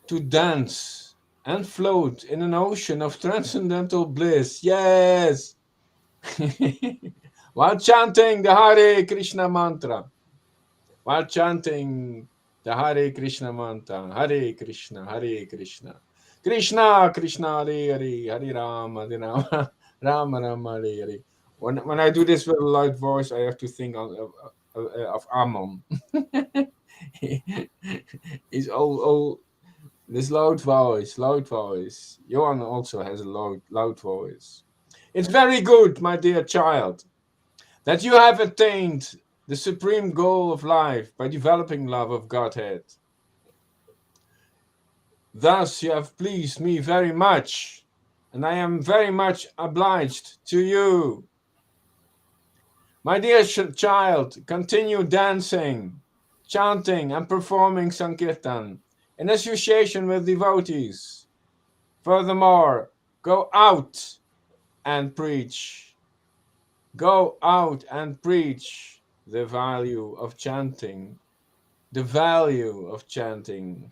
to dance and float in an ocean of transcendental bliss. Yes! While chanting the Hare Krishna mantra. While chanting the Hare Krishna mantra. Hare Krishna, Hare Krishna. Krishna, Krishna, Hare Hare, Hare Rama, Hare Rama, Rama Rama, Hare Hare. When I do this with a loud voice, I have to think of Amon. He's all this loud voice, loud voice. Johan also has a loud voice. It's very good, my dear child, that you have attained the supreme goal of life by developing love of Godhead. Thus, you have pleased me very much, and I am very much obliged to you. My dear child, continue dancing, chanting, and performing Sankirtan in association with devotees. Furthermore, go out and preach. Go out and preach the value of chanting. The value of chanting.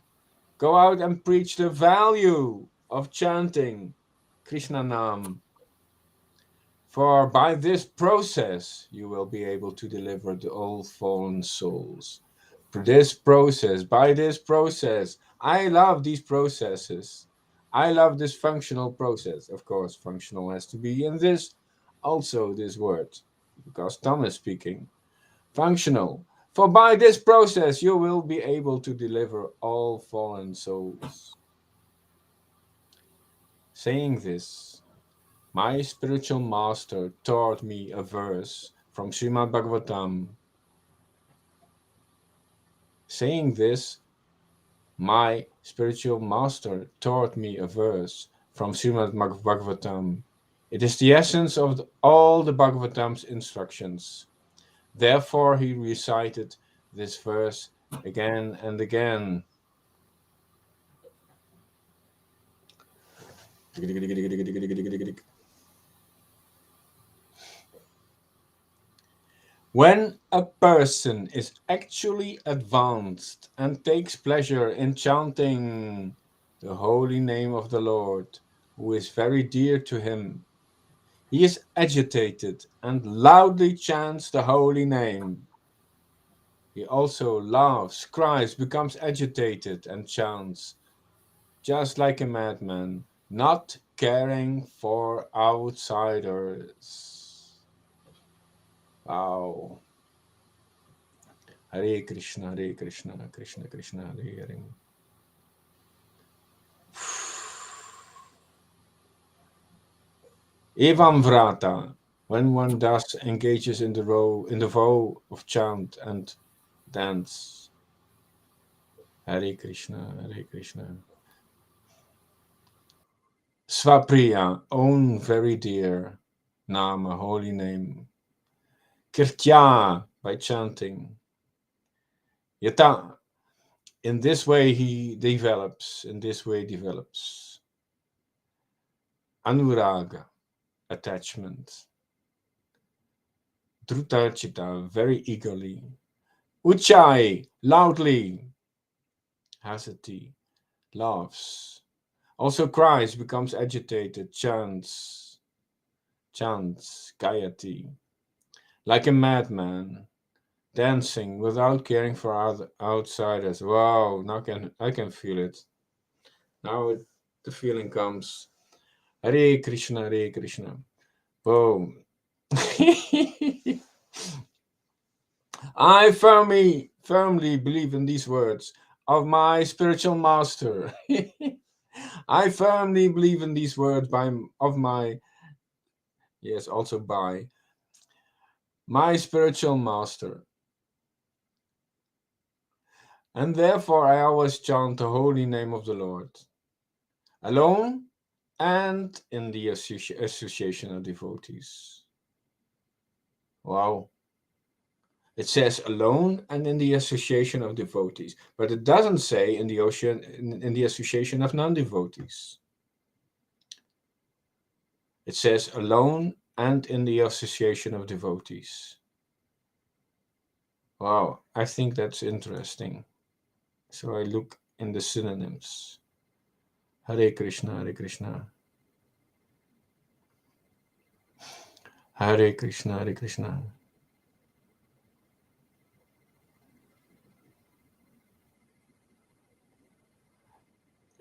Go out and preach the value of chanting Krishna Nam. For by this process you will be able to deliver the all fallen souls. For this process, by this process, I love these processes. I love this functional process. Of course, functional has to be in this, also this word, because Tom is speaking. Functional. For by this process you will be able to deliver all fallen souls. Saying this, my spiritual master taught me a verse from Srimad Bhagavatam. Saying this, my spiritual master taught me a verse from Srimad Bhagavatam. It is the essence of all the Bhagavatam's instructions. Therefore, he recited this verse again and again. When a person is actually advanced and takes pleasure in chanting the holy name of the Lord, who is very dear to him, he is agitated and loudly chants the holy name. He also laughs, cries, becomes agitated, and chants, just like a madman, not caring for outsiders. Wow. Hare Krishna, Krishna Krishna, Hare Hare. Evam Vrata, when one thus engages in the vow of chant and dance. Hare Krishna, Hare Krishna. Svapriya, own very dear, Nama, holy name. Kirtya, by chanting. Yata, in this way develops. Anuraga, attachment. Drutachita, very eagerly. Uchai, loudly. Hasati, laughs. Also cries, becomes agitated, chants, Gayati. Like a madman, dancing without caring for outsiders. Wow, now I can feel it. Now the feeling comes. Hare Krishna, Hare Krishna. Boom. I firmly believe in these words of my spiritual master. I firmly believe in these words by my spiritual master. And therefore I always chant the holy name of the Lord, alone and in the association of devotees. Wow. It says alone and in the association of devotees, but it doesn't say in the association of non-devotees. It says alone and in the association of devotees. Wow, I think that's interesting. So I look in the synonyms. Hare Krishna, Hare Krishna. Hare Krishna, Hare Krishna.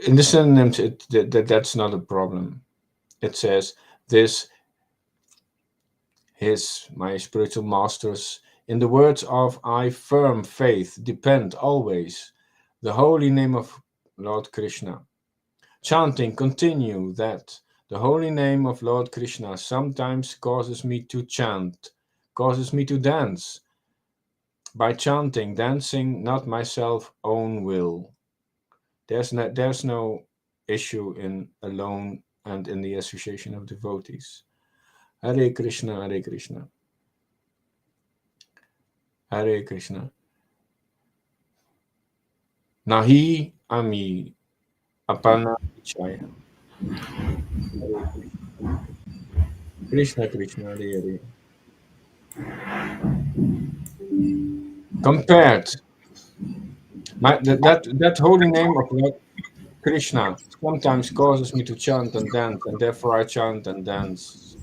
In the synonyms, that's not a problem. It says this, my spiritual masters, in the words of I firm faith, depend always, the holy name of Lord Krishna. Chanting, continue that the holy name of Lord Krishna sometimes causes me to chant, causes me to dance. By chanting, dancing, not myself own will. There's no issue in alone and in the association of devotees. Hare Krishna, Hare Krishna. Hare Krishna. Nahi ami apana ichaya. Krishna Krishna, Hare Hare. Compared, that holy name of Lord Krishna sometimes causes me to chant and dance, and therefore I chant and dance.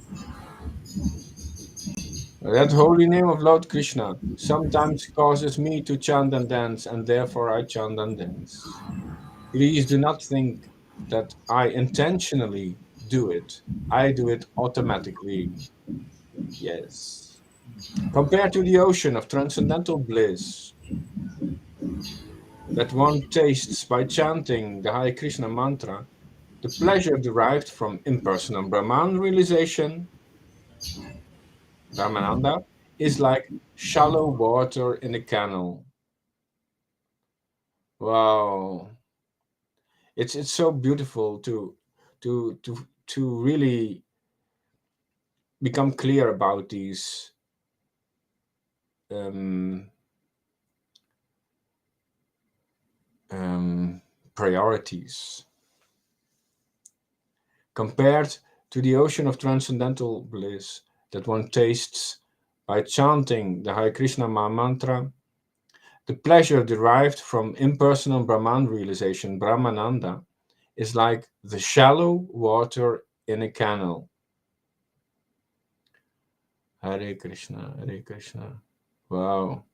That holy name of Lord Krishna sometimes causes me to chant and dance, and therefore I chant and dance. Please do not think that I intentionally do it. I do it automatically. Yes. Compared to the ocean of transcendental bliss that one tastes by chanting the Hare Krishna mantra, the pleasure derived from impersonal Brahman realization, Brahmananda, is like shallow water in a canal. Wow. It's so beautiful to really become clear about these um, priorities. Compared to the ocean of transcendental bliss that one tastes by chanting the Hare Krishna mantra, the pleasure derived from impersonal Brahman realization, Brahmananda, is like the shallow water in a canal. Hare Krishna, Hare Krishna. Wow.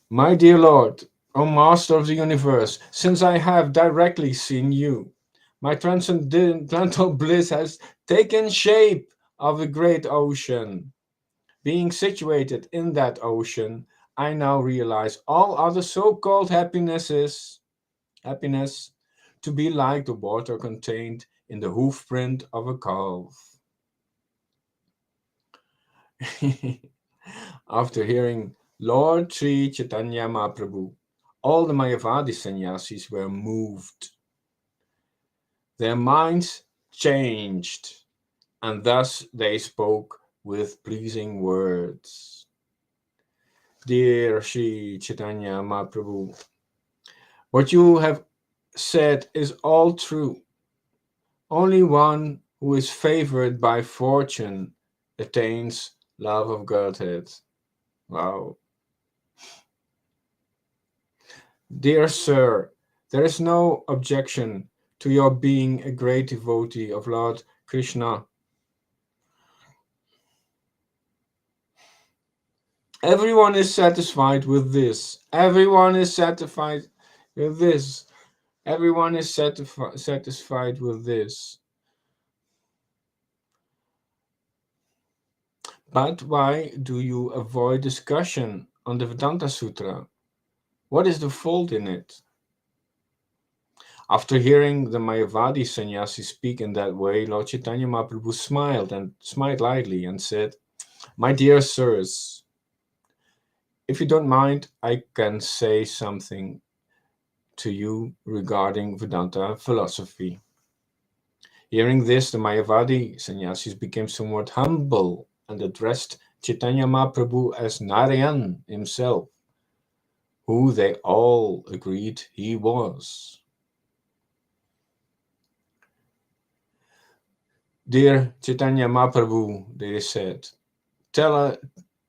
My dear Lord, O Master of the universe, since I have directly seen you, my transcendental bliss has taken shape of a great ocean. Being situated in that ocean, I now realize all other so-called happiness to be like the water contained in the hoofprint of a calf. After hearing Lord Sri Chaitanya Mahaprabhu, all the Mayavadi sannyasis were moved. Their minds changed, and thus they spoke with pleasing words. Dear Sri Chaitanya Mahaprabhu, what you have said is all true. Only one who is favored by fortune attains love of Godhead. Wow. Dear Sir, there is no objection to your being a great devotee of Lord Krishna. Everyone is satisfied with this. Everyone is satisfied with this. Everyone is satisfied with this. But why do you avoid discussion on the Vedanta Sutra? What is the fault in it? After hearing the Mayavadi sannyasi speak in that way, Lord Chaitanya Mahaprabhu smiled lightly and said, "My dear sirs, if you don't mind, I can say something to you regarding Vedanta philosophy." Hearing this, the Mayavadi sannyasis became somewhat humble and addressed Chaitanya Mahaprabhu as Narayan himself, who they all agreed he was. Dear Chaitanya Mahaprabhu, they said, tell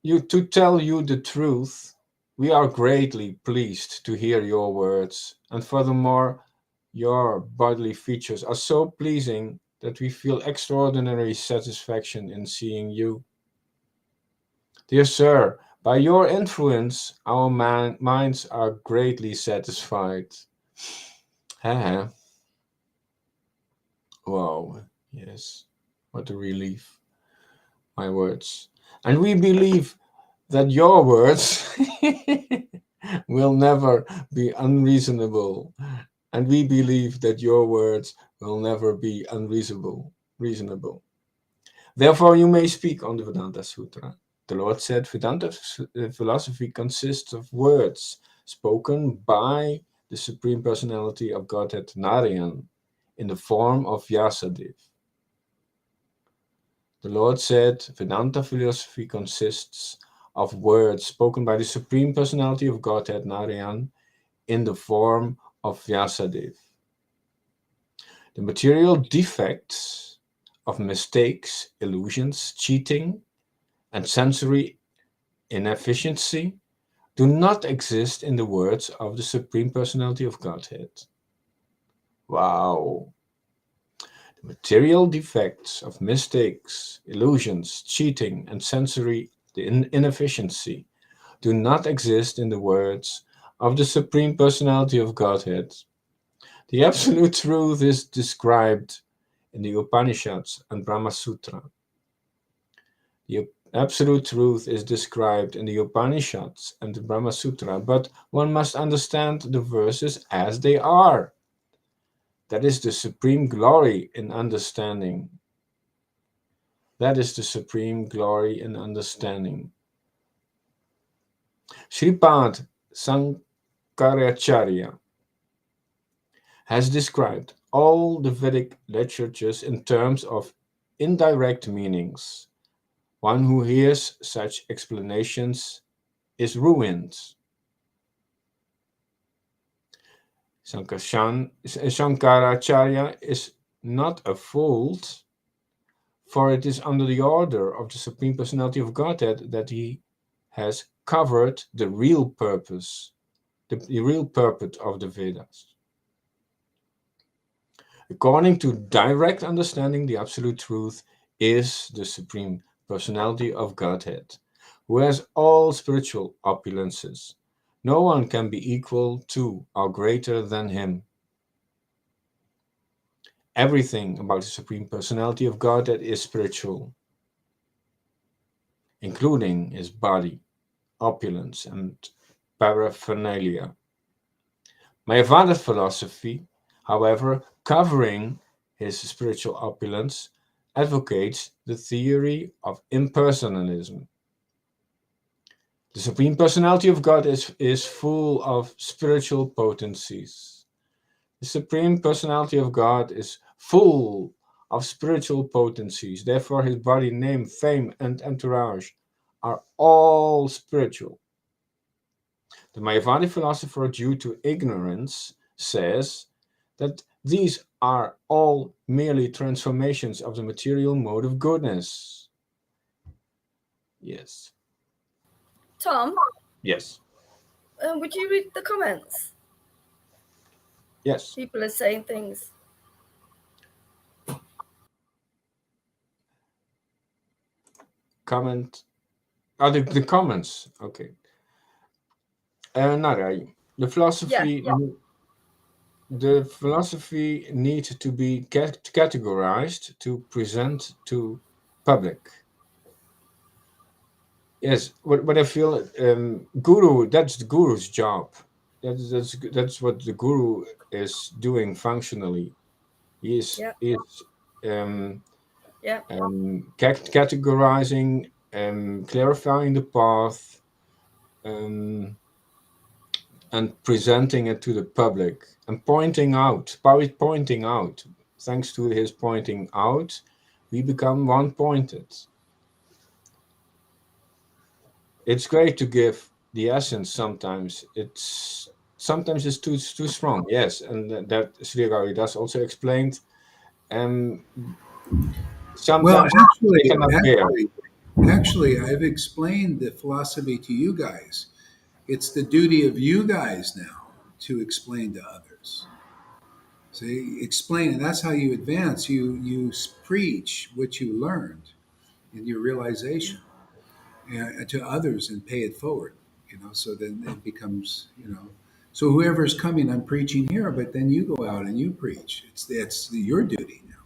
you the truth, we are greatly pleased to hear your words, and furthermore, your bodily features are so pleasing that we feel extraordinary satisfaction in seeing you. Dear sir, by your influence, our minds are greatly satisfied. Wow, yes, what a relief. My words. And we believe that your words will never be unreasonable. And we believe that your words will never be reasonable. Therefore, you may speak on the Vedanta Sutra. The Lord said Vedanta philosophy consists of words spoken by the Supreme Personality of Godhead Narayan in the form of Vyasadeva. The Lord said Vedanta philosophy consists of words spoken by the Supreme Personality of Godhead Narayan in the form of Vyasadeva. The material defects of mistakes, illusions, cheating, and sensory inefficiency do not exist in the words of the Supreme Personality of Godhead. Wow. Material defects of mistakes, illusions, cheating, and sensory inefficiency do not exist in the words of the Supreme Personality of Godhead. The Absolute Truth is described in the Upanishads and Brahma Sutra. The Absolute Truth is described in the Upanishads and the Brahma Sutra, but one must understand the verses as they are. That is the supreme glory in understanding. That is the supreme glory in understanding. Sripad Sankaracharya has described all the Vedic literatures in terms of indirect meanings. One who hears such explanations is ruined. Shankaracharya is not a fault, for it is under the order of the Supreme Personality of Godhead that he has covered the real purpose, the real purpose of the Vedas. According to direct understanding, the Absolute Truth is the Supreme Personality of Godhead, who has all spiritual opulences. No one can be equal to or greater than him. Everything about the Supreme Personality of Godhead is spiritual, including his body, opulence, and paraphernalia. Mayavada philosophy, however, covering his spiritual opulence, advocates the theory of impersonalism. The Supreme Personality of God is full of spiritual potencies. The Supreme Personality of God is full of spiritual potencies. Therefore, his body, name, fame, and entourage are all spiritual. The Mayavadi philosopher, due to ignorance, says that these are all merely transformations of the material mode of goodness. Yes. Tom, Yes. would you read the comments? Yes. People are saying things. Comment. Oh, the comments. Okay. Narai, the philosophy, the philosophy needs to be categorized to present to public. Yes, what I feel, guru. That's the guru's job. That's what the guru is doing functionally. He is Yeah, he is um, yeah. categorizing, clarifying the path, and presenting it to the public and pointing out. By pointing out, thanks to his pointing out, we become one-pointed. It's great to give the essence sometimes. Sometimes it's too strong, yes, and that Sri Haridas also explained. Um, Well, sometimes they actually, cannot bear. actually, actually, I've explained the philosophy to you guys. It's the duty of you guys now to explain to others. See, explain, and that's how you advance. You preach what you learned in your realization to others and pay it forward. So then it becomes. So whoever's coming, I'm preaching here, but then you go out and you preach. It's your duty now.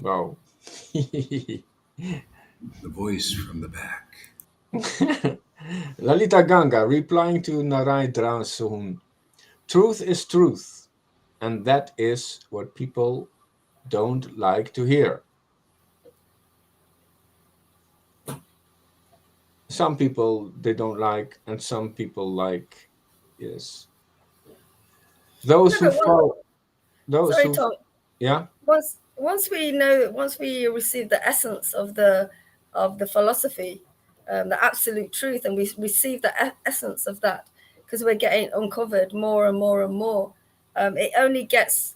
Wow. The voice from the back. Lalita Ganga replying to Narendra Sohun. Truth is truth, and that is what people don't like to hear. Some people they don't like, and some people like. Yes, those No, who but follow, those sorry, who, Tom. yeah. Once we receive the essence of the philosophy, the absolute truth, and we receive the essence of that, because we're getting uncovered more and more and more. It only gets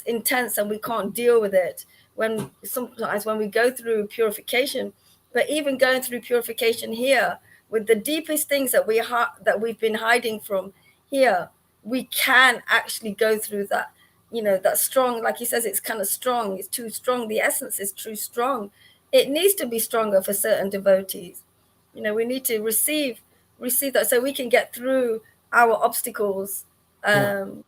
intense, and we can't deal with it when sometimes when we go through purification. But even going through purification here, with the deepest things that we've been hiding from here, we can actually go through that, that strong, like he says, it's kind of strong, it's too strong. The essence is too strong. It needs to be stronger for certain devotees. We need to receive that so we can get through our obstacles. So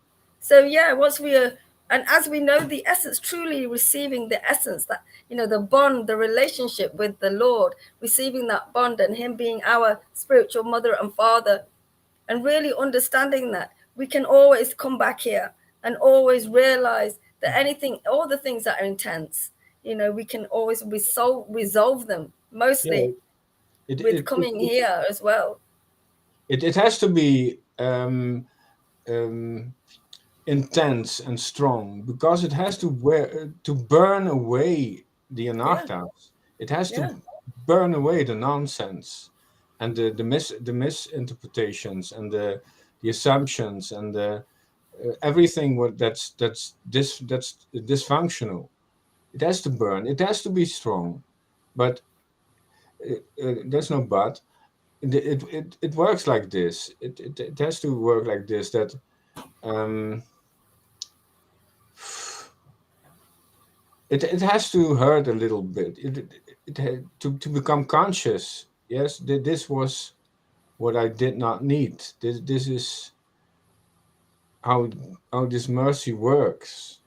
once we are, and as we know the essence, truly receiving the essence, that the bond, the relationship with the Lord, receiving that bond and him being our spiritual mother and father, and really understanding that, we can always come back here and always realize that all the things that are intense, we can always resolve them, mostly with coming here as well. It has to be intense and strong, because it has to burn away the anarthas. It has to burn away the nonsense and the misinterpretations and the assumptions and everything that's dysfunctional. It has to burn. It has to be strong, but there's no but. It works like this. It has to work like this. That it has to hurt a little bit. To become conscious. Yes, this was what I did not need. This is how this mercy works.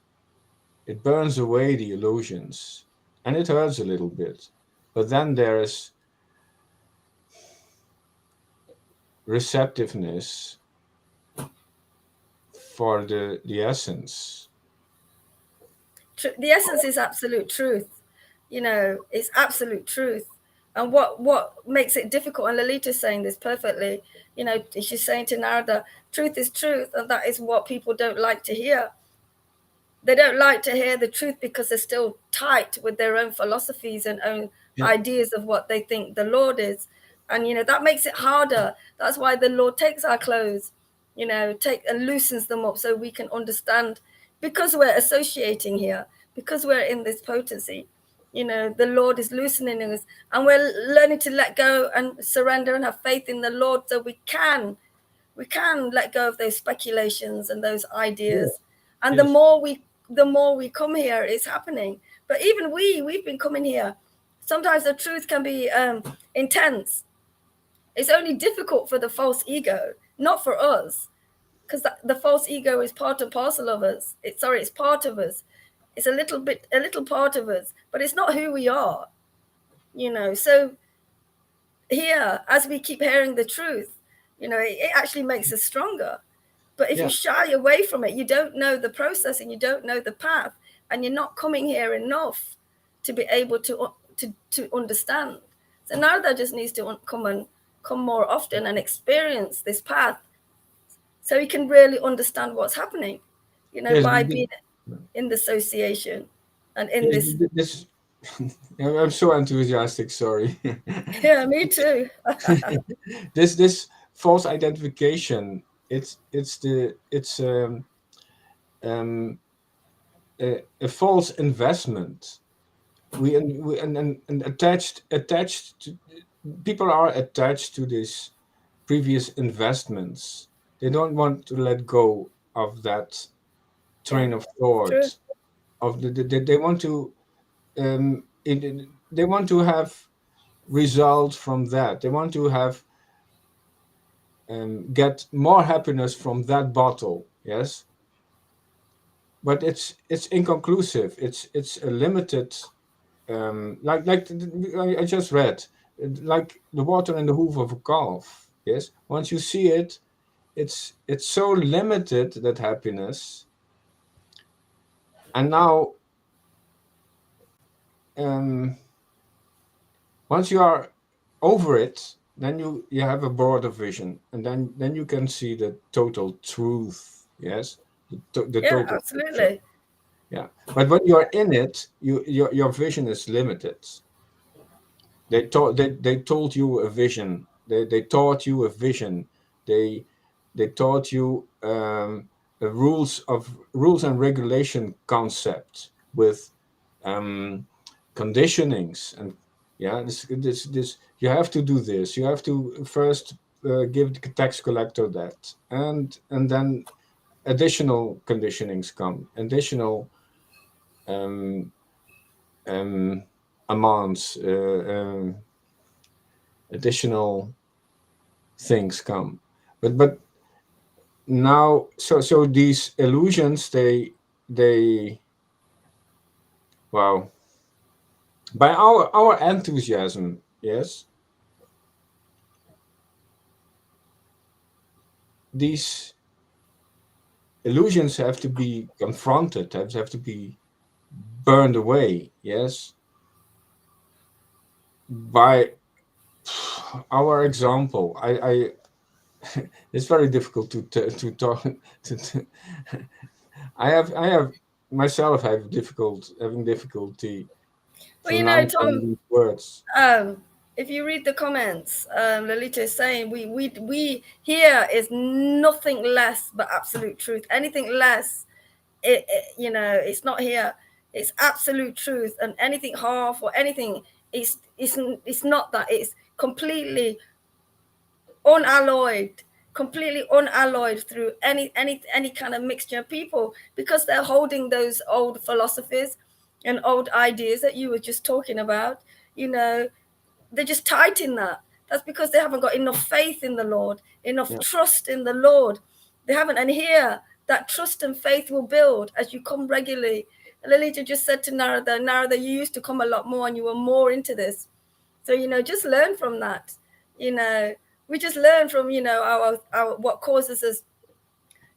It burns away the illusions, and it hurts a little bit. But then there is receptiveness for the essence. The essence is absolute truth. It's absolute truth. And what makes it difficult, and Lalita's saying this perfectly, she's saying to Narada, truth is truth, and that is what people don't like to hear. They don't like to hear the truth because they're still tight with their own philosophies and own ideas of what they think the Lord is. And, that makes it harder. That's why the Lord takes our clothes, and loosens them up so we can understand, because we're associating here, because we're in this potency. The Lord is loosening us, and we're learning to let go and surrender and have faith in the Lord, so we can let go of those speculations and those ideas. And the more we come here, it's happening. But even we've been coming here, sometimes the truth can be intense. It's only difficult for the false ego, not for us, because the false ego is part and parcel of us. It's part of us. It's a little part of us, but it's not who we are. So here, as we keep hearing the truth, it actually makes us stronger. But if you shy away from it, you don't know the process and you don't know the path, and you're not coming here enough to be able to understand. So now that just needs to come more often and experience this path, so you can really understand what's happening, by being in the association and in this. I'm so enthusiastic. Sorry. Yeah, me too. This false identification. It's a false investment. We attached to, people are attached to these previous investments. They don't want to let go of that train of thought. True. They want to they want to have results from that. They want to have get more happiness from that bottle. Yes, but it's inconclusive. It's a limited. Like I just read, like the water in the hoof of a calf. Yes, once you see it, it's so limited, that happiness. And now, once you are over it, then you have a broader vision, and then you can see the total truth. Yes, the total absolutely. Picture. Yeah, but when you are in it, your vision is limited. They told you a vision. They taught you a vision. They taught you a rules and regulation concept with conditionings, and this you have to do this. You have to first give the tax collector that, and then additional conditionings come, additional amounts, additional things come. But now, so these illusions, they wow, by our enthusiasm, yes, these illusions have to be confronted, have to be burned away, yes, by our example. I it's very difficult to talk. I have myself having difficulty Well, you know, pronouncing Tom, these words. if you read the comments, Lolita is saying we here is nothing less but absolute truth. Anything less, you know, it's not here. It's absolute truth, and anything half or anything it's not that. It's completely unalloyed, completely unalloyed through any kind of mixture of people, because they're holding those old philosophies and old ideas that you were just talking about. You know, they're just tight in that. That's because they haven't got enough faith in the Lord, enough trust in the Lord. They haven't. And here, that trust and faith will build as you come regularly. Lolita just said to Narada, you used to come a lot more and you were more into this. So, you know, just learn from that. You know, we just learn from, you know, our what causes us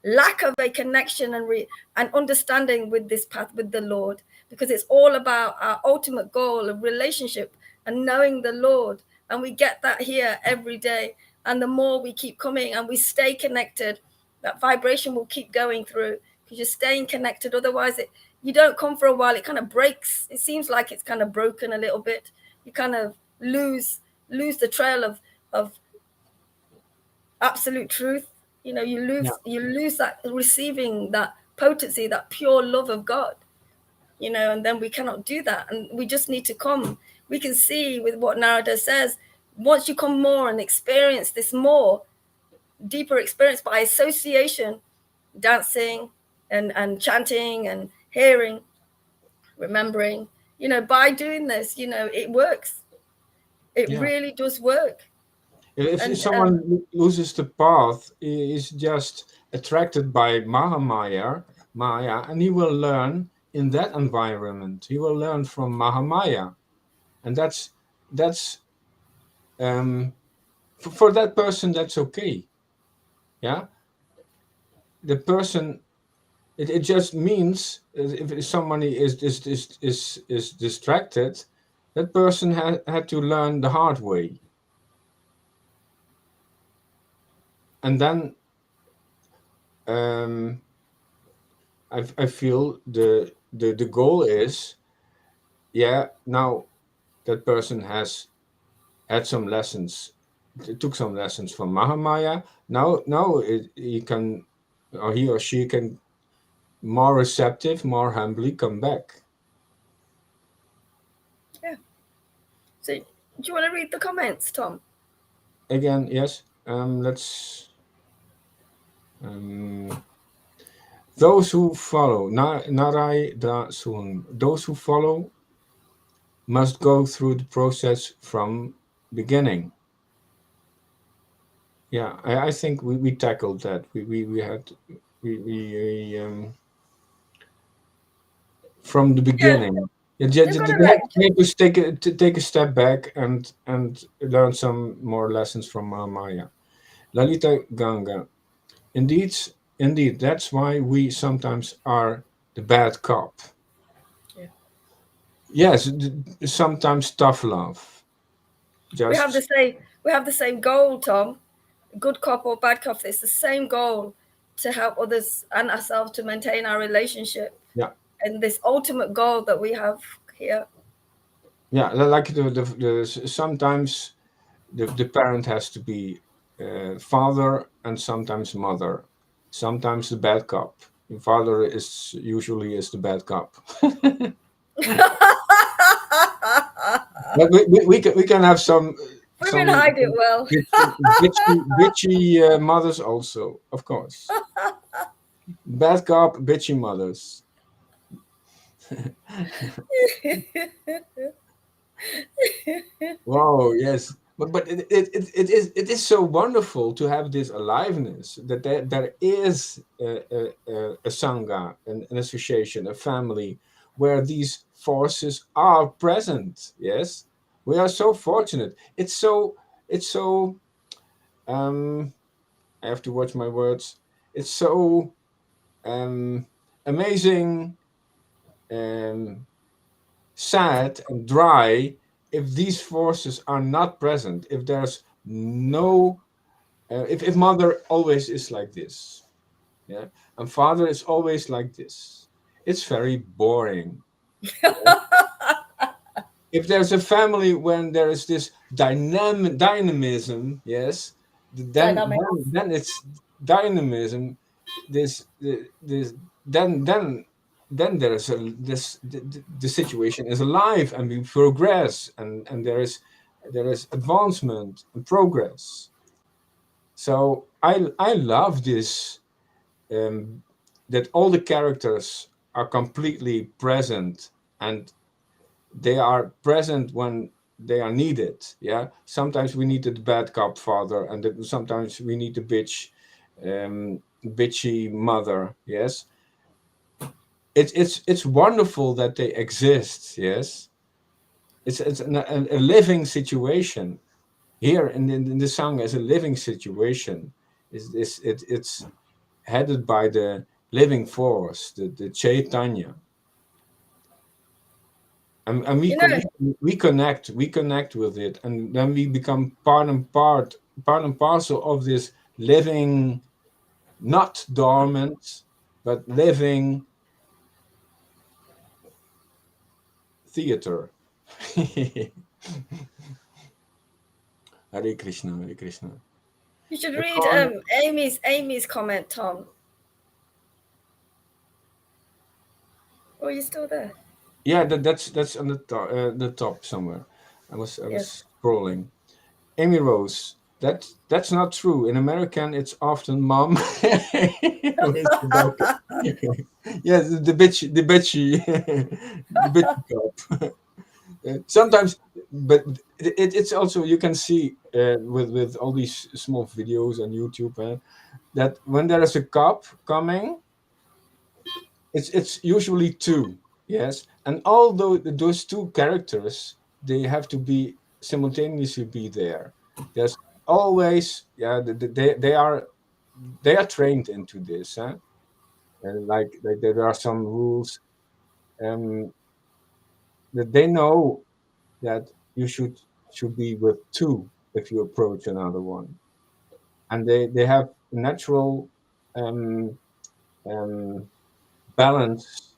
lack of a connection and understanding with this path with the Lord, because it's all about our ultimate goal of relationship and knowing the Lord, and we get that here every day. And the more we keep coming and we stay connected, that vibration will keep going through, because you're staying connected. Otherwise, you don't come for a while, it kind of breaks. It seems like it's kind of broken a little bit. You kind of lose the trail of absolute truth. You know, you lose that receiving that potency, that pure love of God, you know. And then we cannot do that, and we just need to come. We can see with what Narada says, once you come more and experience this more deeper experience by association, dancing and chanting and hearing, remembering, you know, by doing this, you know, it works. It really does work. If someone loses the path, is just attracted by Maya, and he will learn in that environment. He will learn from Mahamaya, and that's for that person, that's okay. Yeah, the person. It just means if somebody is distracted, that person had to learn the hard way, and then I feel the goal is, now that person has had some lessons, took some lessons from Mahamaya. Now he can, or he or she can, more receptive, more humbly come back. Yeah. So do you want to read the comments, Tom? Again, yes. Let's. Those who follow, Narai Da Sun, those who follow must go through the process from beginning. Yeah, I think we tackled that. We had from the beginning. Yeah, they have to take a step back and learn some more lessons from Maya. Lalita Ganga. Indeed, that's why we sometimes are the bad cop. Yeah. Yes, sometimes tough love. We have the same goal, Tom. Good cop or bad cop, it's the same goal, to help others and ourselves to maintain our relationship. Yeah. And this ultimate goal that we have here. Yeah, like the sometimes the parent has to be father and sometimes mother. Sometimes the bad cop. Your father usually is the bad cop. But we can have some women hide it well. bitchy mothers also, of course. Bad cop, bitchy mothers. Wow, yes. But it is so wonderful to have this aliveness that there is a sangha, an association, a family where these forces are present. Yes, we are so fortunate. It's so I have to watch my words. It's so um amazing, um sad and dry if these forces are not present, if there's no if mother always is like this, yeah, and father is always like this, it's very boring. Yeah? If there's a family when there is this dynamism, yes, Dynamic. then it's dynamism. This then there is the situation is alive and we progress, and there is advancement and progress. So I love this, um, that all the characters are completely present, and they are present when they are needed. Yeah, sometimes we need the bad cop father, and sometimes we need the bitchy mother. Yes, it's wonderful that they exist. Yes, it's a living situation here in the song as a living situation. It's headed by the living force, the Chaitanya. And You know, we connect with it, and then we become part and parcel of this living, not dormant, but living theater. Hare Krishna, Hare Krishna. you should The read con- Amy's comment, Tom. Oh, you still there? yeah, that's on the top somewhere. I was Yes. scrolling. Amy Rose. That's not true. In American, it's often mom. Who is the backup? Yes, the bitchy, the bitchy cop. Sometimes, but it's also, you can see with all these small videos on YouTube, that when there is a cop coming, it's usually two. Yes, and all those two characters, they have to be simultaneously be there. There's always, yeah, they are trained into this, huh? And like there are some rules, um that they know that you should be with two if you approach another one, and they have natural, um um balance.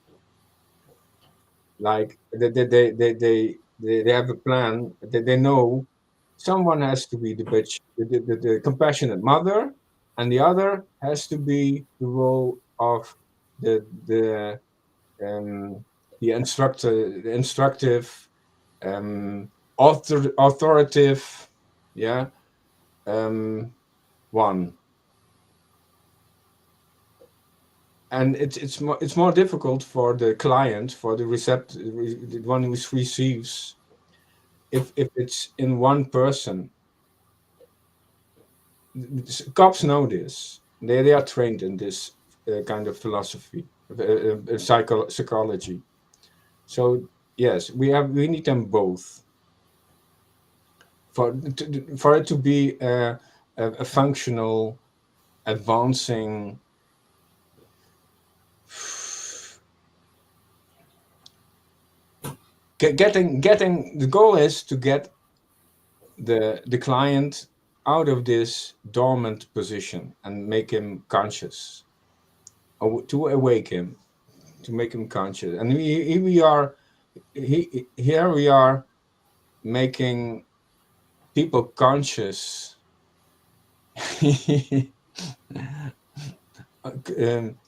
Like they have a plan. They know someone has to be the bitch, the compassionate mother, and the other has to be the role of the um, the instructive, authoritative, yeah, um, one. And it's more difficult for the client, for the one who receives, if it's in one person. Cops know this. They are trained in this kind of philosophy, psychology. So yes, we need them both for it to be a functional, advancing. Getting the goal is to get the client out of this dormant position and make him conscious, to awake him, to make him conscious. And here we are making people conscious.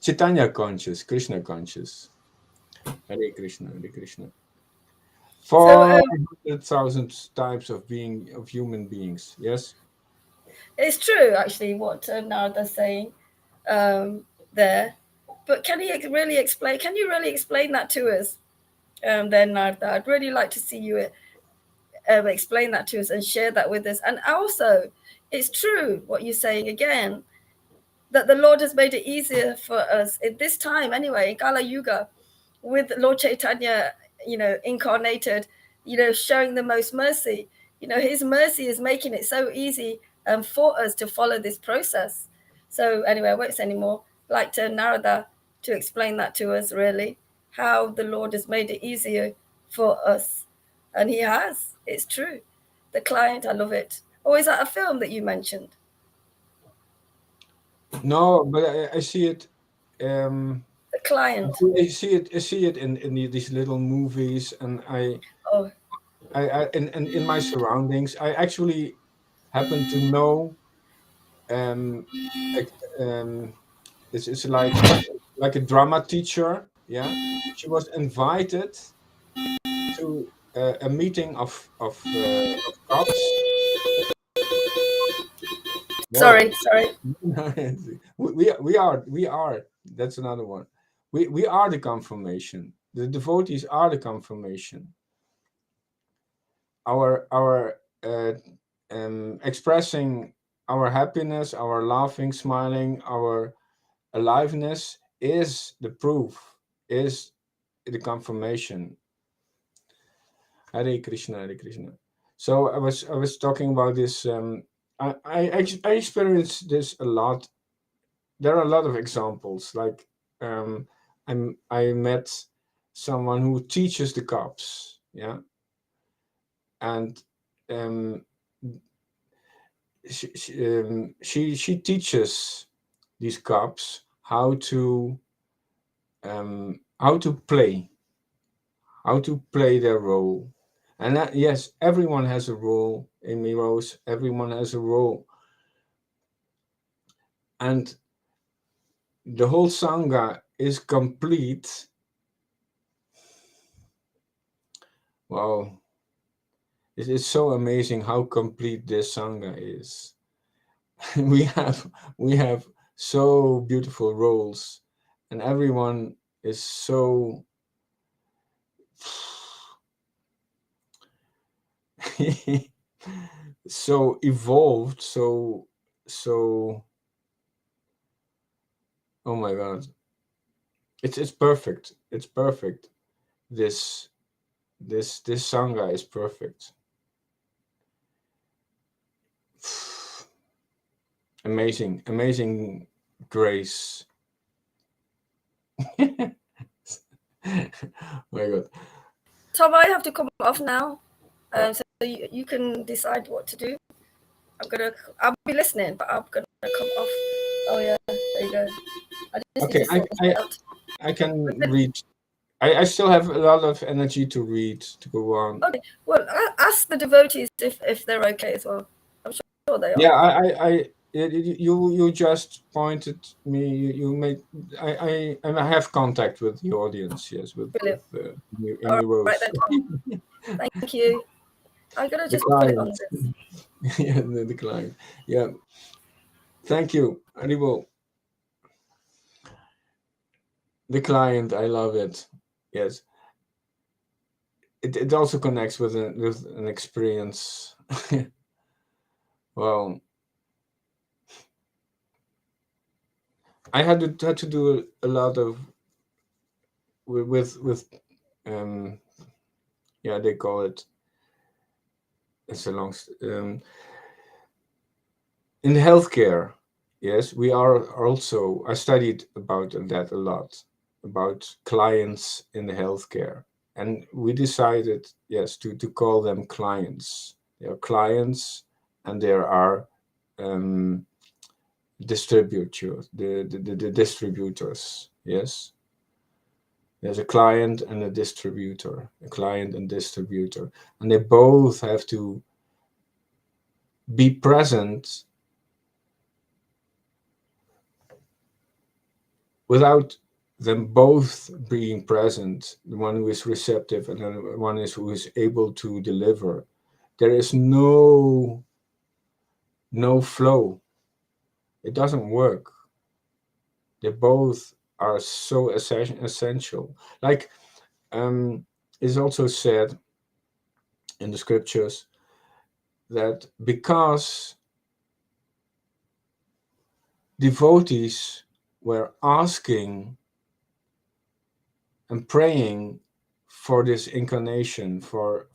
Chaitanya conscious, Krishna conscious. Hare Krishna, Hare Krishna. So 400,000 types of human beings. Yes. it's true, actually, what Narada's saying there. But can you really explain that to us? Then Narda, I'd really like to see you explain that to us and share that with us. And also, it's true what you're saying again, that the Lord has made it easier for us in this time anyway, in Kala Yuga, with Lord Caitanya, incarnated, showing the most mercy. His mercy is making it so easy for us to follow this process. So anyway, I won't say any more. I'd like to Narada to explain that to us, really, how the Lord has made it easier for us. And he has. It's true. The client, I love it. Or is that a film that you mentioned? No, but I see it. The client. I see it in these little movies, and Oh, in my surroundings. I actually happen to know. It's like a drama teacher. Yeah, she was invited to a meeting of cops. Whoa. sorry. we are. That's another one. We are the confirmation. The devotees are the confirmation. Our expressing our happiness, our laughing, smiling, our aliveness is the proof, is the confirmation. Hare Krishna, Hare Krishna. So I was talking about this. I experienced this a lot. There are a lot of examples. Like I met someone who teaches the cops. Yeah, and she teaches these cops how to play their role. And that, yes, everyone has a role. Amy Rose, everyone has a role. And the whole Sangha is complete. Wow. It is so amazing how complete this Sangha is. we have so beautiful roles, and everyone is so so evolved, so oh my God, it's perfect. It's perfect. This Sangha is perfect. Amazing grace. My God. Tom, I have to come off now, so you can decide what to do. I'll be listening, but I'm gonna come off. Oh yeah, there you go. Okay, I can read. I still have a lot of energy to read, to go on. Okay, well, ask the devotees if they're okay as well. I'm sure they are. Yeah, you just pointed me. You made. I have contact with the audience. Yes, with Amy Rose. Right then. Thank you. I'm gonna just put it on this. Yeah, the client. Yeah. Thank you, Haribo. The client, I love it. Yes. It also connects with an experience. Well, I had to do a lot of with yeah, they call it. It's a long in healthcare. Yes, we are also. I studied about that a lot, about clients in the healthcare, and we decided, yes, to call them clients. They are clients, and there are distributors. The distributors. Yes, there's a client and a distributor. A client and distributor, and they both have to be present. Without them both being present, the one who is receptive and the one who is able to deliver, there is no flow. It doesn't work. They both are so essential. Like it's also said in the scriptures that because devotees were asking and praying for this incarnation, for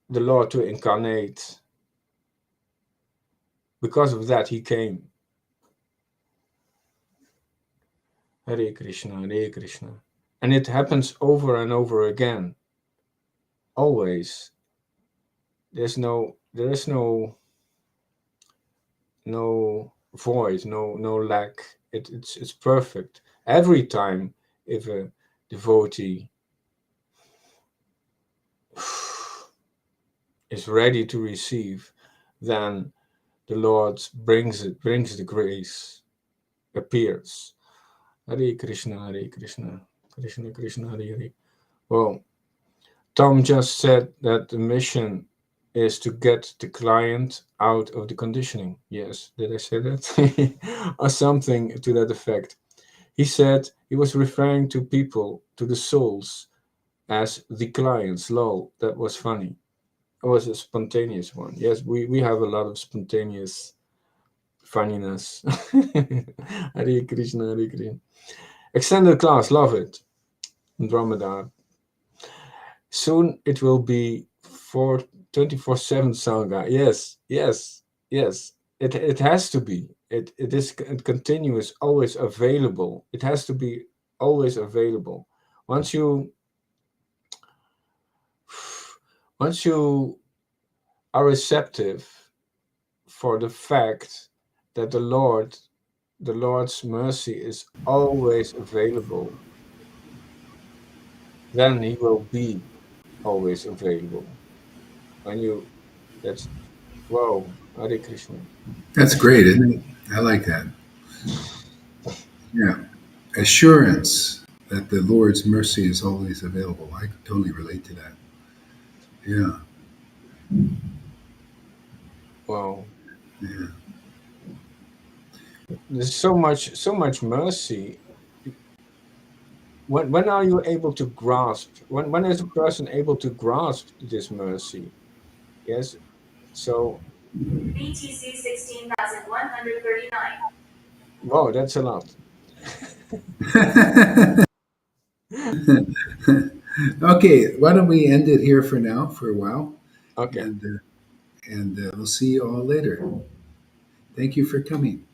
the Lord to incarnate, because of that he came. Hare Krishna, Hare Krishna. And it happens over and over again. Always. There is no void, no lack. It's perfect. Every time if a devotee is ready to receive, then the Lord brings the grace, appears. Hare Krishna, Hare Krishna, Krishna Krishna, Hare Hare. Well, Tom just said that the mission is to get the client out of the conditioning. Yes, did I say that? Or something to that effect. He said he was referring to people, to the souls, as the clients. Lol, that was funny. It was a spontaneous one. Yes, we have a lot of spontaneous funniness. Hare Krishna, Hare Krishna. Extended class, love it. Andromeda. Soon it will be for 24/7 Sangha. Yes, yes, yes. It has to be. It is continuous, always available. It has to be always available. Once you are receptive for the fact that the Lord's mercy is always available, then he will be always available. When you that's wow, Hare Krishna. That's great, isn't it? I like that. Yeah. Assurance that the Lord's mercy is always available. I totally relate to that. Yeah. Wow. Yeah. There's so much mercy. When are you able to grasp? When is a person able to grasp this mercy? Yes. So BTC 16,139. wow, that's a lot. Okay, why don't we end it here for now, for a while, Okay. and we'll see you all later. Thank you for coming.